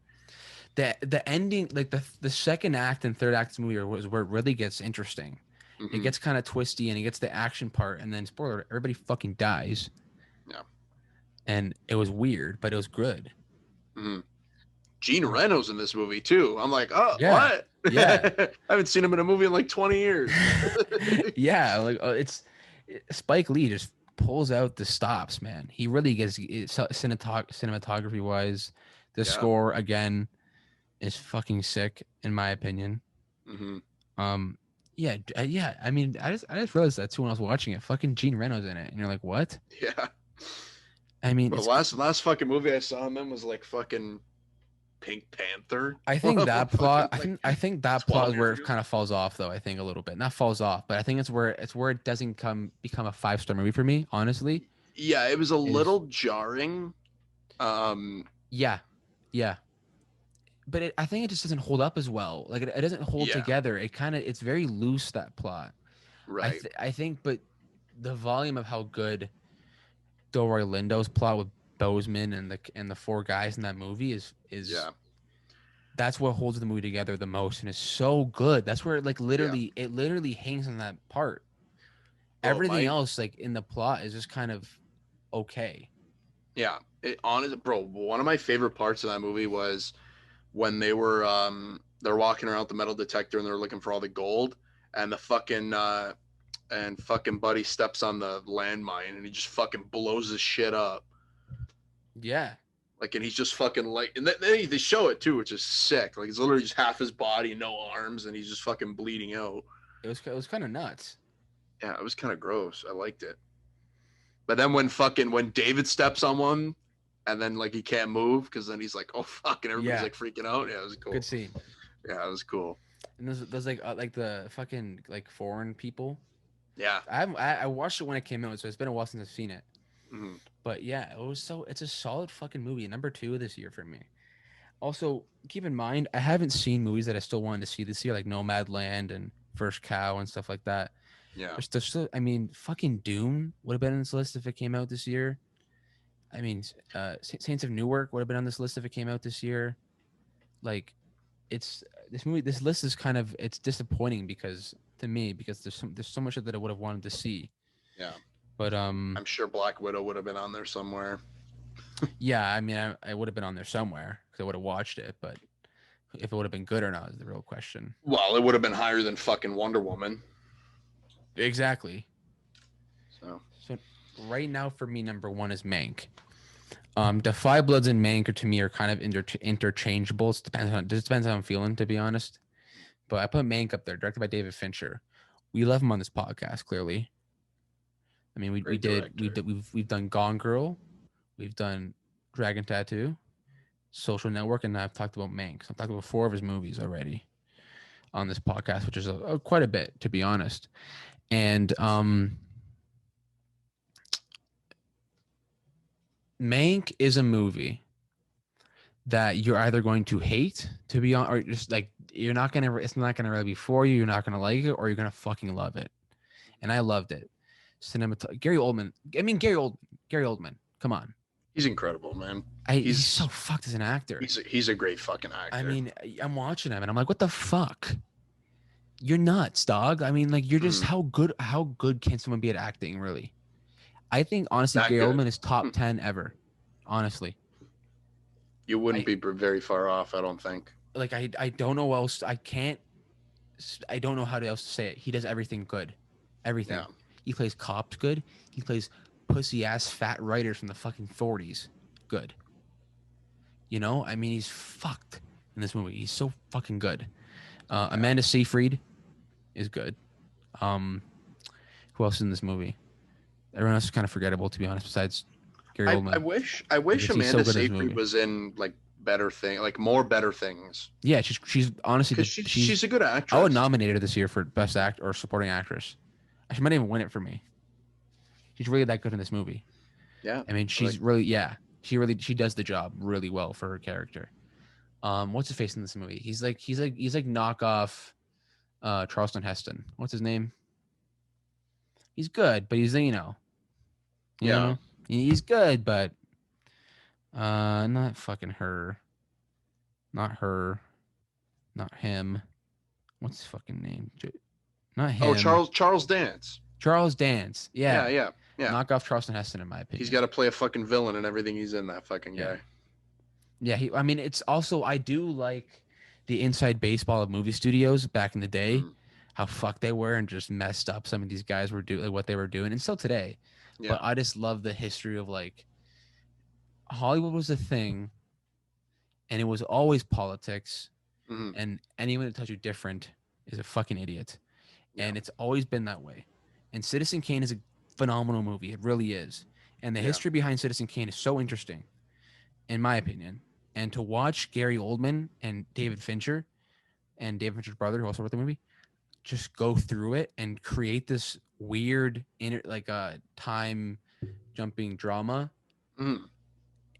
The ending, like the second act and third act of the movie was where it really gets interesting. It Mhm. gets kind of twisty and it gets the action part, and then spoiler, everybody fucking dies. Yeah. And it was weird, but it was good. Mhm. Gene Reno's in this movie too. I'm like, oh, Yeah. what? Yeah. I haven't seen him in a movie in like 20 years. Yeah, like Spike Lee just pulls out the stops, man. He really gets cinematography wise. The Yeah. score again is fucking sick in my opinion. Mhm. Yeah. I mean, I just realized that too when I was watching it. Fucking Gene Reno's in it, and you're like, what? Yeah. I mean, The last fucking movie I saw him in was like fucking Pink Panther. I think that plot. Fucking, I think that 12 plot is where years it ago. kind of falls off, though. I think a little bit, not falls off, but I think it's where it doesn't become a 5-star movie for me. Honestly, Yeah, it was a little jarring. yeah, but I think it just doesn't hold up as well. Like it doesn't hold Yeah. together. It's very loose, that plot. Right. I think, but the volume of how good Delroy Lindo's plot with Bozeman and the four guys in that movie is Yeah. that's what holds the movie together the most, and it's so good. That's where like Yeah. it literally hangs on that part. Bro, Everything my else like in the plot is just kind of okay. yeah. Bro, one of my favorite parts of that movie was when they're walking around with the metal detector and they're looking for all the gold, and the fucking buddy steps on the landmine and he just fucking blows his shit up. Yeah, Like, and he's just fucking like, and then they show it too, which is sick. Like, it's literally just half his body, no arms, and he's just fucking bleeding out. it was kind of nuts. Yeah, it was kind of gross. I liked it. But then when David steps on one, and then like he can't move because then he's like, oh fuck, and everybody's Yeah. like freaking out. Yeah, it was cool. Good scene. Yeah, it was cool. And there's like the fucking like foreign people. Yeah. I watched it when it came out, so it's been a while since I've seen it. Mm-hmm. But yeah, it's a solid fucking movie. Number 2 this year for me. Also, keep in mind, I haven't seen movies that I still wanted to see this year, like Nomadland and First Cow and stuff like that. Yeah. There's still, I mean, fucking Doom would have been on this list if it came out this year. I mean, Saints of Newark would have been on this list if it came out this year. Like, it's this list is kind of it's disappointing because there's so much that I would have wanted to see. Yeah. But I'm sure Black Widow would have been on there somewhere. yeah, I mean, I would have been on there somewhere because I would have watched it, but if it would have been good or not is the real question. Well, it would have been higher than fucking Wonder Woman. Exactly. So right now for me, number 1 is Mank. The Five Bloods and Mank to me are kind of interchangeable. It depends on how I'm feeling, to be honest. But I put Mank up there, directed by David Fincher. We love him on this podcast, clearly. I mean, we've done Gone Girl, we've done Dragon Tattoo, Social Network, and I've talked about Mank. So I've talked about 4 of his movies already on this podcast, which is quite a bit, to be honest. And Mank is a movie that you're either going to hate, to be on, or just like it's not gonna really be for you. You're not gonna like it, or you're gonna fucking love it. And I loved it. Gary Oldman. Gary Oldman. Come on. he's incredible, man. He's so fucked as an actor. He's a great fucking actor. I mean, I'm watching him and I'm like, what the fuck? You're nuts, dog. I mean, like, you're just how good can someone be at acting, really? I think honestly, Gary Oldman is top 10 ever. Honestly. You wouldn't be very far off, I don't think. Like, I don't know else. I don't know how else to say it. He does everything good. Everything. Yeah. He plays cops good. He plays pussy ass fat writers from the fucking 40s good. You know, I mean, he's fucked in this movie. He's so fucking good. Amanda Seyfried is good. Who else is in this movie? Everyone else is kind of forgettable, to be honest. Besides Gary Oldman. I wish Amanda Seyfried was in like more better things. Yeah, she's honestly she's a good actress. I would nominate her this year for best act or supporting actress. She might even win it for me. She's really that good in this movie. Yeah, I mean, she does the job really well for her character. What's his face in this movie? He's like knockoff Charleston Heston. What's his name? He's good, but he's you know, he's good, but not fucking her, not her, not him. What's his fucking name? Not him. Oh, Charles Dance. Charles Dance. Yeah. Knock off Charleston Heston, in my opinion. He's got to play a fucking villain in everything he's in. That fucking guy. Yeah. I mean, it's also I do like the inside baseball of movie studios back in the day. How fucked they were and just messed up some of these guys were doing, like what they were doing, and still today. Yeah. But I just love the history of like Hollywood was a thing, and it was always politics, and anyone that tells you different is a fucking idiot, and it's always been that way. And Citizen Kane is a phenomenal movie, it really is, and the history behind Citizen Kane is so interesting, in my opinion. And to watch Gary Oldman and David Fincher, and David Fincher's brother, who also wrote the movie, just go through it and create this weird time jumping drama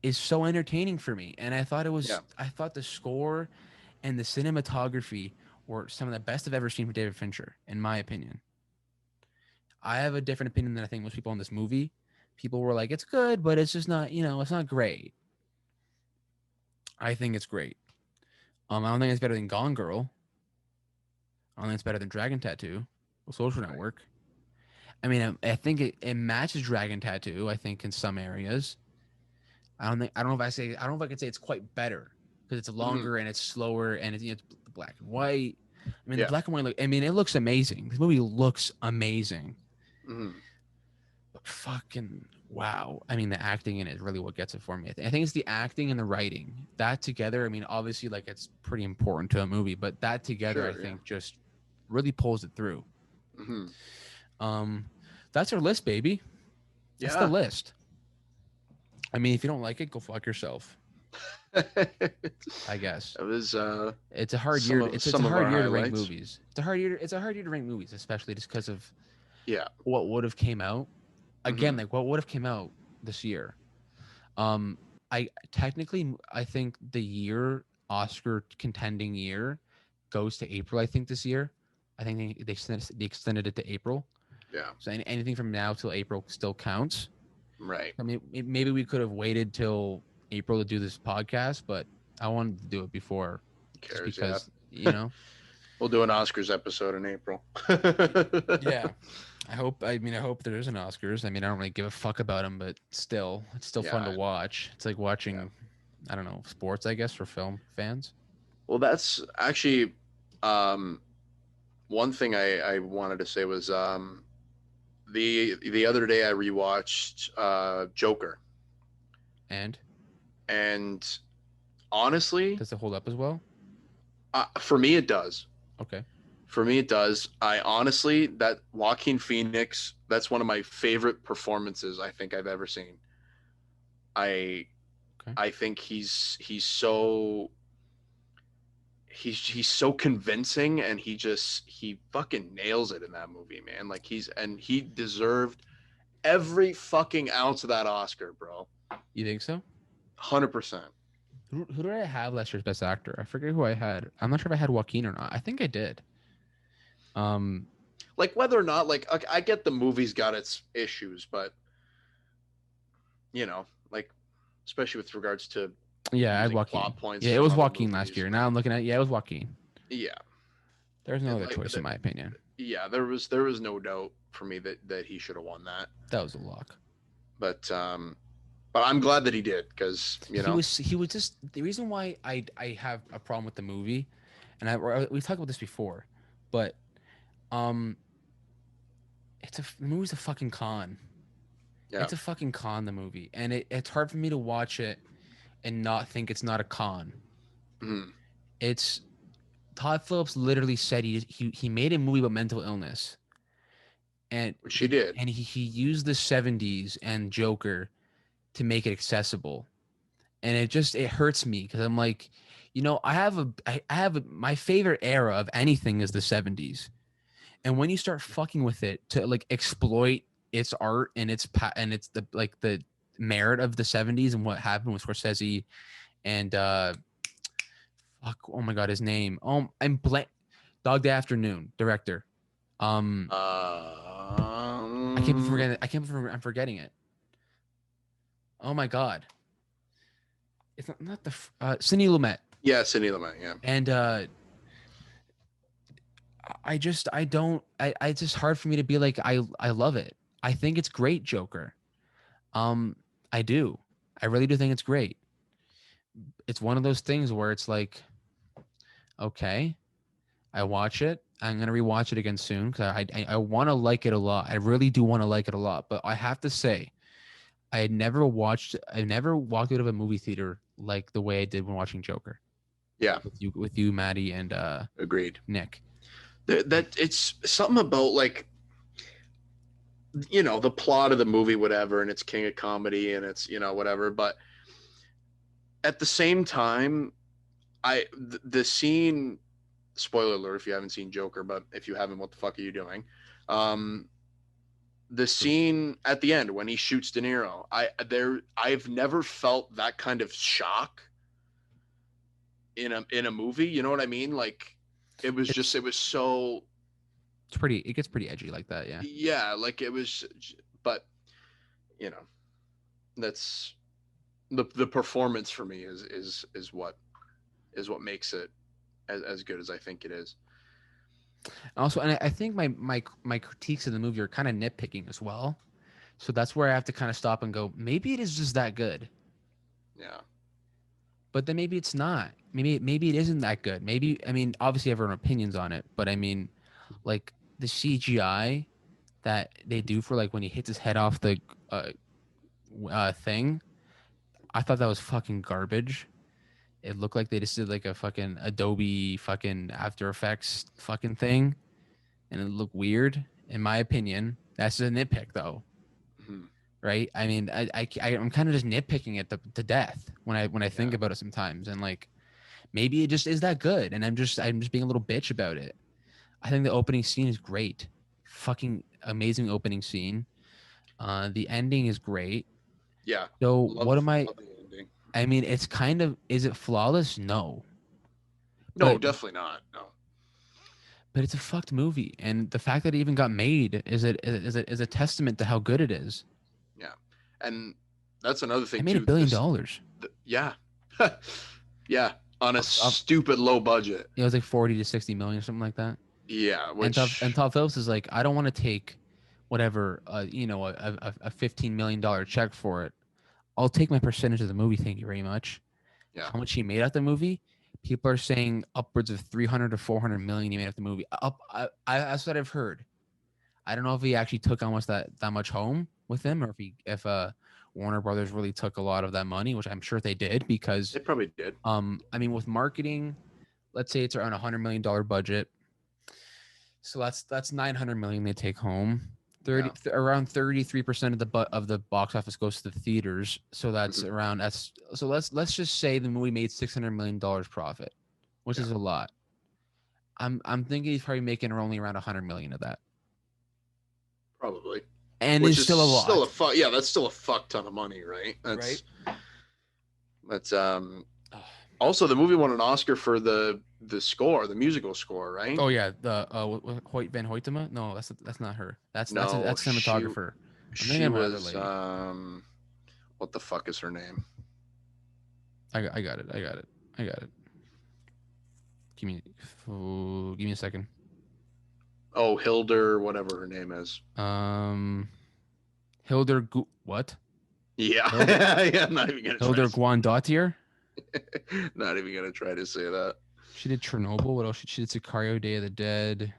is so entertaining for me. And I thought I thought the score and the cinematography were some of the best I've ever seen for David Fincher, in my opinion. I have a different opinion than I think most people on this movie, people were like, it's good, but it's just not, it's not great. I think it's great. I don't think it's better than Gone Girl. I don't think it's better than Dragon Tattoo or Social Right. Network. I mean, I think it matches Dragon Tattoo, I think, in some areas. I don't know if I could say it's quite better because it's Mhm. longer and it's slower and it's black and white. I mean, the Yeah. black and white it looks amazing. This movie looks amazing. Mhm. But fucking wow. I mean, the acting in it is really what gets it for me. I think it's the acting and the writing. That together, I mean, obviously, like, it's pretty important to a movie, but that together, I Sure. Yeah. think, just really pulls it through. Mhm. Um, that's our list, baby. That's the Yeah. list. I mean, if you don't like it, go fuck yourself, It I guess. was It's a hard some year. of It's some a of hard our year to rank highlights. movies. It's a hard year to rank movies, especially just because of Yeah. what would have came out. Again, Mhm. like what would have came out this year. Um, I think the year Oscar contending year goes to April. I think this year. I think they extended it to April. Yeah. So anything from now till April still counts. Right. I mean, maybe we could have waited till April to do this podcast, but I wanted to do it before, Who just cares? Yeah. because, you know. We'll do an Oscars episode in April. Yeah, I hope there is an Oscars. I mean, I don't really give a fuck about them, but still, it's still fun to Yeah. watch. It's like Yeah. watching, I don't know, sports, I guess, for film fans. Well, that's actually um, one thing I wanted to say was the other day I rewatched Joker, And and honestly, does it hold up as well? for me it does. Okay. For me it does. I honestly that Joaquin Phoenix, that's one of my favorite performances I think I've ever seen. I Okay. I think he's so convincing, and he fucking nails it in that movie, man. Like he deserved every fucking ounce of that Oscar, bro. You think so? 100%. Who did I have last year's Best Actor? I forget who I had. I'm not sure if I had Joaquin or not. I think I did. Um, Like whether or not, like, I get the movie's got its issues, but like, especially with regards to yeah, I had using Joaquin. plot points Yeah, it from was other Joaquin last movies. year. Now Like, I'm looking at, yeah, it was Joaquin. yeah, There's no and other like choice in my opinion. yeah, there was no doubt for me that he should have won that. That was a lock. But I'm glad that he did, because He was just the reason why I have a problem with the movie, and we talked about this before, but um, the movie's a fucking con. yeah. It's a fucking con, the movie, and it's hard for me to watch it and not think it's not a con. Mhm. It's Todd Phillips literally said he made a movie about mental illness, and Which he did. he used the '70s and Joker to make it accessible, and it hurts me because I'm like, my favorite era of anything is the '70s, and when you start fucking with it to like exploit its art and its the merit of the '70s and what happened with Scorsese and fuck, oh my god, his name, I'm blank, Dog Day Afternoon director, um I can't believe I'm forgetting it. Oh my god, it's not the Sidney Lumet. yeah, Sidney Lumet. Yeah. And I just I don't I it's just hard for me to be like I love it. I think it's great, Joker. I do. I really do think it's great. It's one of those things where it's like, okay, I watch it. I'm gonna rewatch it again soon because I want to like it a lot. I really do want to like it a lot. But I have to say, I never walked out of a movie theater like the way I did when watching Joker Yeah. with you, Maddie, and Agreed. Nick. That it's something about, like, the plot of the movie, whatever, and it's king of comedy, and it's whatever, but at the same time, the scene, spoiler alert if you haven't seen Joker, but if you haven't, what the fuck are you doing? um the scene at the end when he shoots De Niro, I've never felt that kind of shock in a movie, you know what I mean? Like, It's it was so, it's pretty. It gets pretty edgy like that. Yeah. yeah, like it was, but you know, that's the performance for me is what makes it as good as I think it is. Also, and I think my critiques of the movie are kind of nitpicking as well. So that's where I have to kind of stop and go, maybe it is just that good. Yeah. But then maybe it's not. Maybe it isn't that good. Maybe, I mean, obviously everyone opinions on it, but I mean, like the CGI that they do for like when he hits his head off the thing, I thought that was fucking garbage. It looked like they just did like a fucking Adobe fucking After Effects fucking thing, and it looked weird. In my opinion, that's a nitpick though, Mm-hmm. right? I mean, I'm kind of just nitpicking it to death when I think Yeah. about it sometimes, and like maybe it just is that good, and I'm just being a little bitch about it. I think the opening scene is great, fucking amazing opening scene. The ending is great. Yeah. So what Love am I? love the ending. I mean, it's kind of, is it flawless? No, No, but definitely not. No. it's a fucked movie, and the fact that it even got made is a testament to how good it is. Yeah. And that's another I thing made too. $1 billion. Yeah. Yeah, on a Off, stupid low budget. it was like 40 to 60 million, something like that. Yeah, And which Todd Phillips is like, I don't want to take whatever, a $15 million check for it. I'll take my percentage of the movie. Thank you very much. yeah, How much he made out the movie? People are saying upwards of 300 to 400 million he made out the movie. That's what I've heard. I don't know if he actually took almost that much home with him, or if Warner Brothers really took a lot of that money, which I'm sure they did, because it probably did. I mean, with marketing, let's say it's around $100 million budget, so that's 900 million they take home. Yeah. Around 33% of the box office goes to the theaters, so Mhm. let's just say the movie made $600 million profit, which Yeah, is a lot. I'm thinking he's probably making only around 100 million of that, probably. and Which is is still a still lot, a fuck. Yeah, that's still a fuck ton of money, right? right? That's Also, the movie won an Oscar for the score, the musical score, right? Oh yeah, the Hoyt Van Hoytema. No, that's not her. No, That's cinematographer. I'm thinking she of another was lady. what the fuck is her name? I got it. I got it. I got it. Give me a second. Oh, Hilder, whatever her name is. What? Yeah, Hilder yeah. I'm not even gonna try Hilder to. Guandottier. Not even gonna try to say that. She did Chernobyl. What else? She did Sicario, Day of the Dead.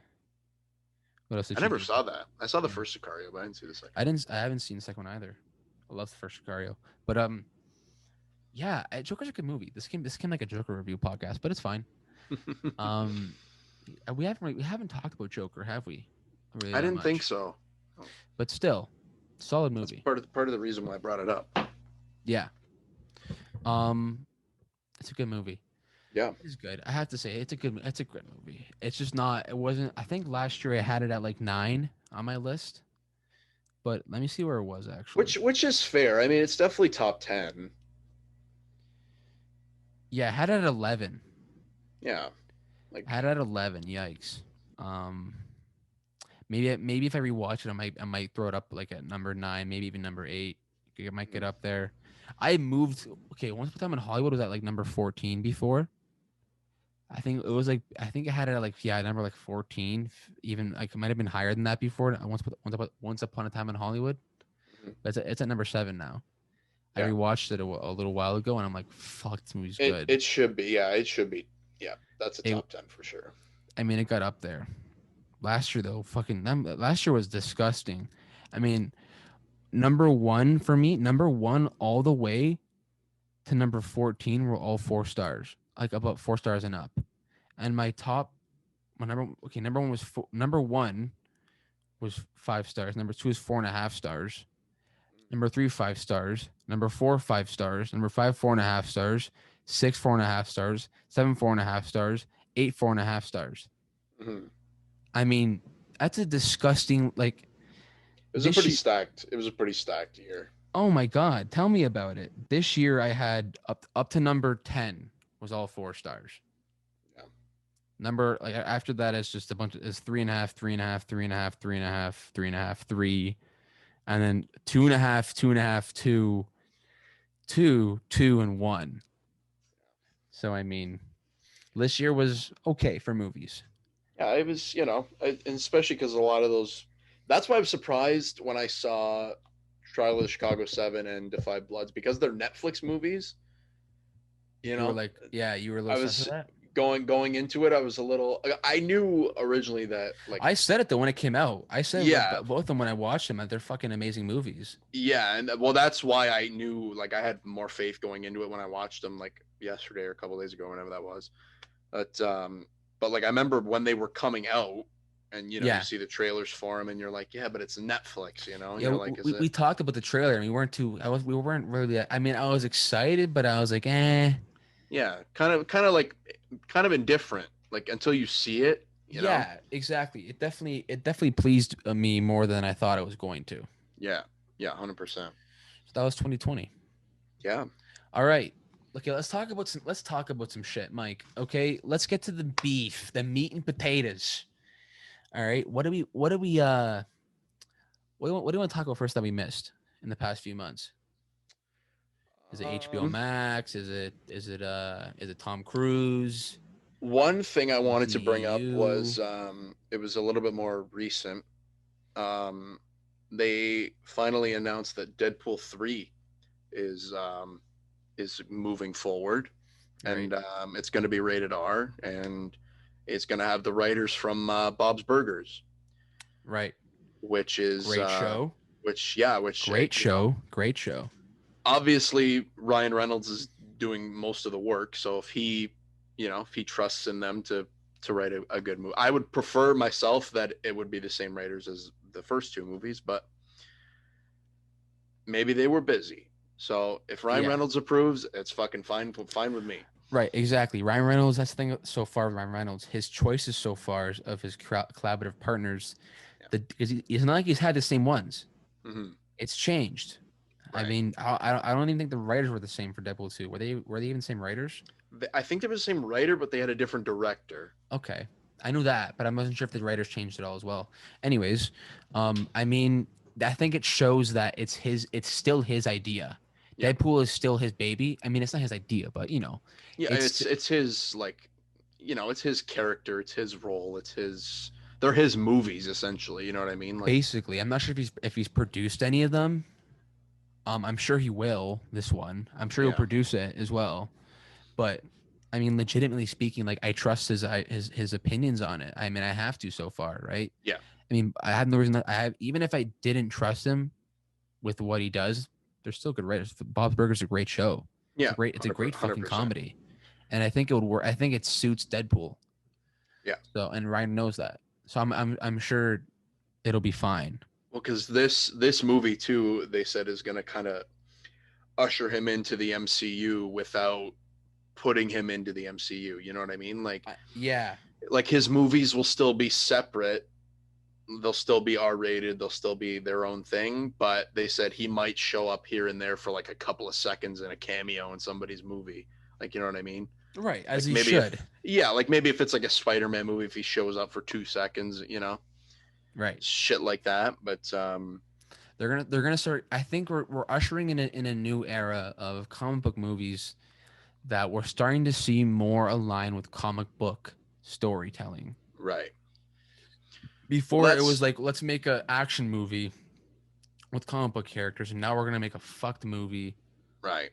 What else did I she never do? saw that. I saw the Yeah. first Sicario, but I didn't see the second. I haven't seen the second one either. I love the first Sicario, but yeah, Joker's a good movie. This came like a Joker review podcast, but it's fine. Um, we haven't talked about Joker, have we? Really I that didn't think much, so. but still, solid That's movie. part of the reason why I brought it up. Yeah. It's a good movie. Yeah. It's good. I have to say, it's a good movie. It's just not. It wasn't. I think last year I had it at like 9 on my list, but let me see where it was actually. Which is fair. I mean, it's definitely top 10. Yeah, I had it at 11. Yeah. I Like had it at 11. Yikes. Um, maybe if I rewatch it, I might throw it up like at number 9, maybe even number 8. It might get up there. I moved. Okay, once upon a time in Hollywood was at like number 14 before. I think it was like, I think I had it at like, yeah, number like 14, even like it might have been higher than that before. Once upon a time in Hollywood, mhm. but it's at number 7 now. I Yeah. rewatched it a little while ago, and I'm like, fuck, this movie's It good. it should be. Yeah, it should be. Yeah, that's a It, top 10 for sure. I mean, it got up there. Last year though, last year was disgusting. I mean, number 1 for me, number 1 all the way to number 14 were all 4 stars, like about 4 stars and up. And number 1 was 5 stars. Number 2 is 4.5 stars. Number 3, 5 stars. Number 4, 5 stars. Number 5, 4.5 stars. 6, 4.5 stars. 7, 4.5 stars. 8, 4.5 stars. Mhm. I mean, that's a disgusting, like, It was a this pretty year. stacked. It was a pretty stacked year. Oh my God, tell me about it. This year I had up to number 10 was all 4 stars. Yeah. Number, like, after that, it's just a bunch of, it's 3.5, 3.5, 3.5, 3.5, 3.5, 3. and then 2.5, 2.5, 2, 2, 2, and 1. So I mean, this year was okay for movies. Yeah, it was, and especially because a lot of those. That's why I'm surprised when I saw Trial of the Chicago 7 and Defy Bloods because they're Netflix movies. You You were know, like, yeah, you were a I little sensitive was to that. going into it. I was a little. I knew originally that like I said it though when it came out. I said yeah, both of them when I watched them that they're fucking amazing movies. yeah, and well, that's why I knew like I had more faith going into it when I watched them like yesterday or a couple days ago, whenever that was. But but like I remember when they were coming out, and you Yeah, see the trailers for them, and you're like, yeah, but it's Netflix, and yeah. you're like, is We it? talked about the trailer and we weren't too. We weren't really. I mean, I was excited, but I was like, eh. Yeah, kind of indifferent, like until you see it. Yeah, exactly. It definitely pleased me more than I thought it was going to. Yeah, yeah, 100%. So that was 2020. Yeah. All right. Okay, let's talk about some shit, Mike. Okay, let's get to the beef, the meat and potatoes. All right. What do you want to talk about first that we missed in the past few months? Is it HBO Um, Max? Is it Tom Cruise? One thing I wanted to bring up DCEU? was it was a little bit more recent. Um, they finally announced that Deadpool 3 is um, is moving forward, Right. and it's going to be rated R, and it's going to have the writers from Bob's Burgers, Right. which is Great show. which Great show. Great show. obviously Ryan Reynolds is doing most of the work. So if he trusts in them to write a good movie, I would prefer myself that it would be the same writers as the first two movies, but maybe they were busy. So if Ryan Yeah. Reynolds approves, it's fucking fine with me. Right, exactly. Ryan Reynolds, that's the thing so far with Ryan Reynolds. His choices so far of his collaborative partners, Yeah. it's not like he's had the same ones. Mm-hmm. It's changed. I Right. mean, I don't even think the writers were the same for Deadpool 2. Were they even the same writers? I think they were the same writer, but they had a different director. Okay. I knew that, but I wasn't sure if the writers changed at all as well. Anyways, I mean, I think it shows that it's still his idea. Yeah. Deadpool is still his baby. I mean, it's not his idea, but Yeah, it's it's his like, it's his character, it's his role, they're his movies essentially. You know what I mean? Like, basically. I'm not sure if he's produced any of them. I'm sure he will this one. I'm sure he'll yeah, produce it as well. But I mean, legitimately speaking, like I trust his opinions on it. I mean, I have to so far, right? yeah, I mean, I have no reason that I have. Even if I didn't trust him with what he does, they're still good writers. Bob's Burgers is a great show. yeah, It's a great fucking 100%. comedy, and I think it would work. I think it suits Deadpool. Yeah. So and Ryan knows that. So I'm sure it'll be fine. Well, because this movie too, they said is going to kind of usher him into the MCU without putting him into the MCU. You know what I mean? Yeah. Like his movies will still be separate. They'll still be R rated. They'll still be their own thing. But they said he might show up here and there for like a couple of seconds in a cameo in somebody's movie. Like, you know what I mean? Right, as Like he maybe should. like maybe if it's like a Spider-Man movie, if he shows up for 2 seconds, Right. shit like that. But They're gonna start. I think we're ushering in a new era of comic book movies that we're starting to see more aligned with comic book storytelling. right. Well, Before it was that's like let's make a action movie with comic book characters, and now we're gonna make a fucked movie right,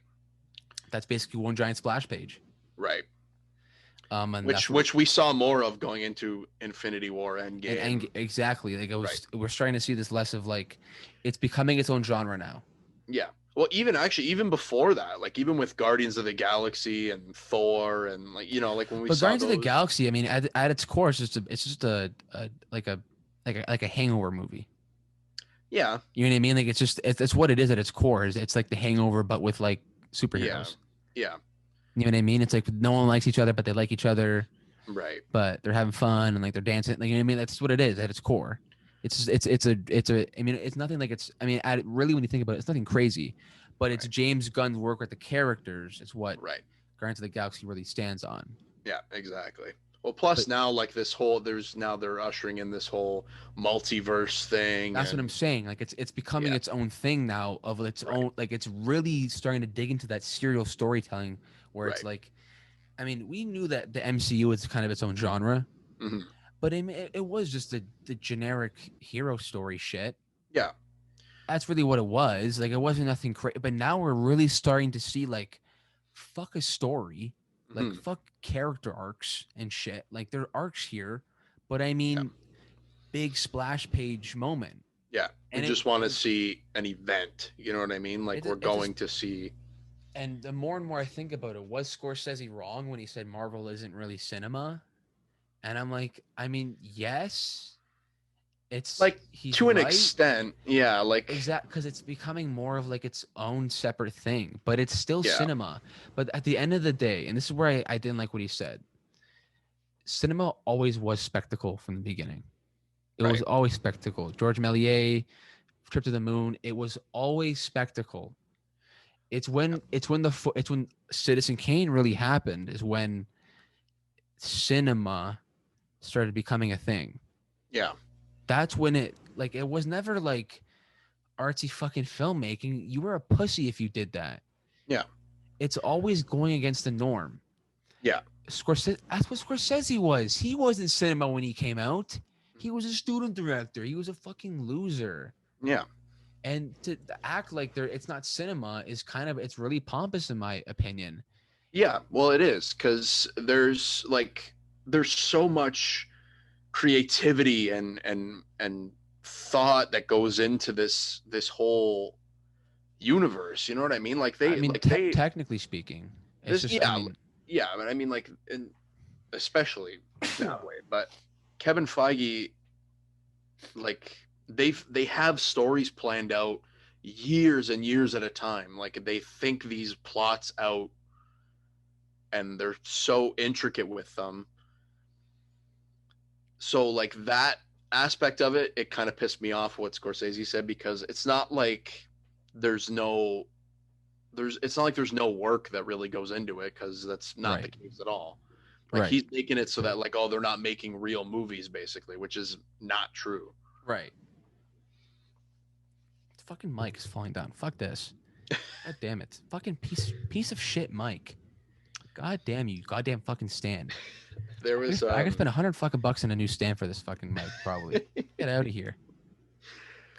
that's basically one giant splash page. right. And that's Which we saw more of going into Infinity War Endgame. exactly like Right. we're starting to see this less of like it's becoming its own genre now. Yeah. Well, even before that, like even with Guardians of the Galaxy and Thor and like like when we But saw Guardians of the those. Galaxy, I mean, at its core, it's just a like a hangover movie. Yeah. You know what I mean? Like it's what it is at its core. It's like the Hangover, but with like Yeah. superheroes. Yeah. You know what I mean? It's like no one likes each other, but they like each other, Right. but they're having fun and like they're dancing. Like, you know what I mean? That's what it is at its core. It's a. I mean, it's nothing like it's. I mean, really, when you think about it, it's nothing crazy, but it's Right. James Gunn's work with the characters. It's what Right. Guardians of the Galaxy really stands on. Yeah, exactly. Well, plus But now like this whole there's now they're ushering in this whole multiverse thing that's what I'm and saying. Like it's becoming yeah, its own thing now of its right, own. Like it's really starting to dig into that serial storytelling where it's right. like, I mean, we knew that the MCU is kind of its own genre, Hmm. but it was just the generic hero story shit. Yeah. That's really what it was. Like it wasn't nothing crazy. But now we're really starting to see like, fuck a story, like Hmm. fuck character arcs and shit. Like there are arcs here, but I Yeah. mean, big splash page moment. Yeah. We And it just want to see an event. You know what I mean? Like we're it's a, going to see. and the more and more I think about it, was Scorsese wrong when he said Marvel isn't really cinema? And I'm like, I mean, yes, it's Like he's to an right. extent, yeah, like Exact, because it's becoming more of like its own separate thing, but it's still yeah, cinema. But at the end of the day, and this is where I didn't like what he said, cinema always was spectacle from the beginning. It was right. always spectacle. George Méliès, Trip to the Moon, it was always spectacle. It's when Citizen Kane really happened is when cinema started becoming a thing. Yeah. That's when it was never like artsy fucking filmmaking. You were a pussy if you did that. Yeah. It's always going against the norm. Yeah. Scorsese, that's what Scorsese was. He wasn't cinema when he came out. He was a student director. He was a fucking loser. Yeah. And to act like it's not cinema is kind of it's really pompous in my opinion. Yeah. Well, it is because there's so much creativity and thought that goes into this whole universe. You know what I mean? Like I they mean, like they technically speaking, it's this just I yeah mean, yeah. But I mean like especially that way. But Kevin Feige like they have stories planned out years and years at a time. Like they think these plots out and they're so intricate with them. So like that aspect of it, it kind of pissed me off what Scorsese said because it's not like there's no it's not like there's no work that really goes into it because that's not the right, case at all. Like right, he's making it so that like oh they're not making real movies basically, which is not true. right. Fucking mic is falling down. Fuck this. God damn it. Fucking piece of shit mic. God damn you. Goddamn fucking stand. There was I could spend 100 fucking bucks on a new stand for this fucking mic, probably. Get out of here.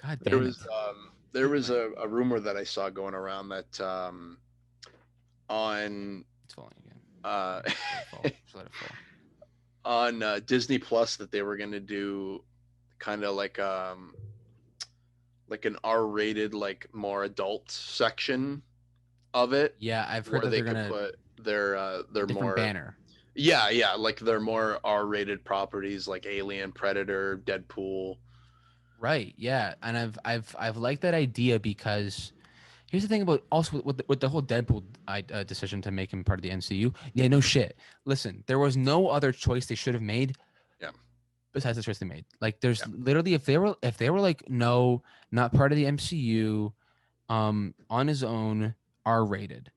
God there damn it. was there was a rumor that I saw going around that on It's falling again. uh Just let it fall. Just let it fall. on Disney Plus that they were going to do kind of like an R-rated like more adult section of it Yeah, I've heard where that they they're could gonna put a their different more banner. yeah like their more R-rated properties like Alien, Predator, Deadpool. Right. Yeah, and I've liked that idea because here's the thing about also with the whole Deadpool decision to make him part of the MCU. Yeah, no shit. Listen, there was no other choice they should have made Yeah. besides the choice they made. Like, there's Yeah. literally if they were like no, not part of the MCU, on his own, R rated.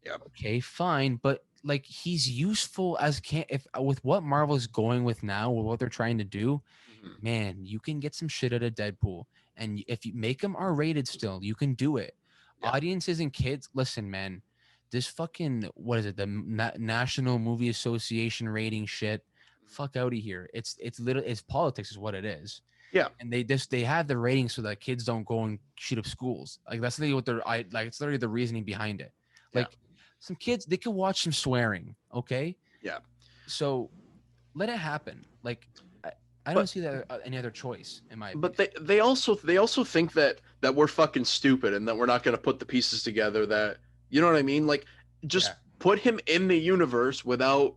Yeah. Okay, fine, but like he's useful as can if with what Marvel's going with now, with what they're trying to do, Mhm. man, you can get some shit out of Deadpool. And if you make them R rated still, you can do it. Yeah. Audiences and kids, listen, man, this fucking, what is it, the National Movie Association rating shit, fuck out of here. It's literally, it's politics is what it is. Yeah. And they have the ratings so that kids don't go and shoot up schools. Like that's literally what like it's literally the reasoning behind it. Yeah. Like some kids, they can watch some swearing, okay? Yeah. So let it happen. Like I don't But see that any other choice in my but opinion. they also think that we're fucking stupid and that we're not going to put the pieces together that you know what I mean? Like just Yeah. put him in the universe without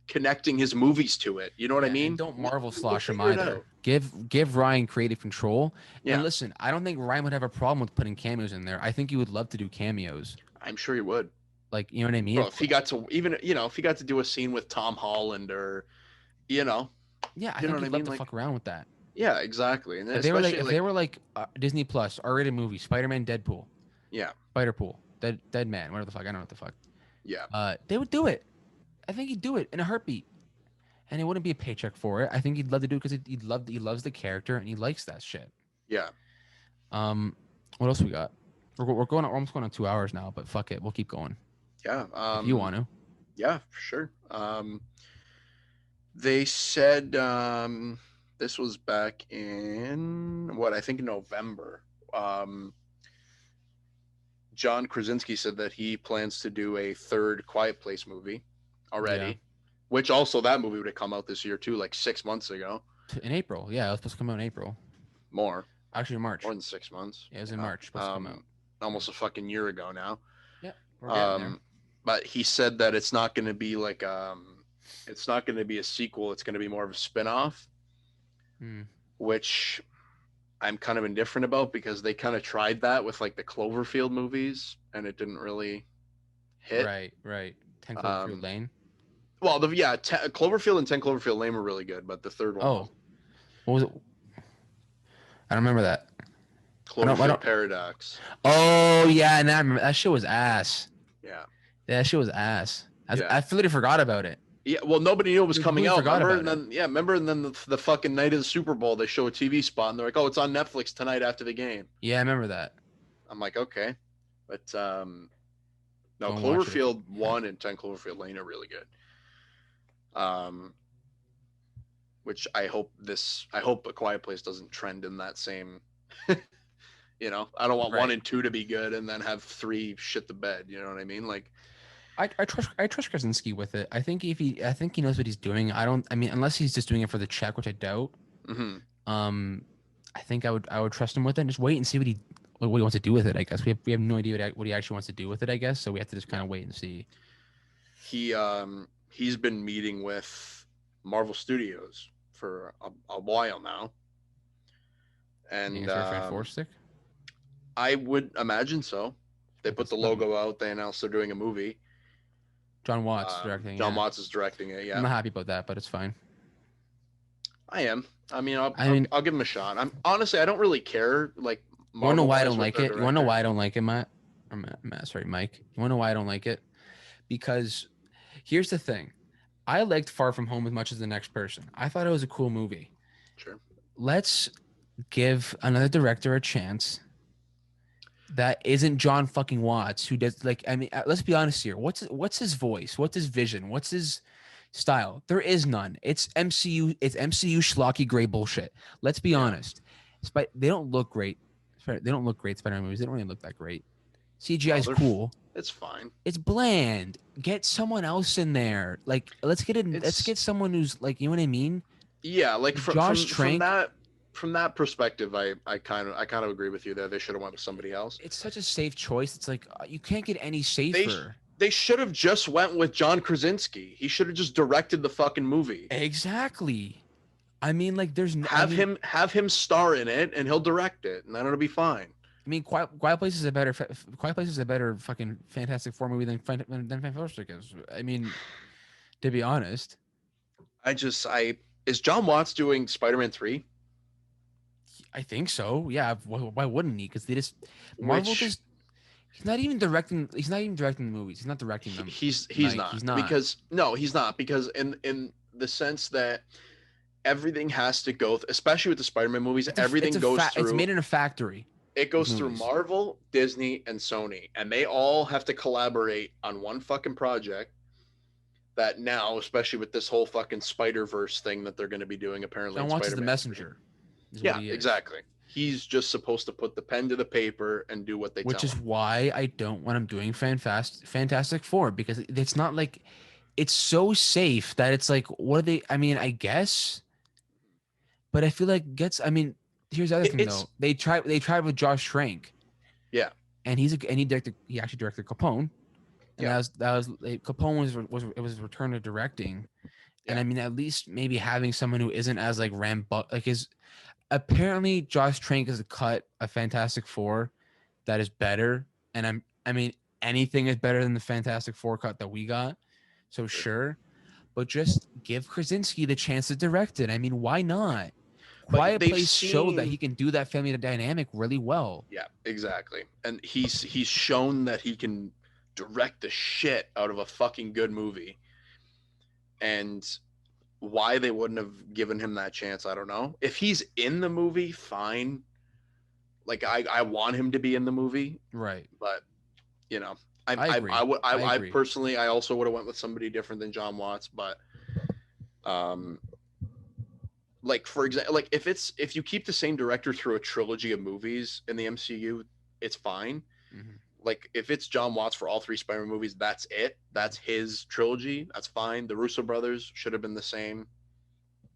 connecting his movies to it. You know what I Yeah, and mean? don't Marvel We'll slosh him figure it either. out. Give Ryan creative control. And Yeah, listen, I don't think Ryan would have a problem with putting cameos in there. I think he would love to do cameos. I'm sure he would. Like, you know what I mean? Bro, if he got to even if he got to do a scene with Tom Holland or you know, Yeah, I you know think what I he'd love mean? to Like fuck around with that. yeah, exactly. And If especially they like were like Disney Plus R-rated movie, Spider-Man, Deadpool, yeah, Spider-Pool, Dead Man, whatever the fuck, I don't know what the fuck. yeah, They would do it. I think he'd do it in a heartbeat. and it wouldn't be a paycheck for it. I think he'd love to do it because he loves the character and he likes that shit. Yeah. What else we got? We're almost going on 2 hours now, but fuck it, we'll keep going Yeah. if you want to. Yeah, for sure. They said this was back in what I think November. John Krasinski said that he plans to do a third Quiet Place movie already, Yeah. which also that movie would have come out this year too, like 6 months ago. In April, yeah, it was supposed to come out in April. More Actually, in March. than 6 months. Yeah, it was in March. Supposed to come out. Almost a fucking year ago now. Yeah, we're getting there. But he said that it's not going to be like it's not going to be a sequel. It's going to be more of a spin-off, which I'm kind of indifferent about because they kind of tried that with like the Cloverfield movies and it didn't really hit. Right. 10 Cloverfield Lane. Well, Cloverfield and 10 Cloverfield Lane were really good, but the third one. Oh, what was it? I don't remember that. Cloverfield Paradox. Oh yeah, and I remember that shit was ass. Yeah, that shit was ass. I completely forgot about it. Yeah, well, nobody knew it was coming out. Remember? And then the fucking night of the Super Bowl, they show a TV spot and they're like, "Oh, it's on Netflix tonight after the game." Yeah, I remember that. I'm like, okay, but no, Cloverfield 1 and 10 Cloverfield Lane are really good. Which I hope A Quiet Place doesn't trend in that same. I don't want 1 and 2 to be good and then have 3 shit the bed. You know what I mean? Like, I trust Krasinski with it. I think he knows what he's doing. Unless he's just doing it for the check, which I doubt. Mm-hmm. I think I would trust him with it and just wait and see what he wants to do with it. I guess we have no idea what he actually wants to do with it. I guess so. We have to just kind of wait and see. He's been meeting with Marvel Studios for a while now, and I would imagine so. They put the logo out. They announced they're doing a movie. John Watts directing. John Watts is directing it. Yeah, I'm not happy about that, but it's fine. I am. I'll give him a shot. I don't really care. Like, you wanna know why I don't like it? You wanna know why I don't like it, Matt? Sorry, Mike. You wanna know why I don't like it? Because here's the thing. I liked Far From Home as much as the next person. I thought it was a cool movie. Sure. Let's give another director a chance that isn't John fucking Watts, who does let's be honest here. What's his voice? What's his vision? What's his style? There is none. It's MCU. It's MCU schlocky gray bullshit. Let's be honest. They don't look great. They don't look great. Spider-Man movies. They don't really look that great. CGI is cool. It's fine. It's bland. Get someone else in there. Like, let's get someone who's like, you know what I mean? Yeah, like from that perspective, I kind of agree with you there. They should have went with somebody else. It's such a safe choice. It's like you can't get any safer. They should have just went with John Krasinski. He should have just directed the fucking movie. Exactly. I mean, like, have him star in it, and he'll direct it, and then it'll be fine. I mean, Quiet Place is a better fucking Fantastic Four movie than Fantastic is. I mean, to be honest, is John Watts doing Spider-Man 3? I think so. Yeah. Why wouldn't he? Because Marvel just. He's not even directing the movies. He's not directing them. He's not. Because in the sense that everything has to go, especially with the Spider-Man movies, everything goes through. It's made in a factory. It goes through Marvel, Disney, and Sony, and they all have to collaborate on one fucking project. That now, especially with this whole fucking Spider-Verse thing that they're going to be doing, apparently. John Watts is the messenger. Yeah, exactly. He's just supposed to put the pen to the paper and do what they tell him. Which is why I don't want him doing Fantastic Four, because it's not like it's so safe that it's like, what are they? I mean, I guess, but I feel like here's the other thing though. They tried with Josh Trank. Yeah, and he actually directed Capone. And that was Capone was return to directing. And I mean, at least maybe having someone who isn't as like apparently Josh Trank has cut a Fantastic Four that is better. And anything is better than the Fantastic Four cut that we got. So sure. But just give Krasinski the chance to direct it. I mean, why not? Quiet Place showed that he can do that family dynamic really well. Yeah, exactly. And he's shown that he can direct the shit out of a fucking good movie. And why they wouldn't have given him that chance, I don't know. If he's in the movie, fine. Like I want him to be in the movie, Right. but you know, I agree. I agree. personally, I also would have went with somebody different than John Watts, but um, like for example, like if you keep the same director through a trilogy of movies in the MCU, it's fine. Mhm. Like if it's John Watts for all three Spider-Man movies, that's it. That's his trilogy. That's fine. The Russo brothers should have been the same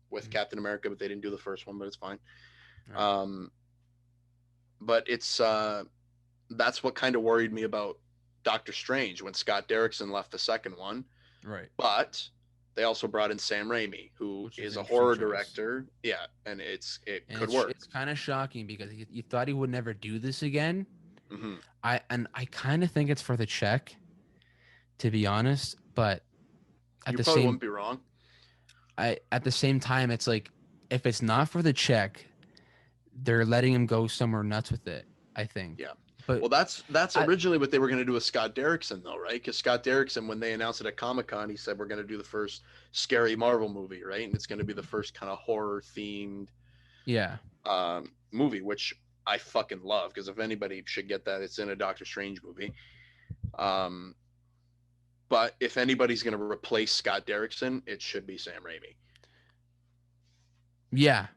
with Mhm. Captain America, but they didn't do the first one, but it's fine. Right. Um, but it's that's what kind of worried me about Doctor Strange when Scott Derrickson left the second one. Right. But they also brought in Sam Raimi, who Which is is an a interesting horror choice. director. Yeah, and it And could work. it's kind of shocking because you thought he would never do this again. Mm-hmm. I kind of think it's for the check, to be honest. But at You the probably same wouldn't be wrong. at the same time, it's like if it's not for the check, they're letting him go somewhere nuts with it. I think. Yeah. But Well, that's I, originally what they were going to do with Scott Derrickson, though, right? Because Scott Derrickson, when they announced it at Comic-Con, he said we're going to do the first scary Marvel movie, right? And it's going to be the first kind of horror themed yeah, movie, which I fucking love. Because if anybody should get that, it's in a Doctor Strange movie. Um, but if anybody's going to replace Scott Derrickson, it should be Sam Raimi. yeah.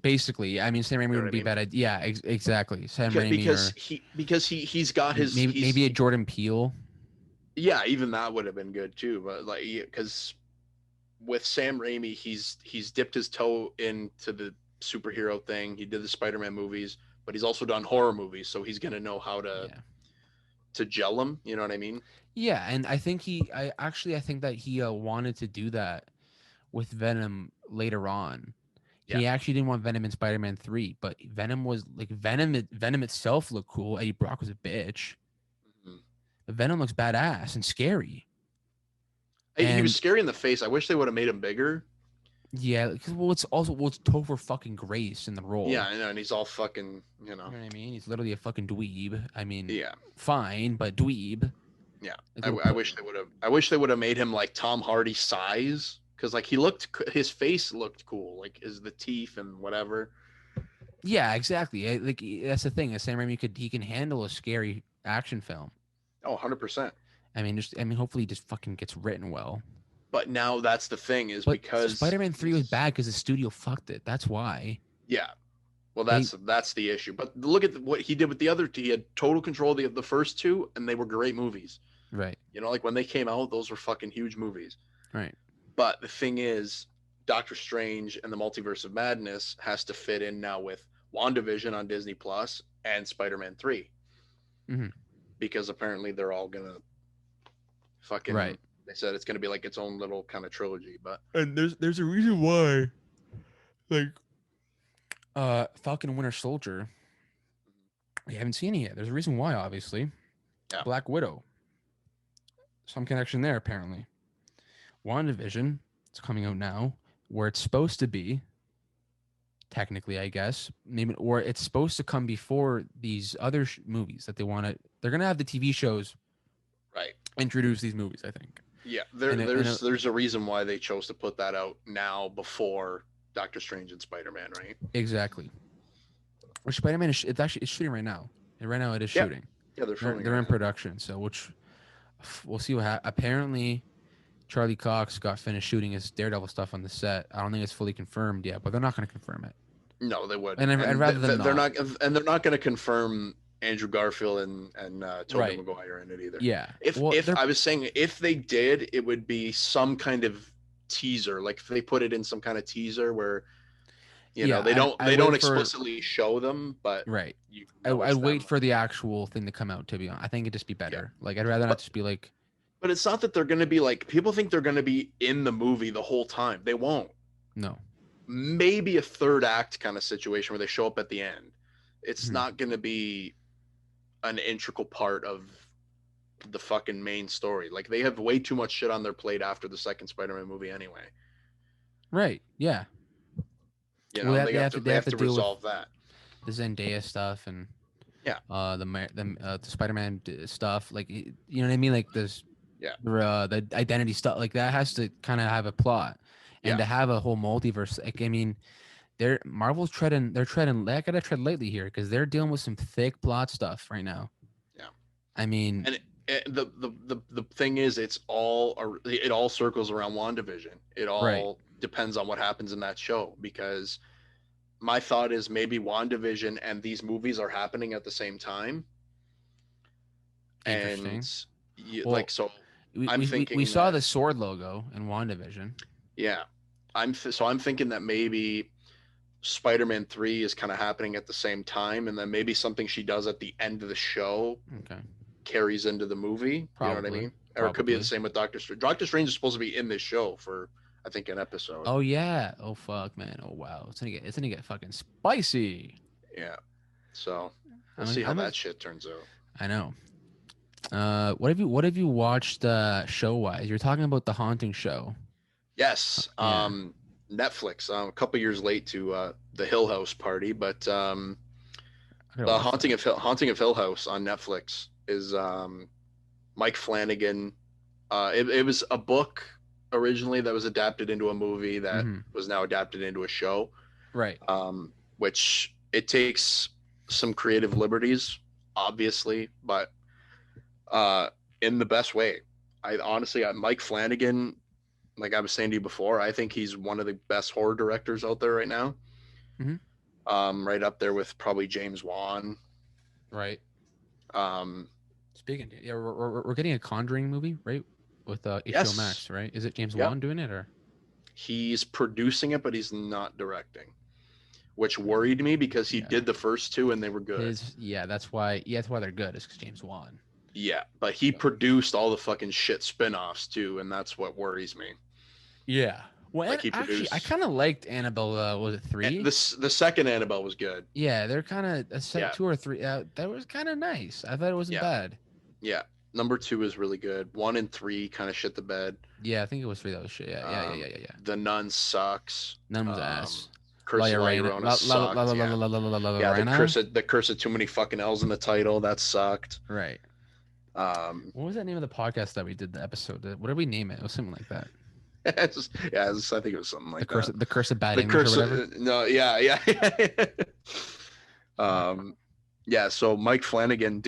Basically, I mean, Sam Raimi You know what wouldn't I be a mean? bad idea. Yeah, exactly. Sam Raimi Because or he's got his maybe a Jordan Peele. yeah, even that would have been good too. But like because with Sam Raimi, he's dipped his toe into the superhero thing. He did the Spider-Man movies, but he's also done horror movies, so he's gonna know how Yeah. to gel them. You know what I mean? Yeah, and I think I think that he wanted to do that with Venom later on. Yeah. He actually didn't want Venom in Spider-Man 3, but Venom was like Venom itself looked cool. Eddie Brock was a bitch. Mhm. But Venom looks badass and scary. He was And scary in the face. I wish they would have made him bigger. yeah, because it's Topher fucking Grace in the Yeah, role. I know, and he's all fucking, You know what I mean? He's literally a fucking dweeb. I mean, yeah, fine, but dweeb. yeah. Like I wish they would have. I wish they would have made him like Tom Hardy size because like his face looked cool, like is the teeth and whatever. Yeah, exactly. Like that's the thing. Sam Raimi he can handle a scary action film. Oh, 100%. I mean, hopefully he just fucking gets written well. But now that's the thing is But because Spider-Man 3 was bad because the studio fucked it. That's why. yeah. Well, They that's the issue. But look at what he did with the other two. He had total control of the first two, and they were great movies. right, You know, like when they came out, those were fucking huge movies. right. But the thing is, Doctor Strange and the Multiverse of Madness has to fit in now with WandaVision on Disney Plus and Spider-Man 3 Mm-hmm. because apparently they're all gonna fucking. Right. They said it's gonna be like its own little kind of trilogy, but And there's a reason why, like, Falcon and Winter Soldier. We haven't seen it yet. There's a reason why, obviously. yeah, Black Widow. Some connection there, apparently. WandaVision. It's coming out now, where it's supposed to be. Technically, I guess, maybe, or it's supposed to come before these other movies that they want to. They're gonna have the TV shows right. introduce these movies, I think. Yeah, there's a reason why they chose to put that out now before Doctor Strange and Spider-Man, right? Exactly. Or Spider-Man it's shooting right now. And right now it is Yeah. shooting. Yeah, they're filming. They're in production, so we'll see what happens. Apparently, Charlie Cox got finished shooting his Daredevil stuff on the set. I don't think it's fully confirmed yet, but they're not going to confirm it. No, they would. And I'd rather than they're not. and they're not going to confirm Andrew Garfield and Tobey Right. Maguire in it either. Yeah. If I was saying if they did, it would be some kind of teaser. Like if they put it in some kind of teaser where you know they don't explicitly show them, but right. You I'd wait for the actual thing to come out. To be honest, I think it'd just be better. Yeah. Like I'd rather not just be like. But it's not that they're going to be like people think they're going to be in the movie the whole time. They won't. No. Maybe a third act kind of situation where they show up at the end. It's not going to be an integral part of the fucking main story. Like they have way too much shit on their plate after the second Spider-Man movie anyway. Right. Yeah. You know, they have to resolve that. The Zendaya stuff and yeah, the Spider-Man stuff, like you know what I mean, like this, yeah, the identity stuff, like that has to kind of have a plot. and to have a whole multiverse. Like, I mean, Marvel's treading. They're treading. They gotta tread lightly here because they're dealing with some thick plot stuff right now. Yeah. I mean, and the thing is, it all circles around WandaVision. It all depends on what happens in that show, because my thought is maybe WandaVision and these movies are happening at the same time. interesting. And Well, so I'm thinking we saw the sword logo in WandaVision. Yeah, I'm thinking that maybe Spider-Man 3 is kind of happening at the same time, and then maybe something she does at the end of the show carries into the movie. Probably, you know what I mean? Or it could be the same with Doctor Strange. Doctor Strange is supposed to be in this show for, I think, an episode. Oh yeah. Oh fuck, man. Oh wow. It's gonna get fucking spicy. Yeah. So we'll see how that shit turns out. I know. What have you watched show wise? You're talking about the Haunting show. Yes. Netflix. A couple years late to the Hill House party, but the Haunting of Hill House on Netflix is Mike Flanagan. It was a book originally that was adapted into a movie that was now adapted into a show. Right. Which it takes some creative liberties, obviously, but in the best way. I honestly, Mike Flanagan, like I was saying to you before, I think he's one of the best horror directors out there right now. Right up there with probably James Wan. Right. Speaking, yeah, we're getting a Conjuring movie, right? With HBO Max, right? Is it James Wan doing it, or? He's producing it, but he's not directing, which worried me because he did the first two and they were good. That's why they're good. It's because James Wan. Yeah, but he produced all the fucking shit spin-offs too, and that's what worries me. Yeah. Well, like actually, I kind of liked Annabelle. Was it 3? The second Annabelle was good. Yeah, they're kind of 2 or 3. That was kind of nice. I thought it wasn't bad. Yeah, number 2 is really good. 1 and 3 kind of shit the bed. Yeah, I think it was 3 that was shit. Yeah. The Nun sucks. Nun was ass. Curse of La Llorona sucked. Yeah, the curse of too many fucking L's in the title, that sucked. Right. What was that name of the podcast that we did the episode? What did we name it? It was something like that. I think it was something like that. The curse of bad English or whatever. So Mike Flanagan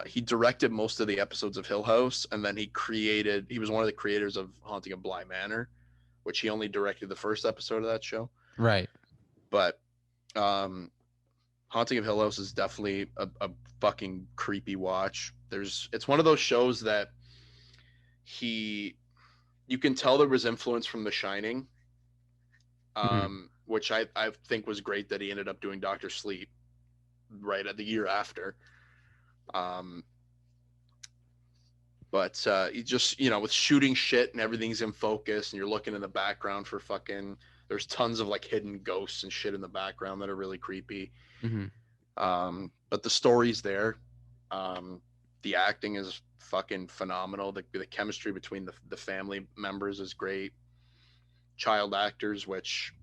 he directed most of the episodes of Hill House, and then he was one of the creators of Haunting of Bly Manor, which he only directed the first episode of that show. Right. But Haunting of Hill House is definitely a fucking creepy watch. It's one of those shows that you can tell there was influence from The Shining, which I think was great that he ended up doing Dr. Sleep right at the year after. But you just, with shooting shit and everything's in focus and you're looking in the background for there's tons of like hidden ghosts and shit in the background that are really creepy. But the story's there. The acting is fucking phenomenal. The chemistry between the family members is great. Child actors, which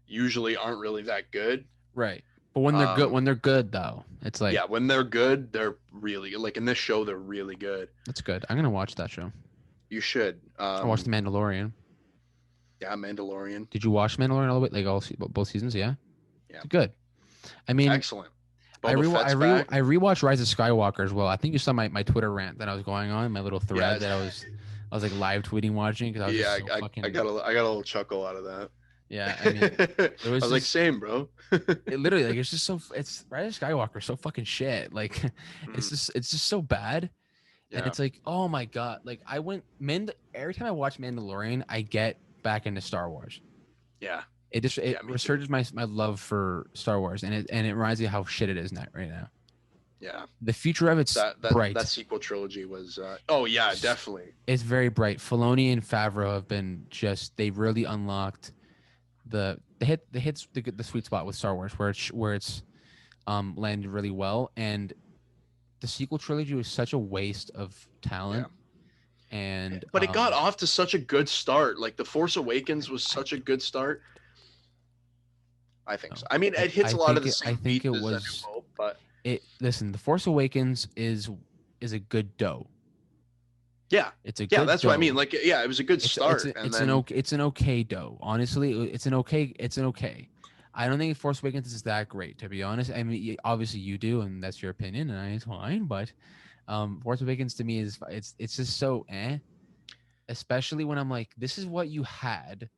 usually aren't really that good. Right. But when they're good though, it's like, yeah, when they're good, they're really, like in this show, they're really good. That's good. I'm gonna watch that show. You should. I watched The Mandalorian. Yeah, Mandalorian. Did you watch Mandalorian all the way, both seasons? Yeah. Yeah. It's good. I mean, excellent. I rewatched Rise of Skywalker as well. I think you saw my Twitter rant that I was going on, my little thread that I was like live tweeting watching because I was I got a little chuckle out of that. Yeah, I mean, I was like, same, bro. It literally, like, it's Rise of Skywalker so fucking shit. Like, it's just so bad, and it's like, oh my god. Like, every time I watch Mandalorian, I get back into Star Wars. Yeah. It resurges my love for Star Wars, and it reminds me of how shit it is right now. Yeah. The future of it's bright. That sequel trilogy was definitely. It's very bright. Filoni and Favreau have been they really unlocked the sweet spot with Star Wars where it's landed really well, and the sequel trilogy was such a waste of talent. Yeah. But it got off to such a good start. Like The Force Awakens was such a good start. I think so. I mean, it hits a lot of the same beats as A New Hope, but listen, The Force Awakens is a good dough. Yeah. It's a Yeah, good that's what I mean. dough. Like, yeah, it was a good start. And then It's an okay dough. Honestly, it's an okay. I don't think Force Awakens is that great, to be honest. I mean, obviously you do, and that's your opinion, and it's fine. But Force Awakens to me is it's just so especially when I'm like, this is what you had,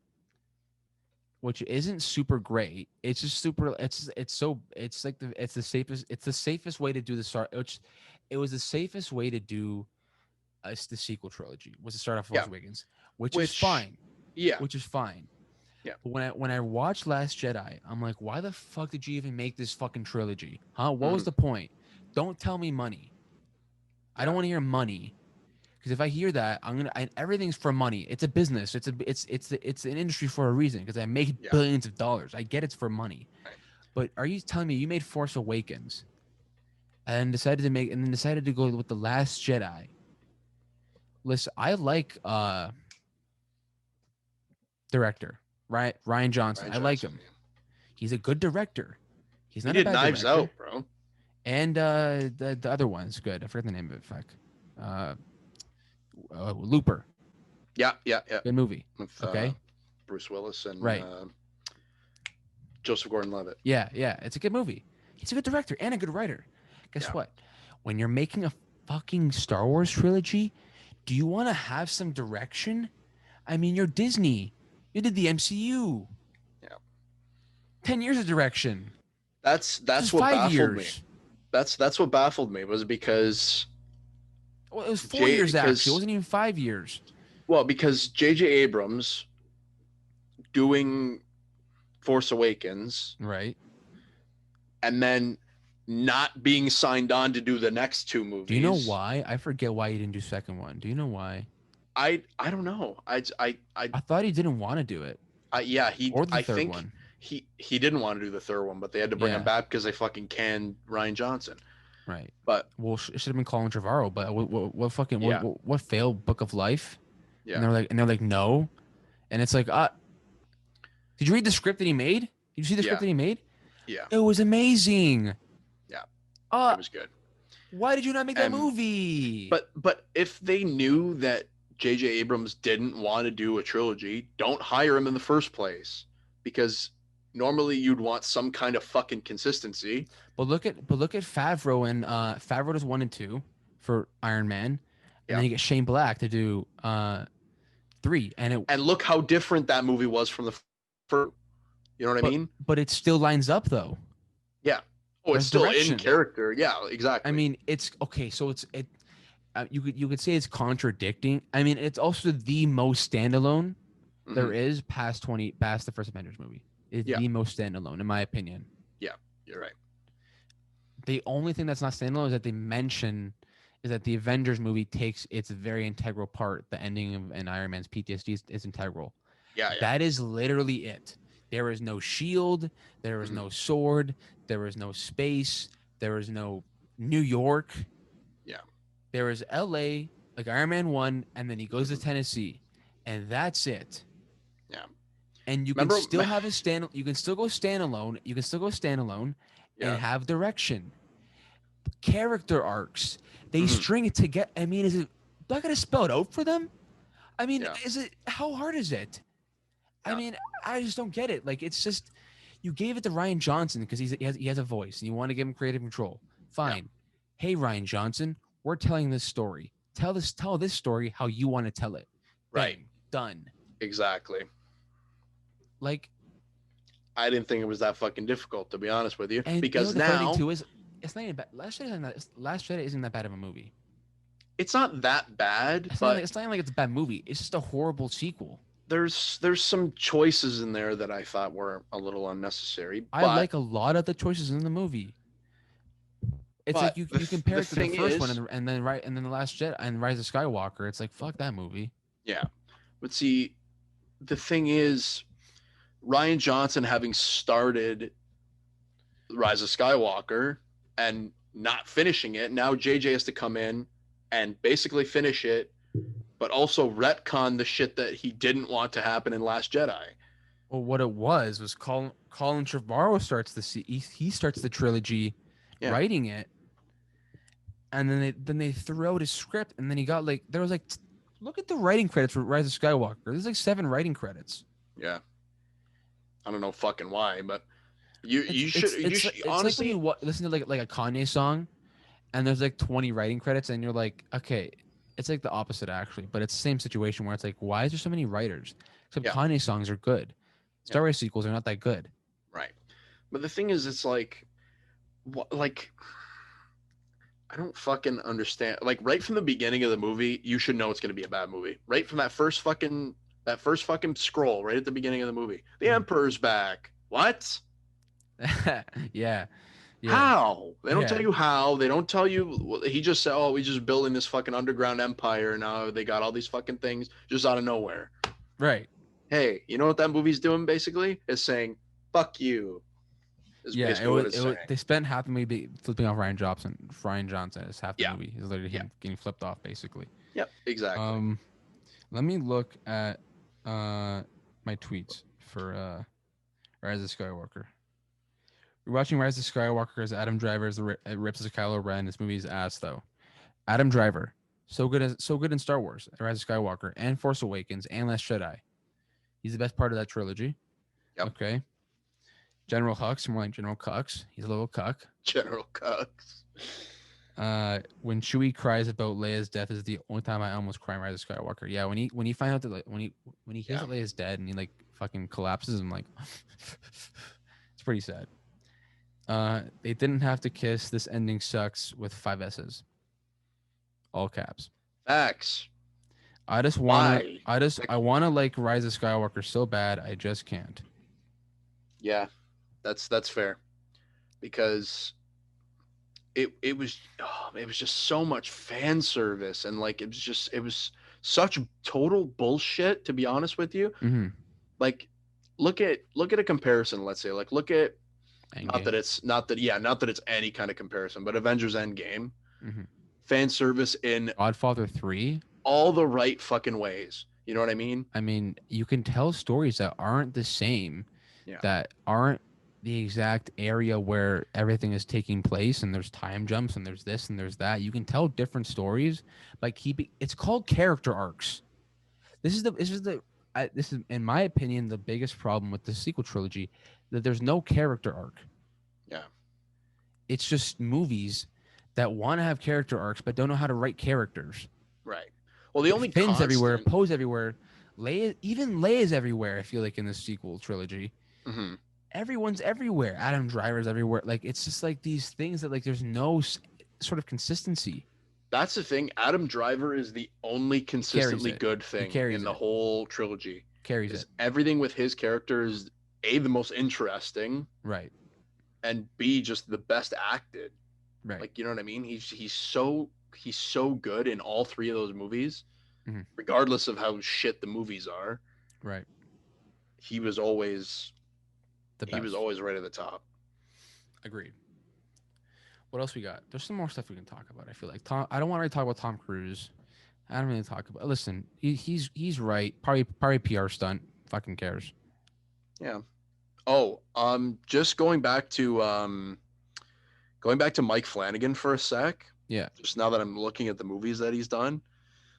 which isn't super great. It's just super. It's so it's like it's the safest way to do the start. Which it was the safest way to do the sequel trilogy was to start off Force yeah, Awakens, which is which fine, yeah, which is fine. yeah, But when I watched Last Jedi, I'm like, why the fuck did you even make this fucking trilogy? Huh? What was mhm, the point? Don't tell me money. I yeah, don't want to hear money. Because if I hear that, everything's for money. It's a business. It's an industry for a reason. Because I make yeah. billions of dollars. I get it's for money. Right. But are you telling me you made Force Awakens and decided to go with the Last Jedi? Listen, I like director Ryan Johnson. Ryan I like Johnson. him. Yeah. He's a good director. He's He not a did bad Knives director. Out, bro. And the other one's good. I forget the name of it. Fuck. Uh, Looper. Yeah, yeah, yeah. Good movie. With Okay. Bruce Willis and Right. Joseph Gordon-Levitt. Yeah, yeah. It's a good movie. He's a good director and a good writer. Guess Yeah. what? When you're making a fucking Star Wars trilogy, do you want to have some direction? I mean, you're Disney. You did the MCU. Yeah. 10 years of direction. That's This is what 5 baffled me. years. That's what baffled me was because Well, it was 4 years actually. It because wasn't even 5 years. because J.J. Abrams doing Force Awakens Right. and then not being signed on to do the next two movies. Do you know why? I forget why he didn't do second one. Do you know why? I don't know. I thought he didn't want to do it. Yeah, Or the I third think one. he didn't want to do the third one, but they had to bring him Yeah. back because they fucking canned Ryan Johnson. Right. But Well, it should have been Colin Trevorrow, but what fucking Yeah. what failed Book of Life? yeah, And they're like no, and it's like did you read the script that he made? Did you see the Yeah. script that he made? yeah, It was amazing. Yeah. Uh, it was good. why did you not make that And- movie? But if they knew that J.J. Abrams didn't want to do a trilogy, don't hire him in the first place because normally you'd want some kind of fucking consistency. look at Favreau and Favreau does 1 and 2 for Iron Man, and Yeah. then you get Shane Black to do 3, and look how different that movie was from the first. You know what I mean? but it still lines up though. Yeah. Oh, There's it's still direction. in character. Yeah, exactly. I mean, it's okay. So you could say it's contradicting. I mean, it's also the most standalone there is past the first Avengers movie. It's the most standalone, in my opinion. Yeah, you're right. The only thing that's not standalone is that they mention is that the Avengers movie takes its very integral part. The ending of an Iron Man's PTSD is integral. Yeah. That is literally it. There is no shield. There is no sword. There is no space. There is no New York. Yeah. There is LA, like Iron Man 1, and then he goes to Tennessee. And that's it. Yeah. And you can still have you can still go standalone. You can still go standalone and have direction. Character arcs. They string it together. I mean, is it not gonna spell it out for them? I mean, how hard is it? I mean, I just don't get it. Like, it's just you gave it to Ryan Johnson because he has a voice and you want to give him creative control. Fine. Yeah. Hey, Ryan Johnson, we're telling this story. Tell this story how you want to tell it. Right. Bang, done. Exactly. Like, I didn't think it was that fucking difficult, to be honest with you. And because you know, the funny now thing too is it's not even bad. Last Jedi isn't that bad of a movie. It's not that bad, It's but not even like it's a bad movie. It's just a horrible sequel. There's some choices in there that I thought were a little unnecessary. I like a lot of the choices in the movie. It's like you compare it to the first one and then the Last Jedi and Rise of Skywalker. It's like fuck that movie. Yeah, but see, the thing is, Ryan Johnson having started Rise of Skywalker and not finishing it, now JJ has to come in and basically finish it, but also retcon the shit that he didn't want to happen in Last Jedi. Well, what it was Colin Trevorrow starts he starts the trilogy, writing it, and then they threw out his script, and then he got like there was like look at the writing credits for Rise of Skywalker. There's like 7 writing credits. Yeah. I don't know fucking why, but you It's you it's should you it's should it's like when honestly. you listen to like a Kanye song, and there's like 20 writing credits, and you're like, okay, it's like the opposite actually, but it's the same situation where it's like, why is there so many writers? Except Yeah. Kanye songs are good. Yeah. Star Wars sequels are not that good. Right. But the thing is, it's like, what? Like, I don't fucking understand. Like, right from the beginning of the movie, you should know it's gonna be a bad movie. Right from that first fucking scroll, right at the beginning of the movie, the Mhm. Emperor's back. What? Yeah, yeah, How? They don't tell yeah. you how. They don't tell you. He just said, "Oh, we just building this fucking underground empire. Now they got all these fucking things just out of nowhere." Right. Hey, you know what that movie's doing? Basically, is saying "fuck you." Is Yeah, basically what it's it was saying. they spent half the movie flipping off Ryan Johnson. Ryan Johnson is half the Yeah. movie. Is literally Yeah. him getting flipped off, basically. Yep. Exactly. Um, Let me look at my tweets for Rise of Skywalker. We're watching Rise of Skywalker as Adam Driver as rips as Kylo Ren. This movie's ass though. Adam Driver, so good in Star Wars, Rise of Skywalker, and Force Awakens, and Last Jedi. He's the best part of that trilogy. Yep. Okay. General Hux, more like General Cucks. He's a little cuck. General Cux. When Chewie cries about Leia's death is the only time I almost cry in Rise of Skywalker. Yeah, when he finds out that like when he hears that Leia's dead and he like fucking collapses, I'm like, it's pretty sad. They didn't have to kiss. This ending sucks with 5 S's, all caps. Facts. I just wanna, Why? I wanna like Rise of Skywalker so bad, I just can't. Yeah, that's fair. Because it was just so much fan service, and like it was such total bullshit, to be honest with you. Mm-hmm. Like, look at a comparison. Let's say, like, look at, not Endgame. that it's not that yeah not that it's any kind of comparison, but Avengers Endgame, Mm-hmm. fan service in Godfather 3. all the right fucking ways. You know what I mean? I mean, you can tell stories that aren't the same, Yeah. that aren't the exact area where everything is taking place, and there's time jumps, and there's this and there's that. You can tell different stories by keeping. It's called character arcs. This is in my opinion the biggest problem with the sequel trilogy, that there's no character arc. Yeah. It's just movies that want to have character arcs but don't know how to write characters. Right. Well, the only Finn's everywhere, constant. Poe's everywhere, even Leia's everywhere. I feel like in the sequel trilogy, Mhm. everyone's everywhere. Adam Driver's everywhere. Like it's just like these things that like there's no sort of consistency. That's the thing. Adam Driver is the only consistently it. good thing carries in the it. whole trilogy. Carries Is it. everything with his character is A, the most interesting, Right. and B, just the best acted. Right. Like, you know what I mean? He's so good in all 3 of those movies, Mhm. regardless of how shit the movies are. Right. He was always The he best. was always right at the top. Agreed. What else we got? There's some more stuff we can talk about. I feel like I don't want to really talk about Tom Cruise. I don't really talk about. Listen, he's right. Probably PR stunt. Fucking cares. Yeah. Oh, just going back to Mike Flanagan for a sec. Yeah. Just now that I'm looking at the movies that he's done.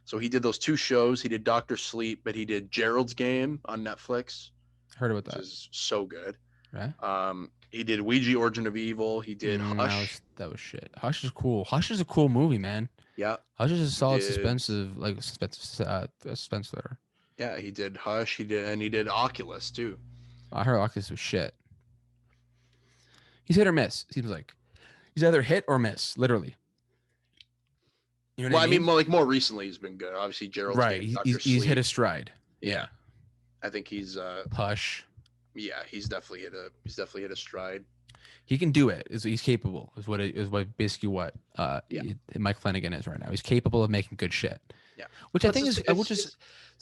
So he did those 2 shows. He did Doctor Sleep, but he did Gerald's Game on Netflix, Heard about which that. is so good. Right. He did Ouija Origin of Evil. He did Hush. That was shit. Hush is cool. Hush is a cool movie, man. Yeah. Hush is a solid did- suspense thriller. Yeah, he did Hush. He did Oculus too. I heard Oculus was shit. He's hit or miss. Seems like he's either hit or miss, literally. You know Well, what I mean, more recently he's been good. Obviously, Gerald's right. Game, Dr. He's Sleep. hit a stride. Yeah. I think he's Hush. yeah, he's definitely hit a stride. He can do it. He's capable. Is what basically what Mike Flanagan is right now. He's capable of making good shit. Yeah. Which But I think it's- is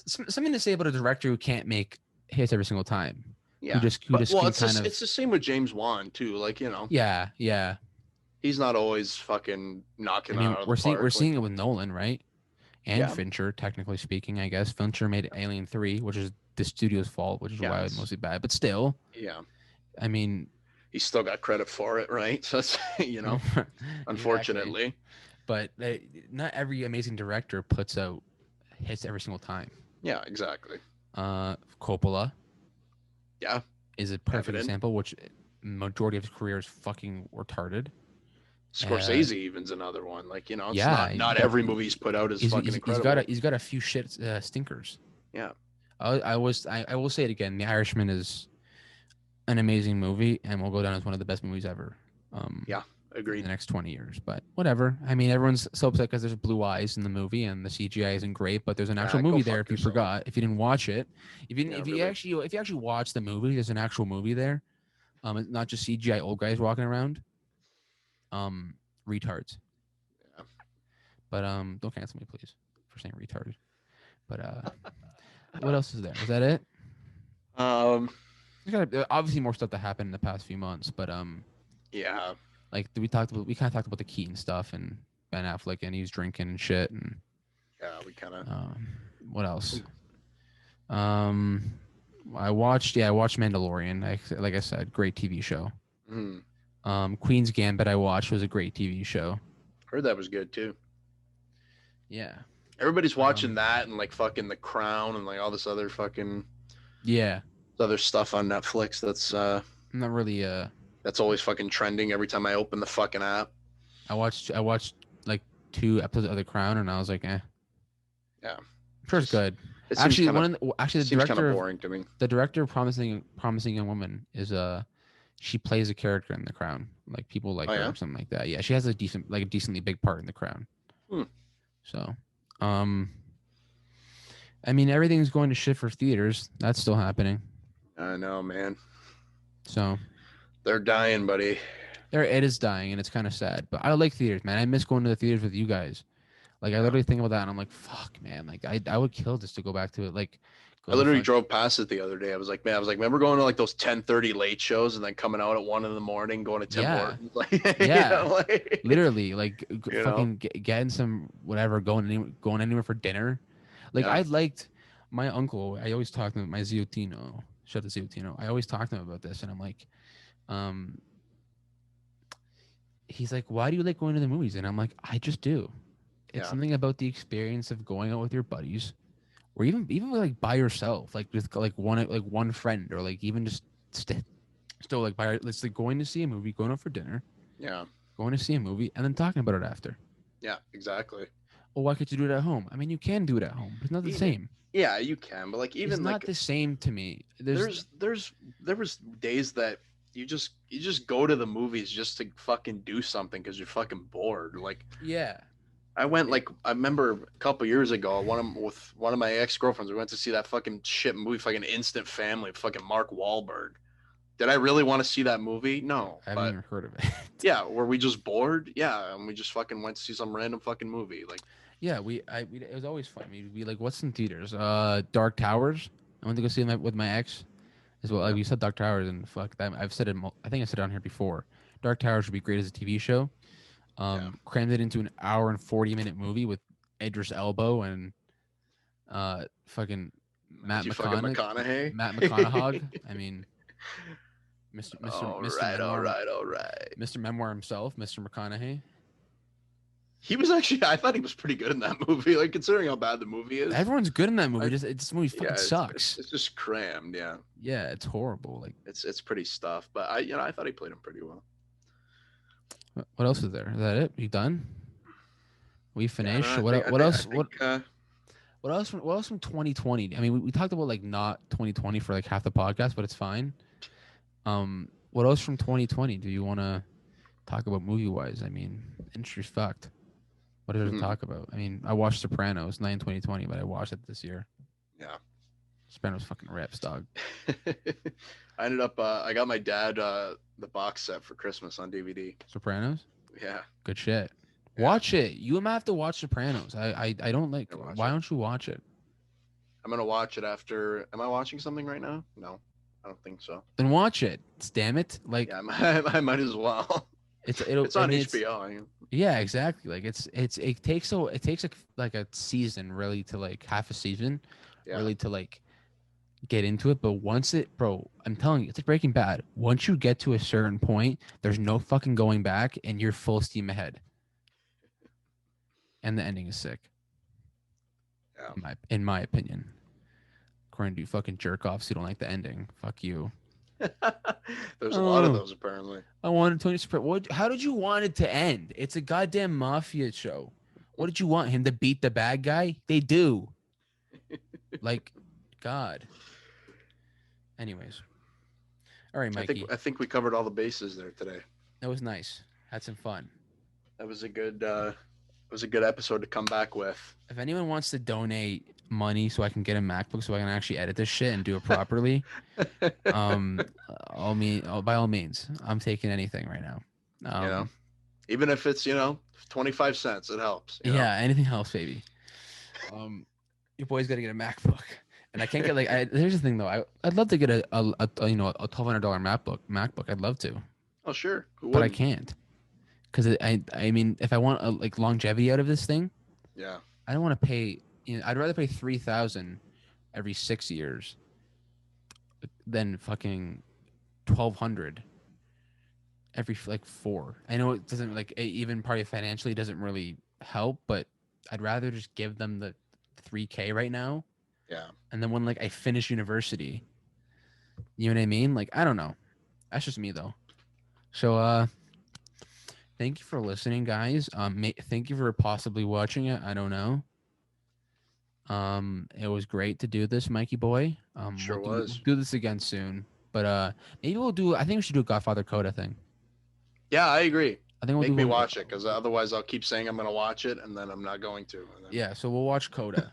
something to say about a director who can't make hits every single time. Yeah. Who just it's the same with James Wan too. Like, you know, yeah. he's not always fucking knocking I mean, out of we're the seeing park. we're seeing it with Nolan, right? And Yeah. Fincher, technically speaking, I guess Fincher made Alien 3, which is the studio's fault, which is why it's mostly bad. But still, Yeah. I mean, He still got credit for it, right? So that's, you know, unfortunately. But not every amazing director puts out hits every single time. Yeah, exactly. Coppola. Yeah. Is a perfect Evident. example, which majority of his career is fucking retarded. Scorsese even's another one. Like, you know, it's Yeah, not every movie he's put out is fucking incredible. He's got a few shit stinkers. Yeah. I will say it again. The Irishman is an amazing movie and will go down as one of the best movies ever. Yeah, agreed. In the next 20 years, but whatever. I mean, everyone's so upset because there's blue eyes in the movie and the CGI isn't great, but there's an actual movie there. If you forgot, if you didn't watch it, if you actually watch the movie, there's an actual movie there. It's not just CGI old guys walking around. Retards. Yeah. But don't cancel me, please, for saying retarded. But what else is there? Is that it? There's obviously more stuff that happened in the past few months, but yeah. Like we kind of talked about the Keaton stuff and Ben Affleck and he's drinking and shit and yeah, we kind of. What else? I watched Mandalorian. Like I said, great TV show. Queen's Gambit I watched was a great TV show. Heard that was good too. Yeah. Everybody's watching that and like fucking The Crown and like all this other fucking other stuff on Netflix. That's not really that's always fucking trending every time I open the fucking app. I watched like 2 episodes of The Crown and I was like, eh. Yeah. I'm sure it's good. Actually, the director kind of boring to me. The director of Promising Young Woman is she plays a character in The Crown. Like people like her or something like that. Yeah, she has a decently big part in The Crown. So, I mean, everything's going to shit for theaters. That's still happening. I know, man. So, they're dying, buddy. It is dying, and it's kind of sad. But I like theaters, man. I miss going to the theaters with you guys. Like, I literally think about that, and I'm like, fuck, man. Like, I would kill just to go back to it. Like, I literally drove past it the other day. I was like, remember going to like those 10:30 late shows and then coming out at 1 a.m, going to Tim Hortons? Like, yeah, you know, like, literally, like fucking getting some whatever, going anywhere for dinner. Like, I liked my uncle. I always talk to him, my Ziotino. Shout out to Ziotino. I always talk to him about this, and I'm like, he's like, why do you like going to the movies? And I'm like, I just do. It's something about the experience of going out with your buddies, or even like by yourself, like with like one friend, or like even just still like let's like going to see a movie, going out for dinner, going to see a movie, and then talking about it after. Yeah, exactly. Well, why can't you do it at home? I mean, you can do it at home, but it's not the same. Yeah, you can, but like even it's not the same to me. There was days that you just go to the movies just to fucking do something because you're fucking bored. Like I went I remember a couple years ago, with one of my ex-girlfriends, we went to see that fucking shit movie, fucking Instant Family, fucking Mark Wahlberg. Did I really want to see that movie? No. I haven't even heard of it. Yeah, were we just bored? Yeah, and we just fucking went to see some random fucking movie. Like, yeah, it was always fun. We like, what's in theaters? Dark Towers. I went to go see them with my ex as well. Like, you said Dark Towers, and fuck that. I've said it. I think I said it on here before. Dark Towers would be great as a TV show. Crammed it into an hour and 40-minute movie with Idris Elba and fucking Matt McConaughey. Matt McConaughey. I mean, Mr. Mr. Memoir himself, Mr. McConaughey. He was actually, I thought he was pretty good in that movie. Like, considering how bad the movie is. Everyone's good in that movie. This movie fucking sucks. It's just crammed. Yeah. Yeah, it's horrible. Like, it's pretty stuff. But I thought he played him pretty well. What else is there? Is that it? You done? We finished. Yeah, what else from 2020? I mean, we talked about like not 2020 for like half the podcast, but it's fine. What else from 2020 do you want to talk about movie wise? I mean, industry's fucked. What is there to talk about? I mean, I watched Sopranos, not in 2020, but I watched it this year. Yeah. Sopranos fucking rips, dog. I ended up, I got my dad the box set for Christmas on DVD. Sopranos? Yeah. Good shit. Yeah. Watch it. You might have to watch Sopranos. I don't like it. Why don't you watch it? I'm going to watch it after. Am I watching something right now? No, I don't think so. Then watch it. Damn it. Like, yeah, I might as well. It's on HBO. Yeah, exactly. Like it takes like a season, really, to like half a season, really to like get into it. But once I'm telling you, it's like Breaking Bad. Once you get to a certain point, there's no fucking going back, and you're full steam ahead. and the ending is sick. Yeah. In my opinion. According to you fucking jerk offs who don't like the ending. Fuck you. There's a lot of those apparently. I wanted Tony Soprano. How did you want it to end? It's a goddamn mafia show. What did you want him to beat the bad guy? They do. Like, God. Anyways. All right, Mikey. I think we covered all the bases there today. That was nice. Had some fun. That was a good episode to come back with. If anyone wants to donate money so I can get a MacBook so I can actually edit this shit and do it properly, by all means, I'm taking anything right now. Even if it's 25 cents, it helps. Yeah, anything helps, baby. Your boy's got to get a MacBook, and I can't get here's the thing though. I'd love to get a $1,200 MacBook. I'd love to. Oh sure, but I can't. Because I mean, if I want longevity out of this thing, yeah, I don't want to pay. I'd rather pay $3,000 every 6 years than fucking $1,200 every 4. I know it doesn't even probably financially doesn't really help, but I'd rather just give them the $3K right now. Yeah, and then when I finish university, you know what I mean? I don't know. That's just me though. So thank you for listening, guys. Thank you for possibly watching it. I don't know. It was great to do this, Mikey boy. Sure we'll was. do this again soon, but maybe I think we should do a Godfather Coda thing. Yeah, I agree. I think we'll Make me watch it, because otherwise I'll keep saying I'm going to watch it and then I'm not going to. Yeah, so we'll watch Coda.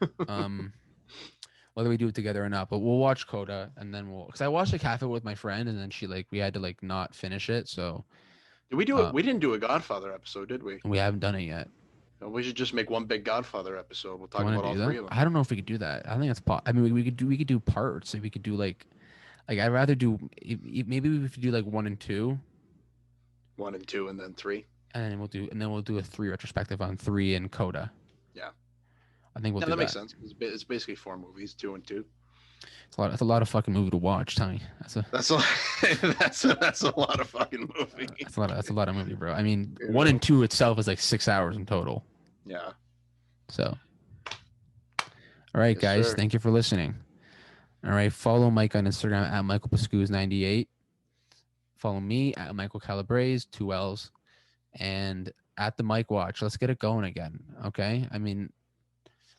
Whether we do it together or not, but we'll watch Coda, and then because I watched half of it with my friend, and then we had to not finish it. So did we do it? We didn't do a Godfather episode, did we? We haven't done it yet. We should just make one big Godfather episode. We'll talk about all 3 of them. I don't know if we could do that. I think that's I mean, we could do parts. We could do I'd rather do maybe we could do 1 and 2. 1 and 2, and then 3. And then we'll do a 3 retrospective on 3 and Coda. Yeah. I think we'll do that. Makes sense. It's basically 4 movies, 2 and 2. That's a lot of fucking movie to watch, Tommy. That's a lot of fucking movie. That's a lot of movie, bro. I mean, 1 and 2 itself is 6 hours in total. Yeah. So, all right, guys. Sir. Thank you for listening. All right, follow Mike on Instagram at MichaelPascuz98. Follow me at Michael Calabrese, 2 L's, and at the Mike Watch. Let's get it going again, okay? I mean,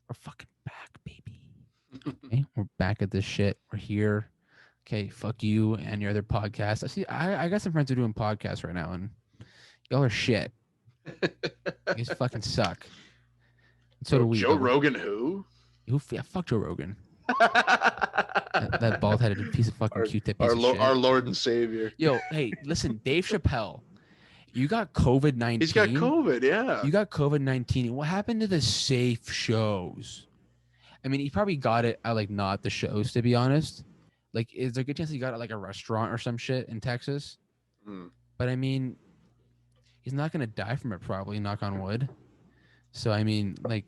we're fucking back, baby. Okay, we're back at this shit. We're here. Okay, fuck you and your other podcast. I got some friends who are doing podcasts right now, and y'all are shit. You guys fucking suck. And so do we. Joe Rogan, who? Yeah, fuck Joe Rogan. that bald-headed piece of fucking Q-tip. Our Lord and Savior. Yo, hey, listen, Dave Chappelle. You got COVID-19. He's got COVID, yeah. You got COVID-19. What happened to the safe shows? I mean, he probably got it at not the shows, to be honest. Is there a good chance he got it at a restaurant or some shit in Texas? But I mean, he's not gonna die from it, probably, knock on wood. So I mean, we're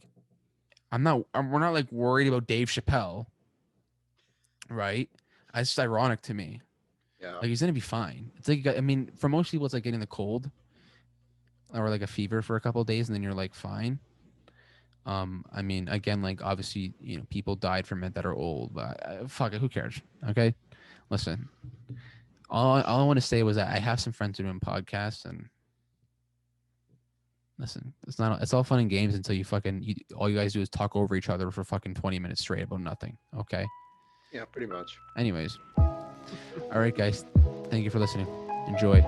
not worried about Dave Chappelle, right? It's just ironic to me. Yeah. He's gonna be fine. It's I mean, for most people, it's getting the cold or a fever for a couple of days, and then you're fine. I mean, again, obviously, people died from it that are old, but fuck it, who cares? Okay, listen. All I want to say was that I have some friends who are doing podcasts, and listen, it's all fun and games until all you guys do is talk over each other for fucking 20 minutes straight about nothing. Okay. Yeah, pretty much. Anyways, all right, guys, thank you for listening. Enjoy.